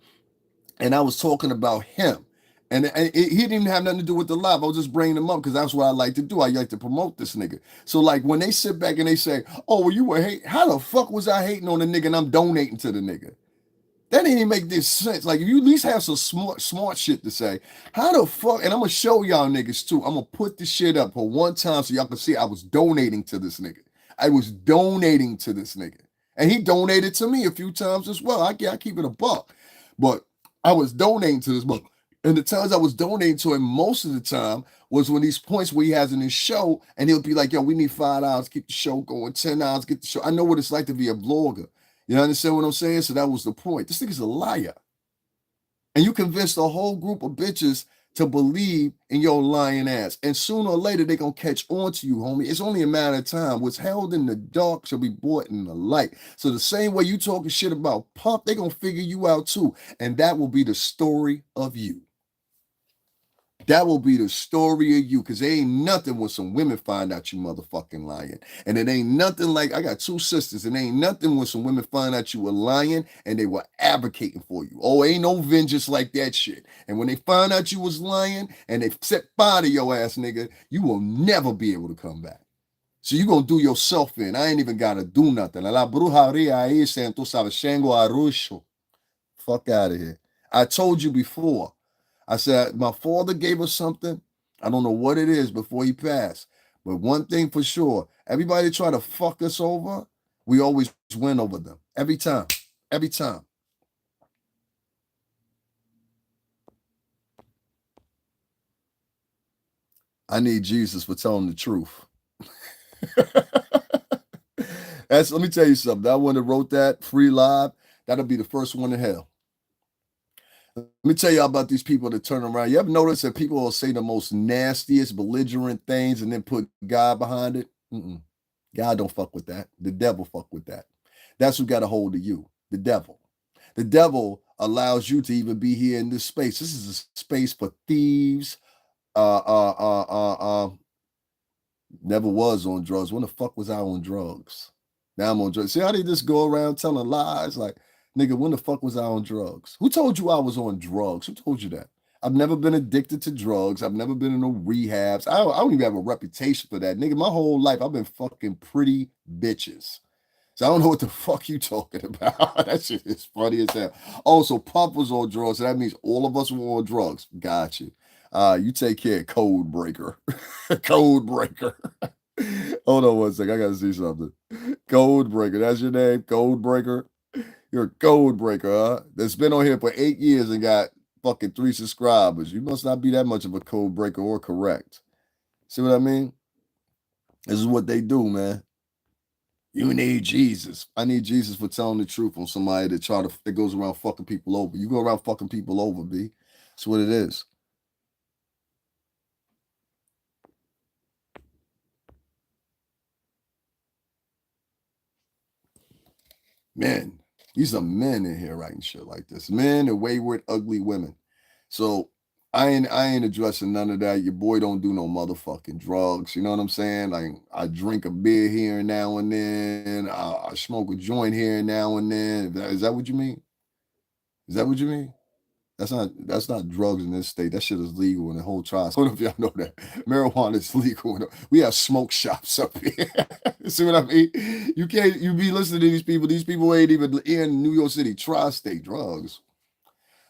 and I was talking about him. And he didn't even have nothing to do with the live. I was just bringing him up because that's what I like to do. I like to promote this nigga. So like when they sit back and they say, "Oh, well, you were hate," how the fuck was I hating on the nigga and I'm donating to the nigga? That didn't even make this sense. Like, if you at least have some smart shit to say, how the fuck? And I'm gonna show y'all niggas too. I'm gonna put this shit up for one time so y'all can see I was donating to this nigga. I was donating to this nigga, and he donated to me a few times as well. I keep it a buck, but I was donating to this book. And the times I was donating to him most of the time was when these points where he has in his show, and he'll be like, "Yo, we need $5, keep the show going, $10, get the show." I know what it's like to be a vlogger. You understand what I'm saying? So that was the point. This nigga's a liar. And you convinced a whole group of bitches to believe in your lying ass. And sooner or later, they going to catch on to you, homie. It's only a matter of time. What's held in the dark shall be brought in the light. So the same way you talking shit about Puff, they going to figure you out too. And that will be the story of you. That will be the story of you, because there ain't nothing when some women find out you motherfucking lying. And it ain't nothing like, I got 2 sisters, and ain't nothing when some women find out you were lying and they were advocating for you. Oh, ain't no vengeance like that shit. And when they find out you was lying and they set fire to your ass, nigga, you will never be able to come back. So you gonna do yourself in. I ain't even gotta do nothing. La brujería esa, tú sabes, shango arusho. Fuck out of here. I told you before. I said, my father gave us something. I don't know what it is before he passed. But one thing for sure, everybody try to fuck us over, we always win over them. Every time. Every time. I need Jesus for telling the truth. Let me tell you something. That one that wrote that, free live, that'll be the first one in hell. Let me tell you about these people that turn around. You ever notice that people will say the most nastiest, belligerent things and then put God behind it? Mm-mm. God don't fuck with that. The devil fuck with that. That's who got a hold of you, the devil. The devil allows you to even be here in this space. This is a space for thieves. Never was on drugs. When the fuck was I on drugs? Now I'm on drugs. See how they just go around telling lies? Like, nigga, when the fuck was I on drugs? Who told you I was on drugs? Who told you that? I've never been addicted to drugs. I've never been in no rehabs. I don't even have a reputation for that. Nigga, my whole life, I've been fucking pretty bitches. So I don't know what the fuck you talking about. That shit is funny as hell. Oh, so Pop was on drugs, so that means all of us were on drugs. Got you. You take care, code breaker. Code breaker. Hold on one second. I gotta see something. Code breaker. That's your name, code breaker. You're a code breaker, huh? That's been on here for 8 years and got fucking 3 subscribers. You must not be that much of a code breaker or correct. See what I mean? This is what they do, man. You need Jesus. I need Jesus for telling the truth on somebody that goes around fucking people over. You go around fucking people over, B. That's what it is. Men. These are men in here writing shit like this. Men and wayward, ugly women. So I ain't addressing none of that. Your boy don't do no motherfucking drugs. You know what I'm saying? Like I drink a beer here and now and then. I smoke a joint here and now and then. Is that what you mean? Is that what you mean? That's not drugs in this state. That shit is legal in the whole tribe. So I don't know if y'all know that marijuana is legal. We have smoke shops up here. See what I mean? You be listening to these people. These people ain't even in New York City tri-state drugs.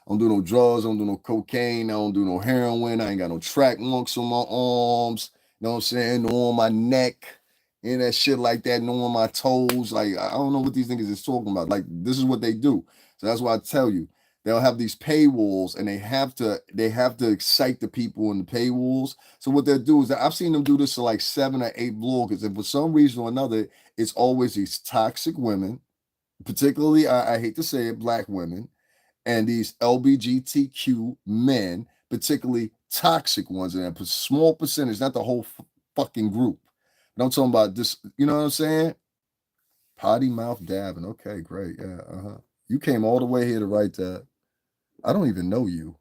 I don't do no drugs. I don't do no cocaine. I don't do no heroin. I ain't got no track marks on my arms. You know what I'm saying? No on my neck. And that shit like that. No on my toes. Like, I don't know what these niggas is talking about. Like, this is what they do. So that's why I tell you, they'll have these paywalls and they have to excite the people in the paywalls. So what they'll do is that I've seen them do this to like 7 or 8 bloggers. And for some reason or another, it's always these toxic women, particularly, I hate to say it, black women and these LBGTQ men, particularly toxic ones, and a small percentage, not the whole fucking group. But I'm talking about this, you know what I'm saying? Potty mouth dabbing. Okay, great. Yeah, uh-huh. You came all the way here to write that. I don't even know you.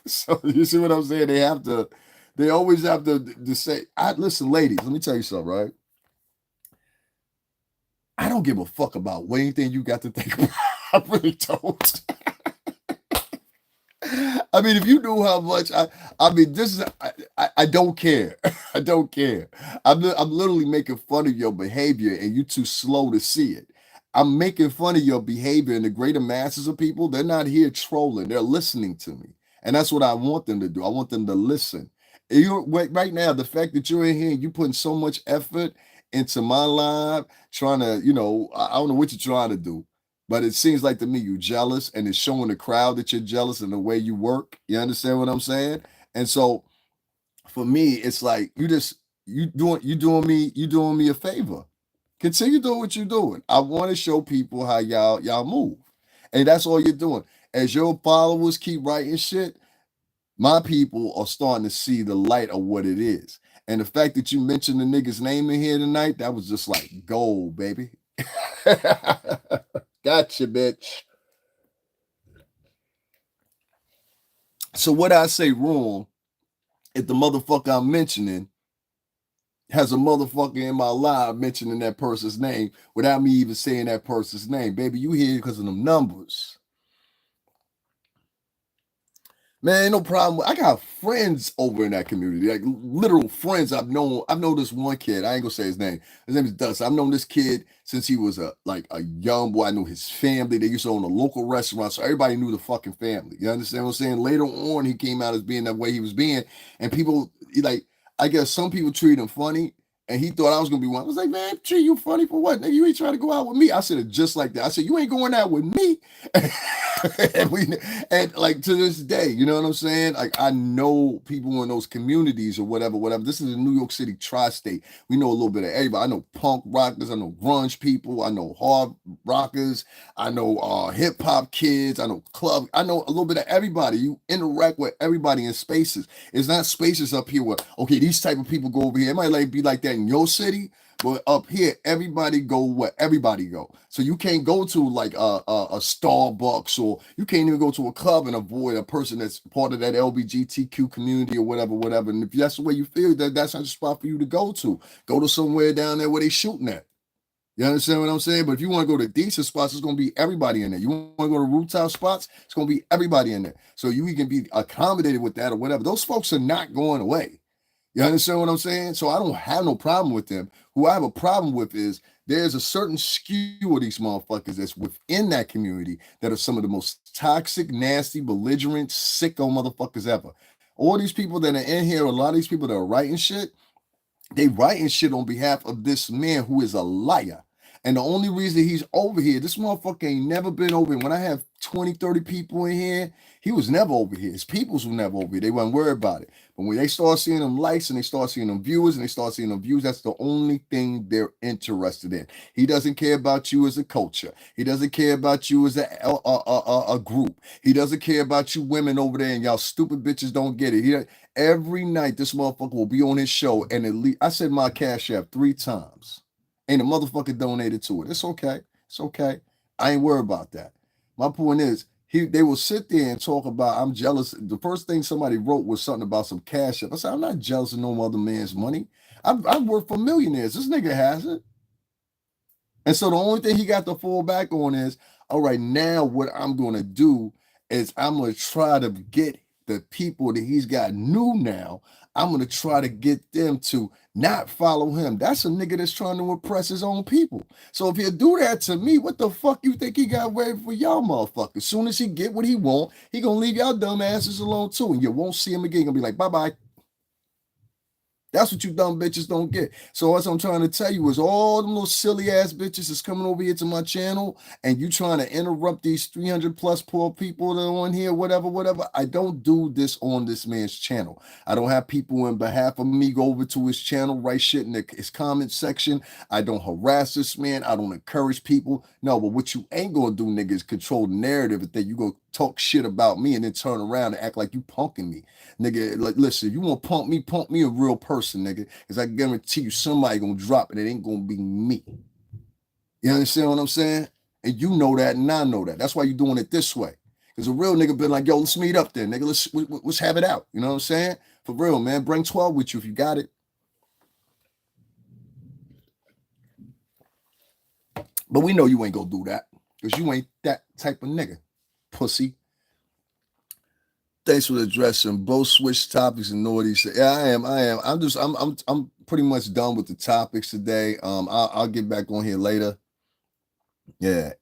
So you see what I'm saying? They always have to say, listen, ladies, let me tell you something, right? I don't give a fuck about anything you got to think about. I really don't. I mean, if you knew how much I mean, this is, I don't care. I don't care. I'm literally making fun of your behavior, and you too slow to see it. I'm making fun of your behavior, and the greater masses of people, they're not here trolling. They're listening to me, and that's what I want them to do. I want them to listen. And you right now, the fact that you're in here, and you putting so much effort into my live, trying to, I don't know what you're trying to do. But it seems like to me you jealous, and it's showing the crowd that you're jealous in the way you work. You understand what I'm saying? And so for me, it's like you doing me a favor. Continue doing what you're doing. I want to show people how y'all move, and that's all you're doing. As your followers keep writing shit, my people are starting to see the light of what it is. And the fact that you mentioned the nigga's name in here tonight, that was just like gold, baby. Gotcha, bitch. So what I say wrong if the motherfucker I'm mentioning has a motherfucker in my live mentioning that person's name without me even saying that person's name? Baby, you here because of them numbers. Man, ain't no problem. I got friends over in that community, like literal friends. I've known this one kid. I ain't gonna say his name. His name is Dust. I've known this kid since he was a young boy. I knew his family. They used to own a local restaurant, so everybody knew the fucking family. You understand what I'm saying? Later on, he came out as being that way he was being, and people like. I guess some people treat him funny, and he thought I was gonna be one. I was like, man, treat you funny for what? Nigga, you ain't trying to go out with me. I said it just like that. I said, you ain't going out with me. and we and like to this day, you know what I'm saying? Like I know people in those communities or whatever. This is a New York City tri-state. We know a little bit of everybody. I know punk rockers, I know grunge people, I know hard rockers, I know hip hop kids, I know club, I know a little bit of everybody. You interact with everybody in spaces. It's not spaces up here where okay, these type of people go over here. It might like be like that in your city. But up here, everybody go where everybody go. So you can't go to like a Starbucks, or you can't even go to a club and avoid a person that's part of that LBGTQ community or whatever. And if that's the way you feel, that's not the spot for you to go to. Go to somewhere down there where they shooting at. You understand what I'm saying? But if you want to go to decent spots, it's going to be everybody in there. You want to go to rooftop spots, it's going to be everybody in there. So you can be accommodated with that or whatever. Those folks are not going away. You understand what I'm saying? So I don't have no problem with them. Who I have a problem with is there's a certain skew of these motherfuckers that's within that community that are some of the most toxic, nasty, belligerent, sicko motherfuckers ever. All these people that are in here, a lot of these people that are writing shit, they writing shit on behalf of this man who is a liar. And the only reason he's over here, this motherfucker ain't never been over here. When I have 20, 30 people in here, he was never over here. His peoples were never over here. They weren't worried about it. But when they start seeing them likes and they start seeing them viewers and they start seeing them views, that's the only thing they're interested in. He doesn't care about you as a culture. He doesn't care about you as a group. He doesn't care about you women over there and y'all stupid bitches don't get it. Every night this motherfucker will be on his show and at least, I said my cash app 3 times. And the motherfucker donated to it. It's okay. It's okay. I ain't worried about that. My point is, they will sit there and talk about I'm jealous. The first thing somebody wrote was something about some cash app. I said, I'm not jealous of no other man's money. I've worked for millionaires. This nigga hasn't. And so the only thing he got to fall back on is, all right, now what I'm going to do is I'm going to try to get the people that he's got new now. I'm going to try to get them to not follow him. That's a nigga that's trying to impress his own people. So if he'll do that to me, what the fuck you think he got waiting for y'all motherfuckers? As soon as he get what he want, he going to leave y'all dumb asses alone too. And you won't see him again. You're going to be like, bye-bye. That's what you dumb bitches don't get. So what I'm trying to tell you is all them little silly ass bitches is coming over here to my channel and you trying to interrupt these 300 plus poor people that are on here, whatever. I don't do this on this man's channel. I don't have people in behalf of me go over to his channel, write shit in his comment section. I don't harass this man. I don't encourage people. No, but what you ain't gonna do, nigga, is control the narrative and then you go talk shit about me and then turn around and act like you punking me. Nigga, like, listen, you want to punk me a real person, nigga, because I guarantee you somebody gonna drop it. It ain't gonna be me. You understand what I'm saying? And you know that, and I know that. That's why you're doing it this way. Because a real nigga been like, yo, let's meet up there, nigga. Let's have it out. You know what I'm saying? For real, man. Bring 12 with you if you got it. But we know you ain't gonna do that. Because you ain't that type of nigga. Pussy. Thanks for addressing both switch topics and Naughty. Yeah, I am. I'm pretty much done with the topics today. I'll get back on here later. Yeah.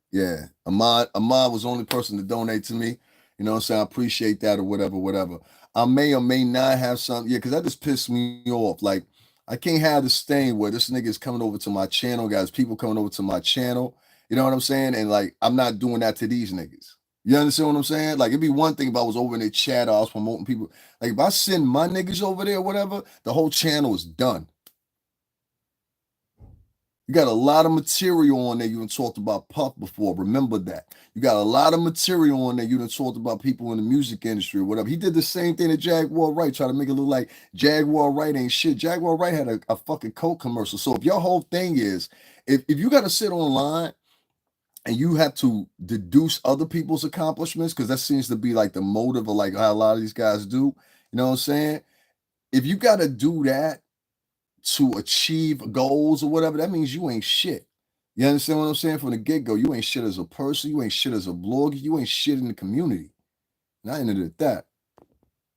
Ahmad was the only person to donate to me. You know what I'm saying? I appreciate that or whatever. I may or may not have something. Yeah, because that just pissed me off. Like, I can't have this thing where this nigga is coming over to my channel, guys. People coming over to my channel. You know what I'm saying? And like, I'm not doing that to these niggas. You understand what I'm saying? Like, it'd be one thing if I was over in the chat, I was promoting people. Like, if I send my niggas over there or whatever, the whole channel is done. You got a lot of material on there. You done talked about Puff before. Remember that. You got a lot of material on there. You done talked about people in the music industry or whatever. He did the same thing to Jaguar Wright, try to make it look like Jaguar Wright ain't shit. Jaguar Wright had a fucking Coke commercial. So if your whole thing is, if you got to sit online and you have to deduce other people's accomplishments, because that seems to be like the motive of like how a lot of these guys do, you know what I'm saying? If you got to do that to achieve goals or whatever, that means you ain't shit. You understand what I'm saying? From the get-go, you ain't shit as a person, you ain't shit as a blogger, you ain't shit in the community. Not into that.